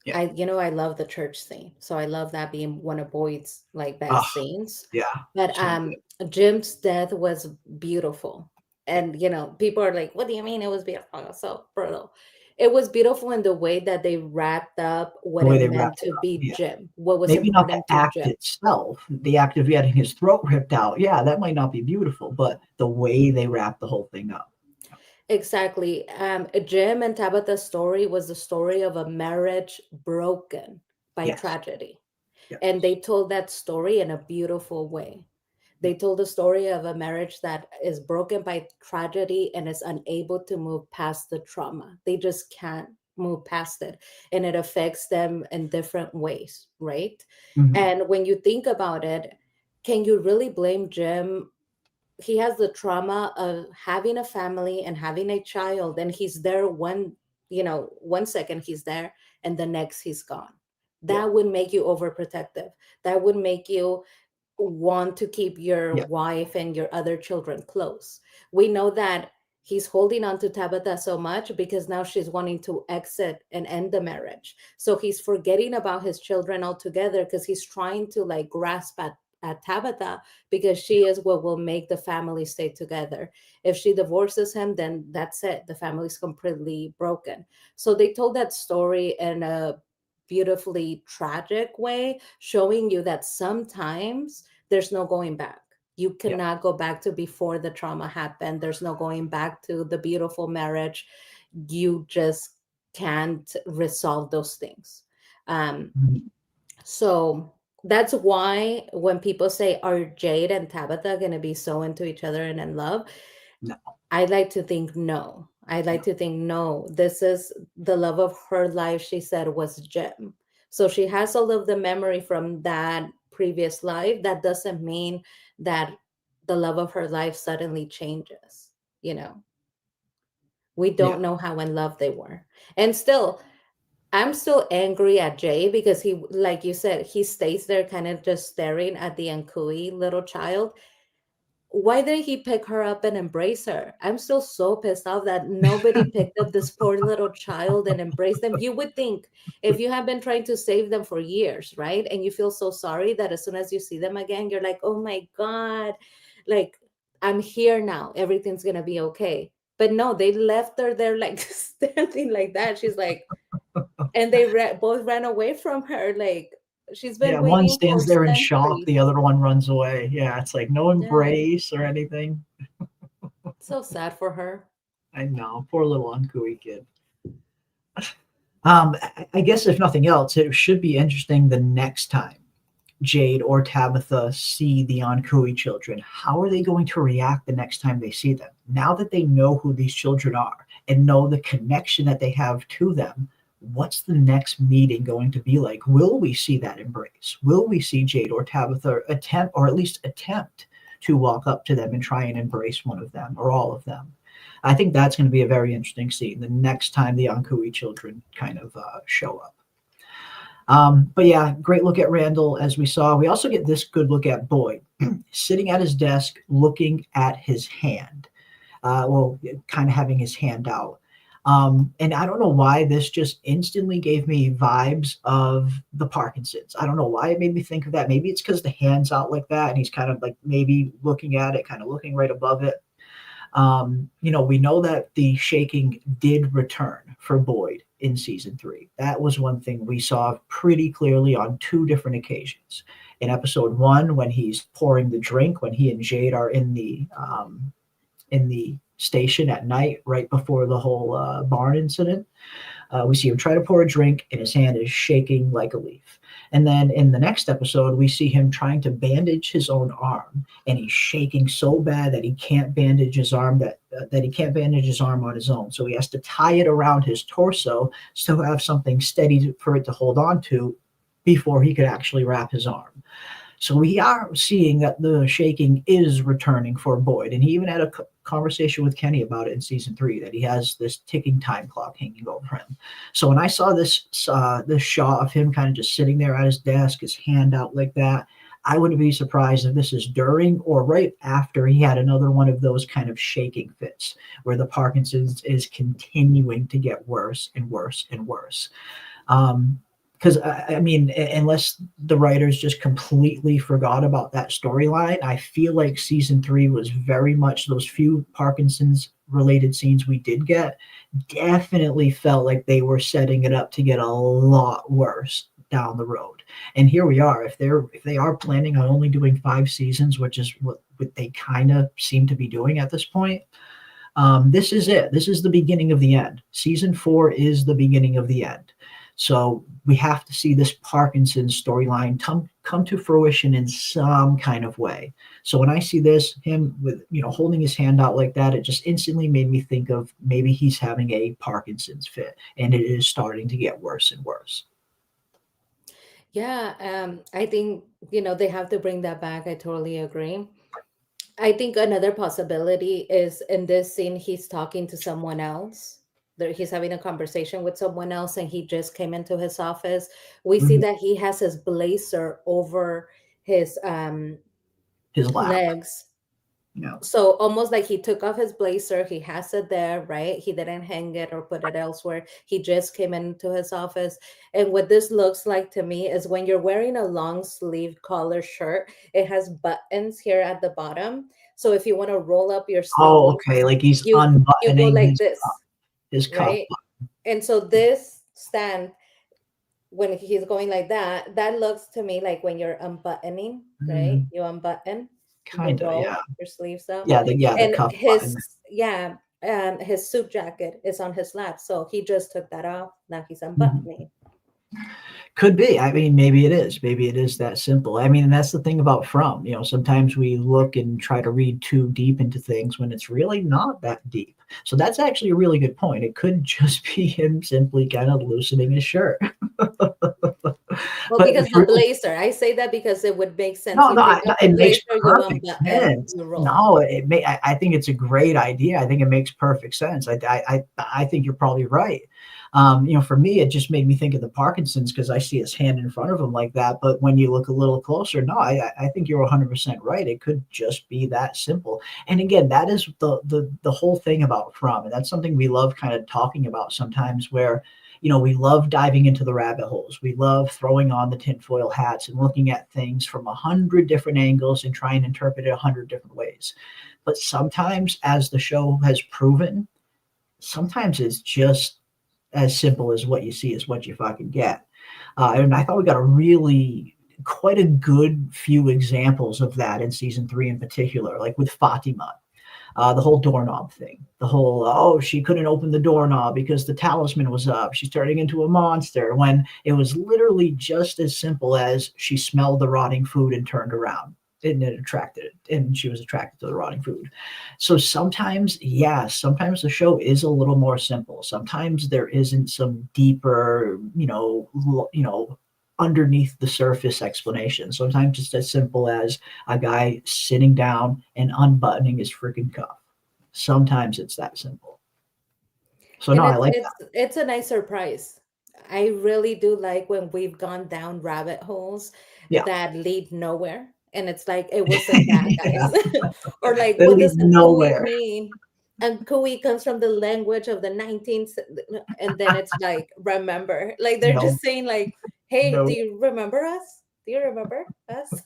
Yeah. I love the church scene. So I love that being one of Boyd's like best Ah, scenes. yeah. But So Jim's death was beautiful. And people are like, what do you mean it was beautiful? So brutal. It was beautiful in the way that they wrapped up the what way it they meant wrapped it to up. be Yeah. Jim, what was Maybe not the important to act Jim. itself, the act of getting his throat ripped out. Yeah, that might not be beautiful, but the way they wrap the whole thing up. Exactly. Jim and Tabitha's story was the story of a marriage broken by Yes. tragedy. Yes. And they told that story in a beautiful way. They told the story of a marriage that is broken by tragedy and is unable to move past the trauma. They just can't move past it. And it affects them in different ways, right? Mhm. And when you think about it, can you really blame Jim? He has the trauma of having a family and having a child, and he's there one second he's there and the next he's gone. That Yeah. would make you overprotective. That would make you want to keep your Yeah. wife and your other children close. We know that he's holding on to Tabitha so much because now she's wanting to exit and end the marriage. So he's forgetting about his children altogether because he's trying to like grasp at Tabitha because she is what will make the family stay together. If she divorces him, then that's it. The family's completely broken. So they told that story in a beautifully tragic way, showing you that sometimes there's no going back. You cannot go back to before the trauma happened. There's no going back to the beautiful marriage. You just can't resolve those things. Mhm. So that's why when people say, are Jade and Tabitha going to be so into each other and in love? No. I'd like to think no. I'd like to think no. This is the love of her life, she said, was Jim. So she has all of the memory from that previous life. That doesn't mean that the love of her life suddenly changes. We Yeah. don't know how in love they were. And still, I'm still angry at Jay because he, like you said, he stays there kind of just staring at the Ankui little child. Why didn't he pick her up and embrace her? I'm still so pissed off that nobody picked up this poor little child and embraced them. You would think if you have been trying to save them for years, right? And you feel so sorry that as soon as you see them again, you're like, oh my God, like I'm here now. Everything's going to be okay. But no, they left her there like standing like that. She's like, and they both ran away from her. Like she's been Yeah, one waiting for stands there in shock, centuries. the other one runs away. Yeah, it's like no embrace or anything. So sad for her. I know, poor little Ankui kid. I guess if nothing else, it should be interesting the next time Jade or Tabitha see the Ankui children. How are they going to react the next time they see them? Now that they know who these children are and know the connection that they have to them, what's the next meeting going to be like? Will we see that embrace? Will we see Jade or Tabitha attempt, or at least attempt, to walk up to them and try and embrace one of them or all of them? I think that's going to be a very interesting scene the next time the Ankui children kind of show up. But yeah, great look at Randall as we saw. We also get this good look at Boyd sitting at his desk looking at his hand. Kind of having his hand out. And I don't know why this just instantly gave me vibes of the Parkinsons. I don't know why it made me think of that. Maybe it's because the hand's out like that and he's kind of like maybe looking at it, kind of looking right above it. We know that the shaking did return for Boyd in season 3. That was one thing we saw pretty clearly on 2 different occasions. In episode 1, when he's pouring the drink, when he and Jade are in the station at night, right before the whole barn incident, we see him try to pour a drink and his hand is shaking like a leaf. And then in the next episode, we see him trying to bandage his own arm, and he's shaking so bad that he can't bandage his arm on his own. So he has to tie it around his torso to have something steady for it to hold on to before he could actually wrap his arm. So we are seeing that the shaking is returning for Boyd. And he even had a conversation with Kenny about it in season 3, that he has this ticking time clock hanging over him. So when I saw this shot of him kind of just sitting there at his desk, his hand out like that, I wouldn't be surprised if this is during or right after he had another one of those kind of shaking fits where the Parkinson's is continuing to get worse and worse and worse. Because, I mean, unless the writers just completely forgot about that storyline, I feel like season 3 was very much those few Parkinson's related scenes we did get definitely felt like they were setting it up to get a lot worse down the road. And here we are. If they are planning on only doing 5 seasons, which is what they kind of seem to be doing at this point, this is it. This is the beginning of the end. Season 4 is the beginning of the end. So we have to see this Parkinson's storyline come to fruition in some kind of way. So when I see this, him with, holding his hand out like that, it just instantly made me think of maybe he's having a Parkinson's fit, and it is starting to get worse and worse. Yeah, I think, they have to bring that back. I totally agree. I think another possibility is in this scene, he's talking to someone else. He's having a conversation with someone else, and he just came into his office. We see that he has his blazer over his lap. legs. No. So almost like he took off his blazer, he has it there, right? He didn't hang it or put it elsewhere. He just came into his office. And what this looks like to me is when you're wearing a long sleeve collar shirt, it has buttons here at the bottom. So if you want to roll up your sleeve, oh, okay, like he's unbuttoning you go like this, his cuff. right? And so this stand, when he's going like that, that looks to me like when you're unbuttoning, right? You unbutton. Kind of, yeah. Your sleeves up. Yeah, the And cuff button. his suit jacket is on his lap, so he just took that off. Now he's unbuttoning. Could be. I mean, maybe it is. Maybe it is that simple. I mean, and that's the thing about From. Sometimes we look and try to read too deep into things when it's really not that deep. So that's actually a really good point. It could just be him simply kind of loosening his shirt. Well, because the blazer, I say that because it would make sense. No, it makes perfect sense. No, I think it's a great idea. I think it makes perfect sense. I think you're probably right. For me, it just made me think of the Parkinson's because I see his hand in front of him like that. But when you look a little closer, no, I think you're 100% right. It could just be that simple. And again, that is the whole thing about From, and that's something we love kind of talking about sometimes, where we love diving into the rabbit holes. We love throwing on the tinfoil hats and looking at things from 100 different angles and trying to interpret it 100 different ways. But sometimes, as the show has proven, sometimes it's just as simple as what you see is what you fucking get. And I thought we got quite a good few examples of that in season 3 in particular, like with Fatima. The whole doorknob thing, the whole, she couldn't open the doorknob because the talisman was up. She's turning into a monster, when it was literally just as simple as she smelled the rotting food and turned around, and it attracted it, and she was attracted to the rotting food. So sometimes the show is a little more simple. Sometimes there isn't some deeper, underneath the surface explanation. Sometimes it's as simple as a guy sitting down and unbuttoning his freaking cuff. Sometimes it's that simple. So And no, I like that. it's a nice surprise. I really do like when we've gone down rabbit holes that lead nowhere. And it's like, it wasn't that, guys. Or like, They what lead does nowhere. Kui mean? And Kui comes from the language of the 19th, and then it's like, remember. Like, they're just saying like, hey, do you remember us? Do you remember us?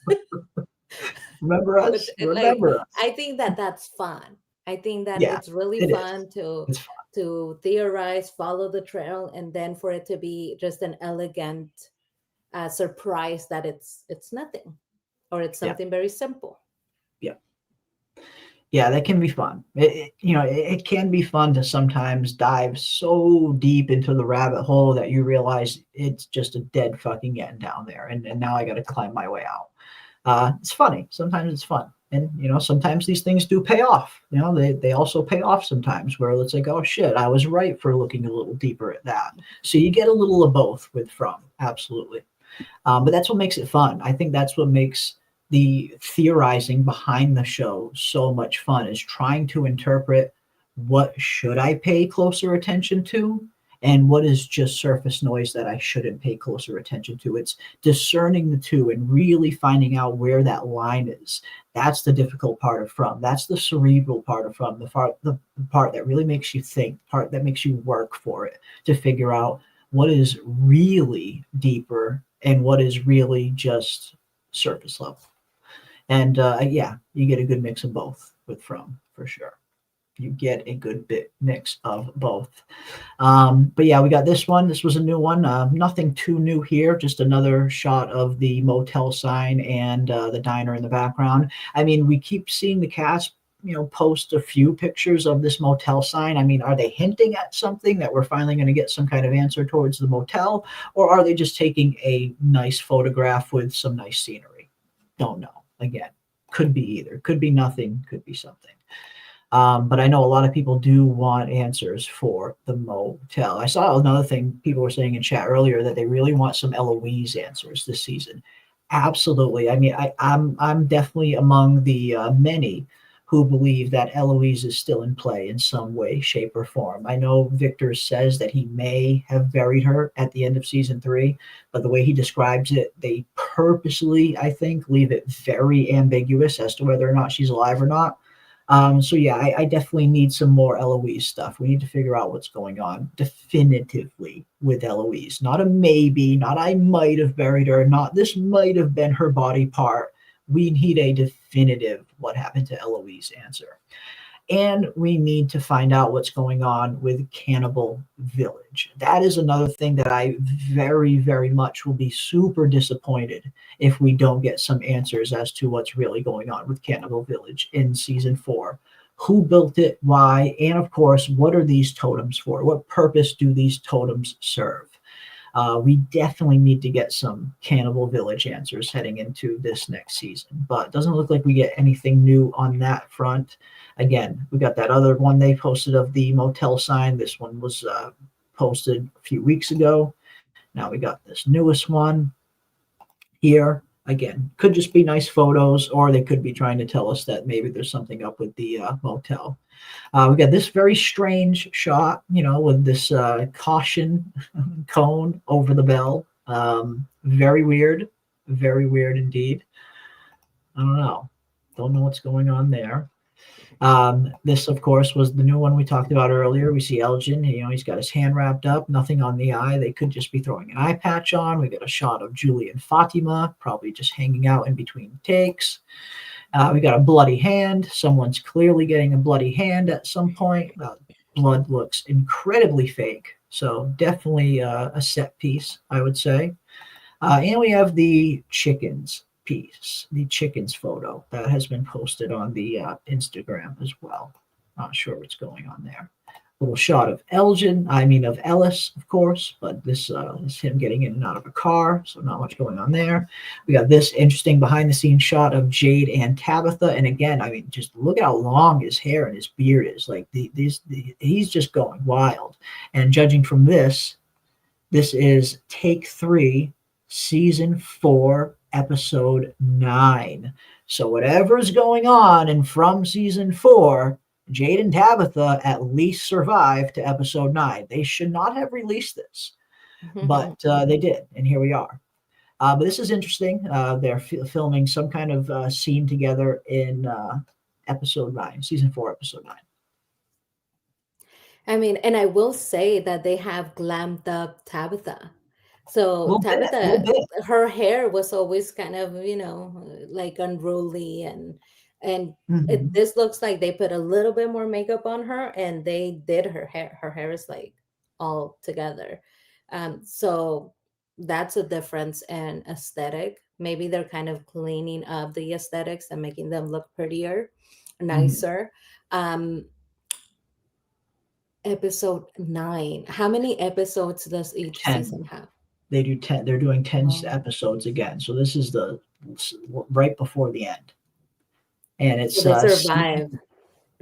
Remember us? Remember us. I think that's fun. I think that it's really fun to theorize, follow the trail, and then for it to be just an elegant surprise that it's nothing, or it's something very simple. Yeah, that can be fun. It can be fun to sometimes dive so deep into the rabbit hole that you realize it's just a dead fucking end down there, and now I got to climb my way out. It's funny. Sometimes it's fun, and sometimes these things do pay off. They also pay off sometimes, where it's like, oh shit, I was right for looking a little deeper at that. So you get a little of both with From, absolutely. But that's what makes it fun. I think that's what makes the theorizing behind the show so much fun, is trying to interpret what should I pay closer attention to and what is just surface noise that I shouldn't pay closer attention to. It's discerning the two and really finding out where that line is. That's the difficult part of From. That's the cerebral part of From, the part that really makes you think, part that makes you work for it, to figure out what is really deeper and what is really just surface level. And yeah, you get a good mix of both with From, for sure. You get a good mix of both. But yeah, we got this one. This was a new one. Nothing too new here. Just another shot of the motel sign and the diner in the background. I mean, we keep seeing the cast, post a few pictures of this motel sign. I mean, are they hinting at something that we're finally going to get some kind of answer towards the motel, or are they just taking a nice photograph with some nice scenery? Don't know. Again, could be either. Could be nothing. Could be something. But I know a lot of people do want answers for the motel. I saw another thing people were saying in chat earlier, that they really want some Eloise answers this season. Absolutely. I mean, I'm definitely among the many who believe that Eloise is still in play in some way, shape, or form. I know Victor says that he may have buried her at the end of season 3, but the way he describes it, they purposely, I think, leave it very ambiguous as to whether or not she's alive or not. So yeah, I definitely need some more Eloise stuff. We need to figure out what's going on definitively with Eloise. Not a maybe, not I might have buried her, not this might have been her body part. We need a definitive what happened to Eloise answer. And we need to find out what's going on with Cannibal Village. That is another thing that I very, very much will be super disappointed if we don't get some answers as to what's really going on with Cannibal Village in season 4. Who built it, why, and of course, what are these totems for? What purpose do these totems serve? We definitely need to get some Cannibal Village answers heading into this next season, but it doesn't look like we get anything new on that front. Again, we got that other one they posted of the motel sign. This one was posted a few weeks ago. Now we got this newest one here. Again, could just be nice photos, or they could be trying to tell us that maybe there's something up with the motel. We got this very strange shot, with this caution cone over the bell. Very weird indeed. I don't know what's going on there. This, of course, was the new one we talked about earlier. We see Elgin, he's got his hand wrapped up, nothing on the eye. They could just be throwing an eye patch on. We get a shot of Julie and Fatima, probably just hanging out in between takes. We got a bloody hand. Someone's clearly getting a bloody hand at some point. Blood looks incredibly fake. So definitely a set piece, I would say. And we have the chickens piece, the chickens photo that has been posted on the Instagram as well. Not sure what's going on there. Little shot of of Ellis, of course, but this is him getting in and out of a car, so not much going on there. We got this interesting behind the scenes shot of Jade and Tabitha, and again, just look at how long his hair and his beard is. Like he's just going wild. And judging from this is take 3, season 4, episode 9. So whatever's going on and from season 4, Jade and Tabitha at least survived to episode 9. They should not have released this, but they did, and here we are. But this is interesting. They're filming some kind of scene together in episode 9, season 4, episode 9. And I will say that they have glammed up Tabitha. So Tabitha, her hair was always kind of, like unruly, and this looks like they put a little bit more makeup on her, and they did her hair. Her hair is like all together. So that's a difference in aesthetic. Maybe they're kind of cleaning up the aesthetics and making them look prettier, nicer. Episode 9. How many episodes does each 10. season have? They do 10. They're doing 10 episodes again. So this is the right before the end. And it's So they survived.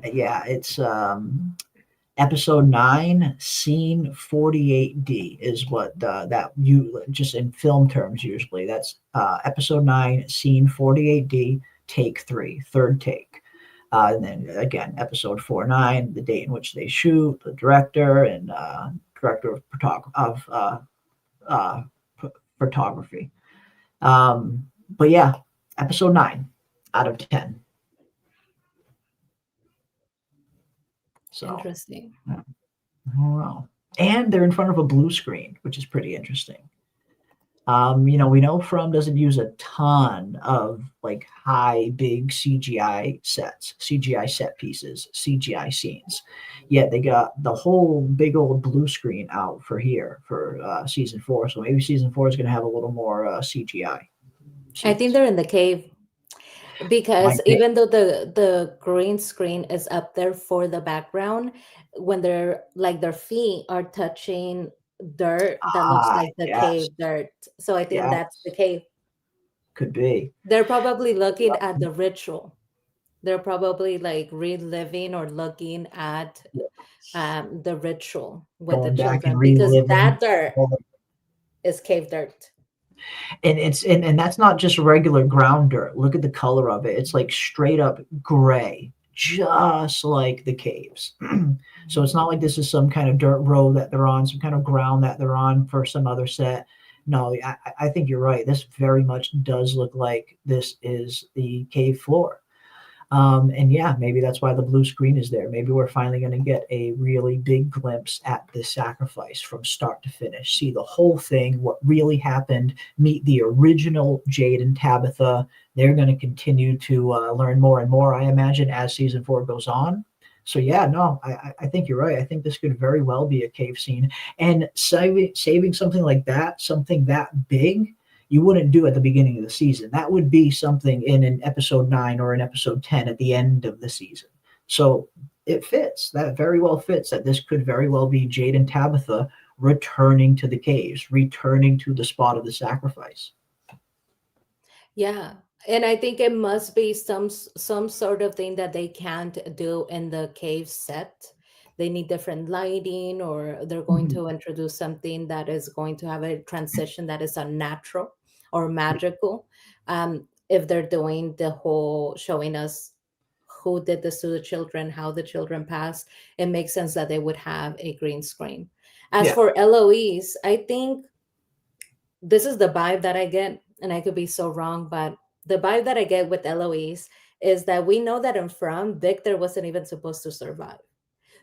it's Episode 9, scene 48D is what that you just in film terms usually. That's episode 9, scene 48D, take 3, third take. And then again, episode 49, the date in which they shoot, the director and director of photography. But yeah, episode 9 out of 10. So, Interesting. yeah. Oh, wow. And they're in front of a blue screen, which is pretty interesting. We know From doesn't use a ton of like high, big CGI sets, CGI set pieces, CGI scenes. Yet they got the whole big old blue screen out for here for season 4. So maybe season 4 is going to have a little more CGI. I think they're in the cave because Might be. even though the green screen is up there for the background, when they're like their feet are touching dirt that looks like the yes. cave dirt. So I think Yes. that's the cave. Could be. They're probably looking at the ritual. They're probably like reliving or looking at the ritual with Going the back and children because reliving. that dirt is cave dirt. And it's and that's not just regular ground dirt. Look at the color of it. It's like straight up gray, just like the caves. So it's not like this is some kind of dirt road that they're on, some kind of ground that they're on for some other set. No, I think you're right. This very much does look like this is the cave floor. And yeah, maybe that's why the blue screen is there. Maybe we're finally going to get a really big glimpse at the sacrifice from start to finish. See the whole thing, what really happened, meet the original Jade and Tabitha. They're going to continue to learn more and more, I imagine, as season 4 goes on. So yeah, no, I think you're right. I think this could very well be a cave scene. And saving something like that, something that big, you wouldn't do at the beginning of the season. That would be something in an episode 9 or an episode 10 at the end of the season. So it fits. That very well fits that this could very well be Jade and Tabitha returning to the caves, returning to the spot of the sacrifice. Yeah. And I think it must be some sort of thing that they can't do in the cave set. They need different lighting, or they're going to introduce something that is going to have a transition that is unnatural or magical. If they're doing the whole showing us who did this to the children, how the children passed, it makes sense that they would have a green screen. As for Eloise, I think this is the vibe that I get, and I could be so wrong, but the vibe that I get with Eloise is that we know that in From, Victor wasn't even supposed to survive.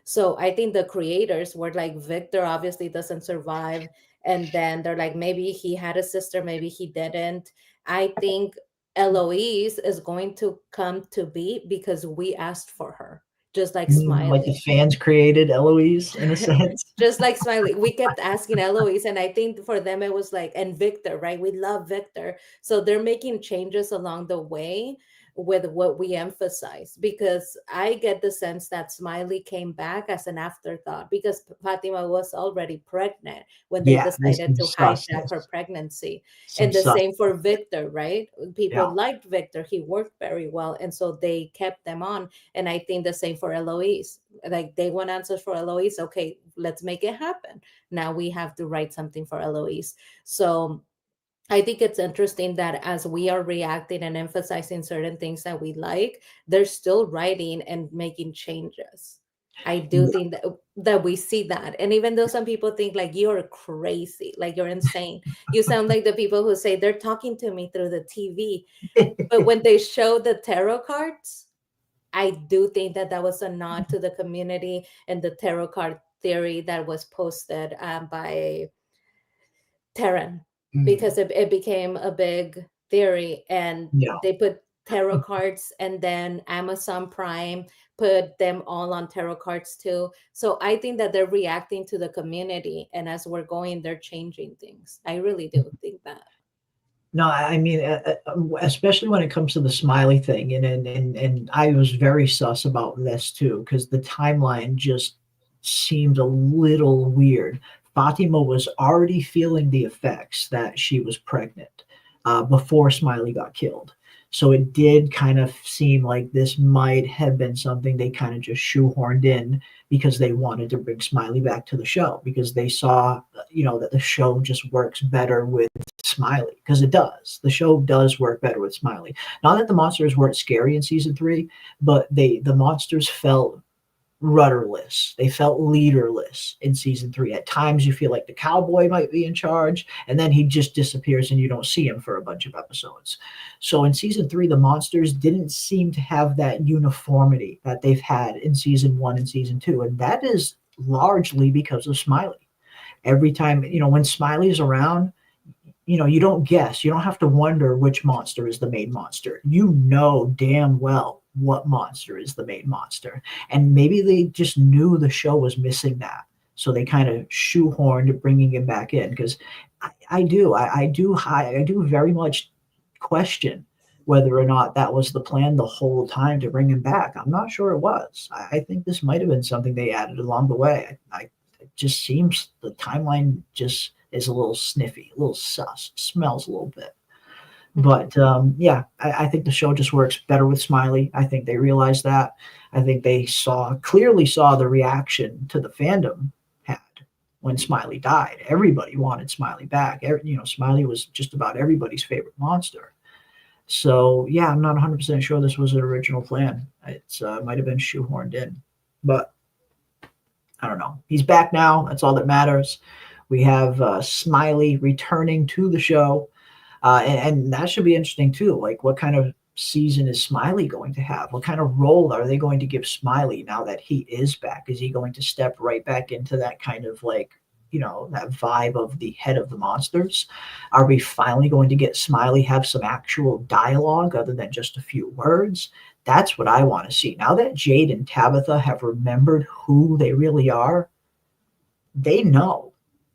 So I think the creators were like, Victor obviously doesn't survive. And then they're like, maybe he had a sister, maybe he didn't. I think Eloise is going to come to be because we asked for her, just like Smiley. Like the fans created Eloise in a sense. Just like Smiley. We kept asking Eloise, and I think for them it was like, and Victor, right? We love Victor. So they're making changes along the way with what we emphasize, because I get the sense that Smiley came back as an afterthought because Fatima was already pregnant when they decided to hijack her pregnancy. And the same for Victor, right? People liked Victor. He worked very well. And so they kept them on. And I think the same for Eloise. Like, they want answers for Eloise. Okay, let's make it happen. Now we have to write something for Eloise. So I think it's interesting that as we are reacting and emphasizing certain things that we like, they're still writing and making changes. I do think that we see that. And even though some people think like, you're crazy, like you're insane, you sound like the people who say they're talking to me through the TV. But when they show the tarot cards, I do think that that was a nod to the community and the tarot card theory that was posted by Taryn. Because it became a big theory, and they put tarot cards, and then Amazon Prime put them all on tarot cards too. So I think that they're reacting to the community, and as we're going, they're changing things. I really do think that. No, I mean, especially when it comes to the Smiley thing, and I was very sus about this too, because the timeline just seemed a little weird. Fatima was already feeling the effects that she was pregnant before Smiley got killed. So it did kind of seem like this might have been something they kind of just shoehorned in because they wanted to bring Smiley back to the show, because they saw, that the show just works better with Smiley, because it does. The show does work better with Smiley. Not that the monsters weren't scary in season 3, but the monsters felt rudderless. They felt leaderless in season 3. At times you feel like the cowboy might be in charge, and then he just disappears and you don't see him for a bunch of episodes. So in season 3, the monsters didn't seem to have that uniformity that they've had in season 1 and season 2, and that is largely because of Smiley. Every time, when Smiley's around, you don't guess. You don't have to wonder which monster is the main monster. You know damn well what monster is the main monster. And maybe they just knew the show was missing that. So they kind of shoehorned bringing him back in, because I do very much question whether or not that was the plan the whole time to bring him back. I'm not sure it was. I think this might have been something they added along the way. It just seems the timeline just is a little sniffy, a little sus, smells a little bit. But I think the show just works better with Smiley. I think they realized that. I think they clearly saw the reaction to the fandom had when Smiley died. Everybody wanted Smiley back. Smiley was just about everybody's favorite monster. So yeah, I'm not 100% sure this was an original plan. It might have been shoehorned in, but I don't know. He's back now. That's all that matters. We have Smiley returning to the show. And that should be interesting too. Like, what kind of season is Smiley going to have? What kind of role are they going to give Smiley now that he is back? Is he going to step right back into that kind of that vibe of the head of the monsters? Are we finally going to get Smiley have some actual dialogue other than just a few words? That's what I want to see. Now that Jade and Tabitha have remembered who they really are, they know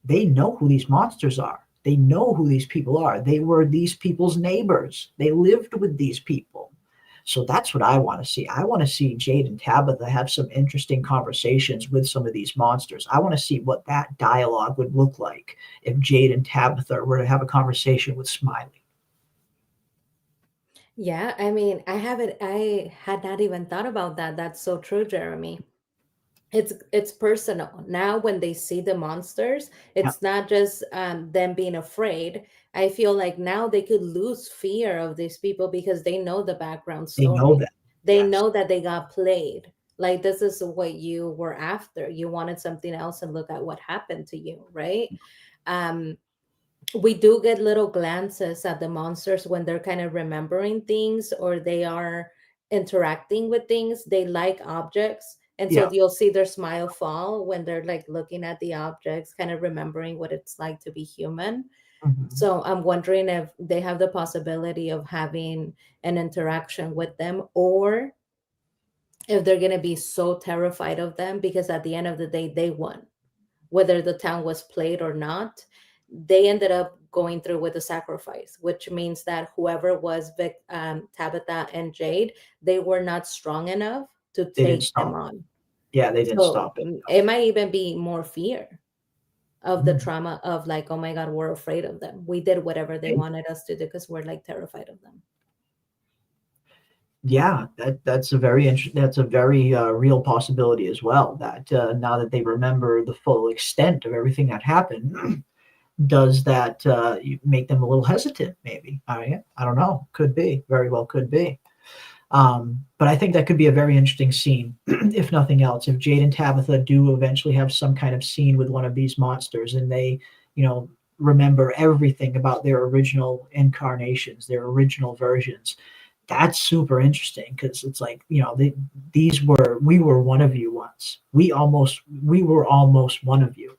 who these monsters are. They know who these people are. They were these people's neighbors. They lived with these people. So that's what I want to see. I want to see Jade and Tabitha have some interesting conversations with some of these monsters. I want to see what that dialogue would look like if Jade and Tabitha were to have a conversation with Smiley. Yeah, I mean, I had not even thought about that. That's so true, Jeremy. It's personal. Now when they see the monsters, it's not just them being afraid. I feel like now they could lose fear of these people because they know the background They story. know that. They Yes. know that they got played. Like, this is what you were after. You wanted something else, and look at what happened to you, right? We do get little glances at the monsters when they're kind of remembering things or they are interacting with things. They like objects. And so Yeah. you'll see their smile fall when they're like looking at the objects, kind of remembering what it's like to be human. Mhm. So I'm wondering if they have the possibility of having an interaction with them, or if they're going to be so terrified of them because at the end of the day, they won. Whether the town was played or not, they ended up going through with the sacrifice, which means that whoever was Tabitha and Jade, they were not strong enough to They didn't take them stop. on. Yeah, they didn't So stop it. it might even be more fear of the Mhm. trauma of like, oh my God, we're afraid of them. We did whatever they Right. wanted us to do because we're like terrified of them. Yeah, that's a very real possibility as well. That now that they remember the full extent of everything that happened, does that make them a little hesitant? Maybe. I don't know. Could be. Very well could be. But I think that could be a very interesting scene, if nothing else. If Jade and Tabitha do eventually have some kind of scene with one of these monsters, and they, remember everything about their original incarnations, their original versions. That's super interesting, because it's like, we were one of you once. We were almost one of you.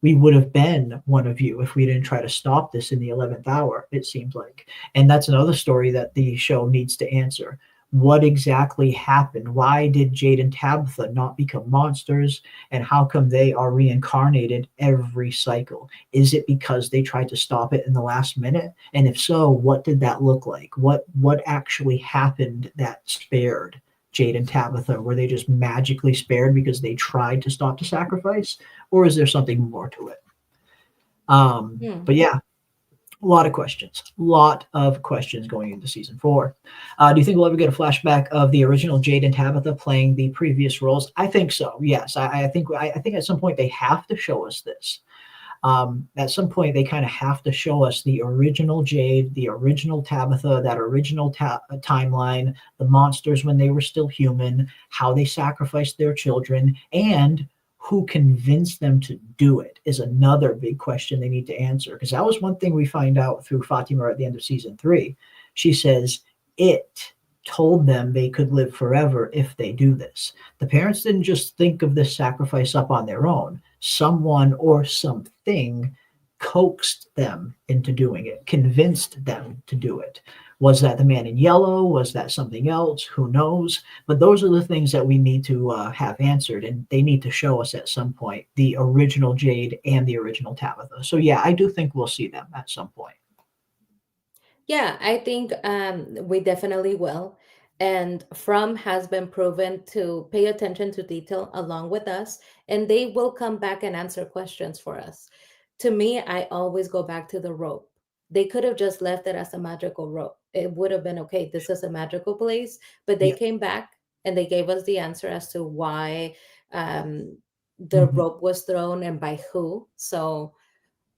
We would have been one of you if we didn't try to stop this in the 11th hour, it seems like. And that's another story that the show needs to answer. What exactly happened? Why did Jade and Tabitha not become monsters? And how come they are reincarnated every cycle? Is it because they tried to stop it in the last minute? And if so, what did that look like? What actually happened that spared Jade and Tabitha? Were they just magically spared because they tried to stop the sacrifice? Or is there something more to it? But yeah, A lot of questions. Going into season 4. Do you think we'll ever get a flashback of the original Jade and Tabitha playing the previous roles? I think so. Yes, I think at some point they have to show us this. At some point, they kind of have to show us the original Jade, the original Tabitha, that original timeline, the monsters when they were still human, how they sacrificed their children, and who convinced them to do it is another big question they need to answer. Because that was one thing we find out through Fatima at the end of season 3. She says it told them they could live forever if they do this. The parents didn't just think of this sacrifice up on their own. Someone or something coaxed them into doing it, convinced them to do it. Was that the man in yellow? Was that something else? Who knows? But those are the things that we need to have answered, and they need to show us at some point the original Jade and the original Tabitha. So yeah, I do think we'll see them at some point. Yeah, I think we definitely will. And From has been proven to pay attention to detail along with us, and they will come back and answer questions for us. To me, I always go back to the rope. They could have just left it as a magical rope. It would have been okay. This is a magical place, but they Yeah. came back and they gave us the answer as to why the Mhm. rope was thrown and by who. So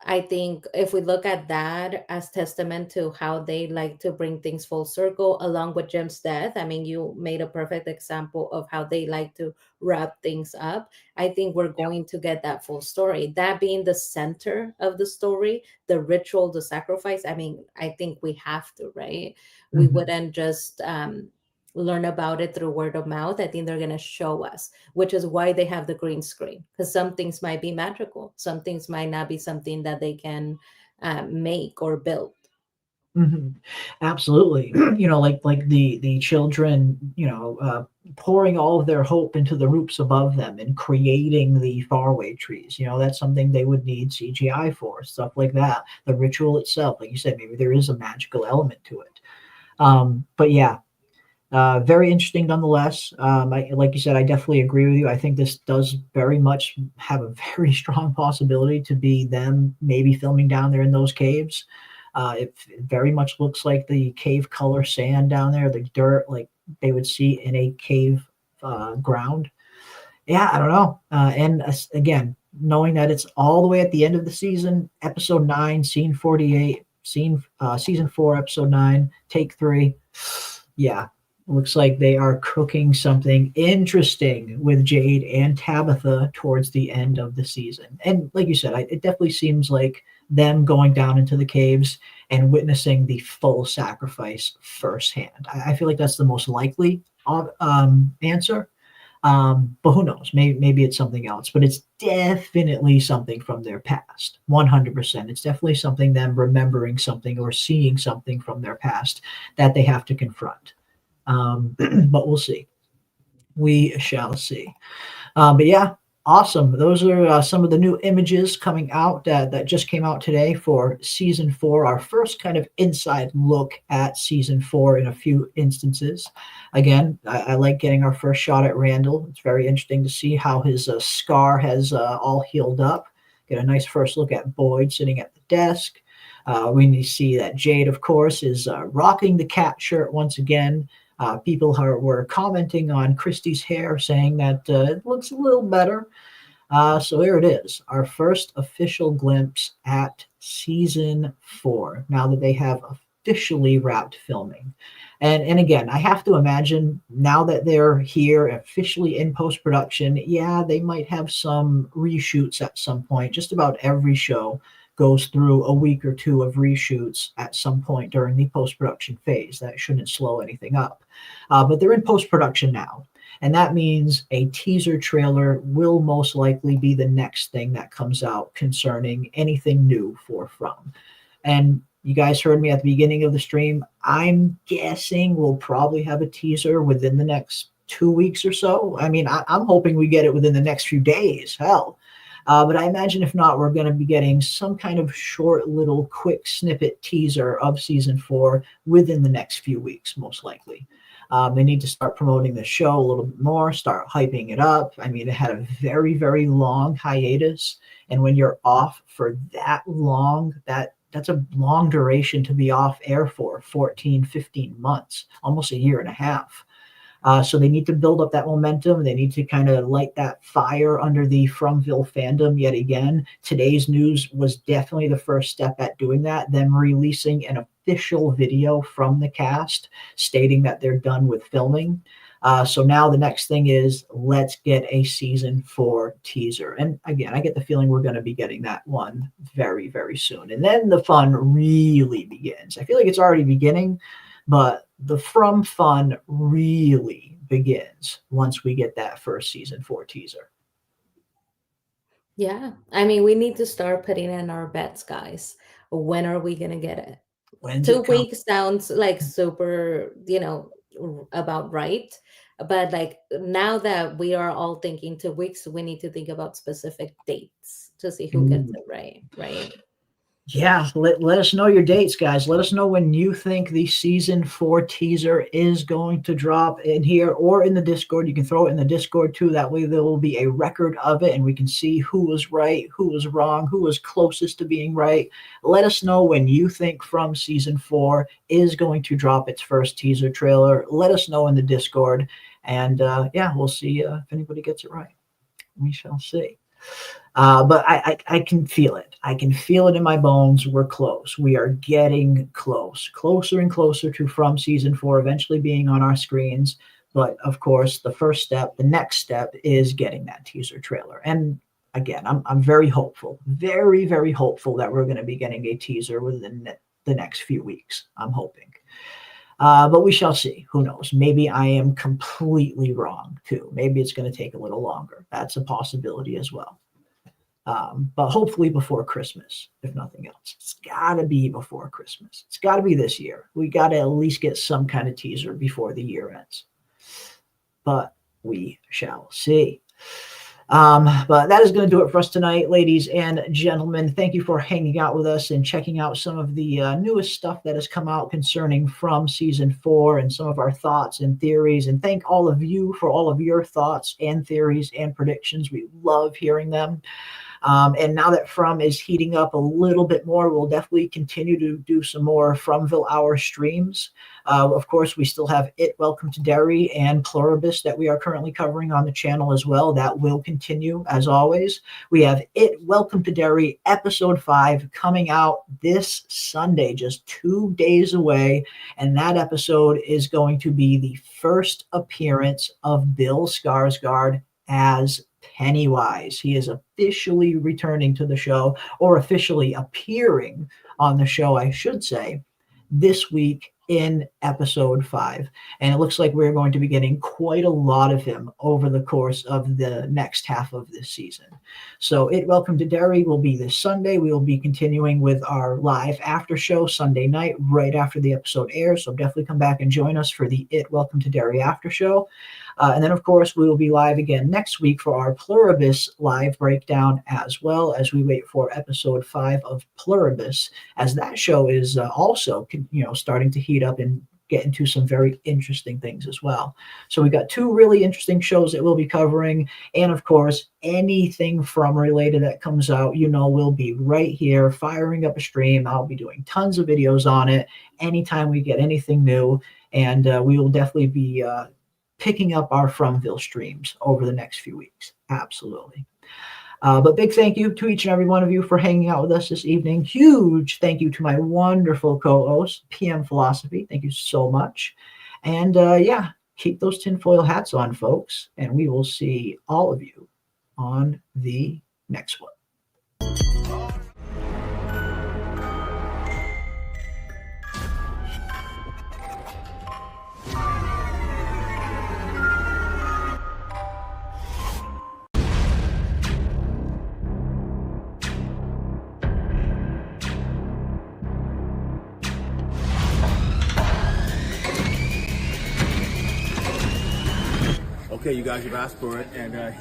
I think if we look at that as testament to how they like to bring things full circle, along with Jim's death, I mean, you made a perfect example of how they like to wrap things up. I think we're going to get that full story. That being the center of the story, the ritual, the sacrifice. I mean, I think we have to, right? We Mhm. wouldn't just learn about it through word of mouth. I think they're going to show us, which is why they have the green screen, because some things might be magical, some things might not be something that they can make or build. Mhm. Absolutely. Like the children, pouring all of their hope into the roots above them and creating the faraway trees. That's something they would need CGI for, stuff like that. The ritual itself, like you said, maybe there is a magical element to it. But yeah, very interesting nonetheless. Like you said, I definitely agree with you. I think this does very much have a very strong possibility to be them maybe filming down there in those caves. It very much looks like the cave color sand down there, the dirt, like they would see in a cave ground. Yeah, I don't know. And again, knowing that it's all the way at the end of the season, episode 9, scene 48, season 4, episode 9, take 3. Yeah, looks like they are cooking something interesting with Jade and Tabitha towards the end of the season. And like you said, it definitely seems like them going down into the caves and witnessing the full sacrifice firsthand. I feel like that's the most likely answer. But who knows? Maybe it's something else. But it's definitely something from their past. 100%. It's definitely something them remembering something or seeing something from their past that they have to confront. But we'll see. We shall see. But yeah, awesome. Those are some of the new images coming out that just came out today for season 4. Our first kind of inside look at season 4 in a few instances. Again, I like getting our first shot at Randall. It's very interesting to see how his scar has all healed up. Get a nice first look at Boyd sitting at the desk. We see that Jade, of course, is rocking the cat shirt once again. People were commenting on Christy's hair, saying that it looks a little better. So here it is, our first official glimpse at season 4, now that they have officially wrapped filming. And again, I have to imagine now that they're here officially in post-production, yeah, they might have some reshoots at some point. Just about every show goes through a week or two of reshoots at some point during the post-production phase. That shouldn't slow anything up. But they're in post-production now. And that means a teaser trailer will most likely be the next thing that comes out concerning anything new for From. And you guys heard me at the beginning of the stream. I'm guessing we'll probably have a teaser within the next 2 weeks or so. I mean, I'm hoping we get it within the next few days. Hell. But I imagine if not, we're going to be getting some kind of short little quick snippet teaser of season 4 within the next few weeks, most likely. They need to start promoting the show a little bit more, start hyping it up. I mean, it had a very, very long hiatus. And when you're off for that long, that that's a long duration to be off air for 14, 15 months, almost a year and a half. So they need to build up that momentum. They need to kind of light that fire under the Fromville fandom yet again. Today's news was definitely the first step at doing that, them releasing an official video from the cast stating that they're done with filming. So now the next thing is, let's get a season 4 teaser. And again, I get the feeling we're going to be getting that one very, very soon. And then the fun really begins. I feel like it's already beginning, but the From fun really begins once we get that first season 4 teaser. Yeah. I mean, we need to start putting in our bets, guys. When are we going to get it? When's 2 it come? weeks sounds like super, about right. But like now that we are all thinking 2 weeks, we need to think about specific dates to see who gets it right. Right. Yeah, let us know your dates, guys. Let us know when you think the season 4 teaser is going to drop in here or in the Discord. You can throw it in the Discord too. That way there will be a record of it and we can see who was right, who was wrong, who was closest to being right. Let us know when you think From season 4 is going to drop its first teaser trailer. Let us know in the Discord. And yeah, we'll see if anybody gets it right. We shall see. But I can feel it. I can feel it in my bones. We're close. We are getting close, closer and closer to From season 4 eventually being on our screens. But of course, the first step, the next step is getting that teaser trailer. And again, I'm very hopeful, very, very hopeful that we're going to be getting a teaser within the next few weeks. I'm hoping. But we shall see. Who knows? Maybe I am completely wrong too. Maybe it's going to take a little longer. That's a possibility as well. But hopefully before Christmas, if nothing else. It's got to be before Christmas. It's got to be this year. We got to at least get some kind of teaser before the year ends. But we shall see. But that is going to do it for us tonight, ladies and gentlemen. Thank you for hanging out with us and checking out some of the newest stuff that has come out concerning From season 4 and some of our thoughts and theories. And thank all of you for all of your thoughts and theories and predictions. We love hearing them. And now that From is heating up a little bit more, we'll definitely continue to do some more Fromville Hour streams. Of course, we still have It, Welcome to Derry, and Pluribus that we are currently covering on the channel as well. That will continue as always. We have It, Welcome to Derry, episode 5 coming out this Sunday, just 2 days away. And that episode is going to be the first appearance of Bill Skarsgård as Pennywise. He is officially returning to the show, or officially appearing on the show, I should say, this week in episode 5. And it looks like we're going to be getting quite a lot of him over the course of the next half of this season. So It, Welcome to Derry will be this Sunday. We will be continuing with our live after show Sunday night, right after the episode airs. So definitely come back and join us for the It, Welcome to Derry after show. And then, of course, we will be live again next week for our Pluribus live breakdown, as well as we wait for episode 5 of Pluribus, as that show is also, starting to heat up and get into some very interesting things as well. So we got 2 really interesting shows that we'll be covering. And, of course, anything From related that comes out, we'll be right here firing up a stream. I'll be doing tons of videos on it anytime we get anything new. And we will definitely be picking up our Fromville streams over the next few weeks. Absolutely. But big thank you to each and every one of you for hanging out with us this evening. Huge thank you to my wonderful co-host, PM Philosophy. Thank you so much. And yeah, keep those tinfoil hats on, folks. And we will see all of you on the next one. Okay, you guys have asked for it, and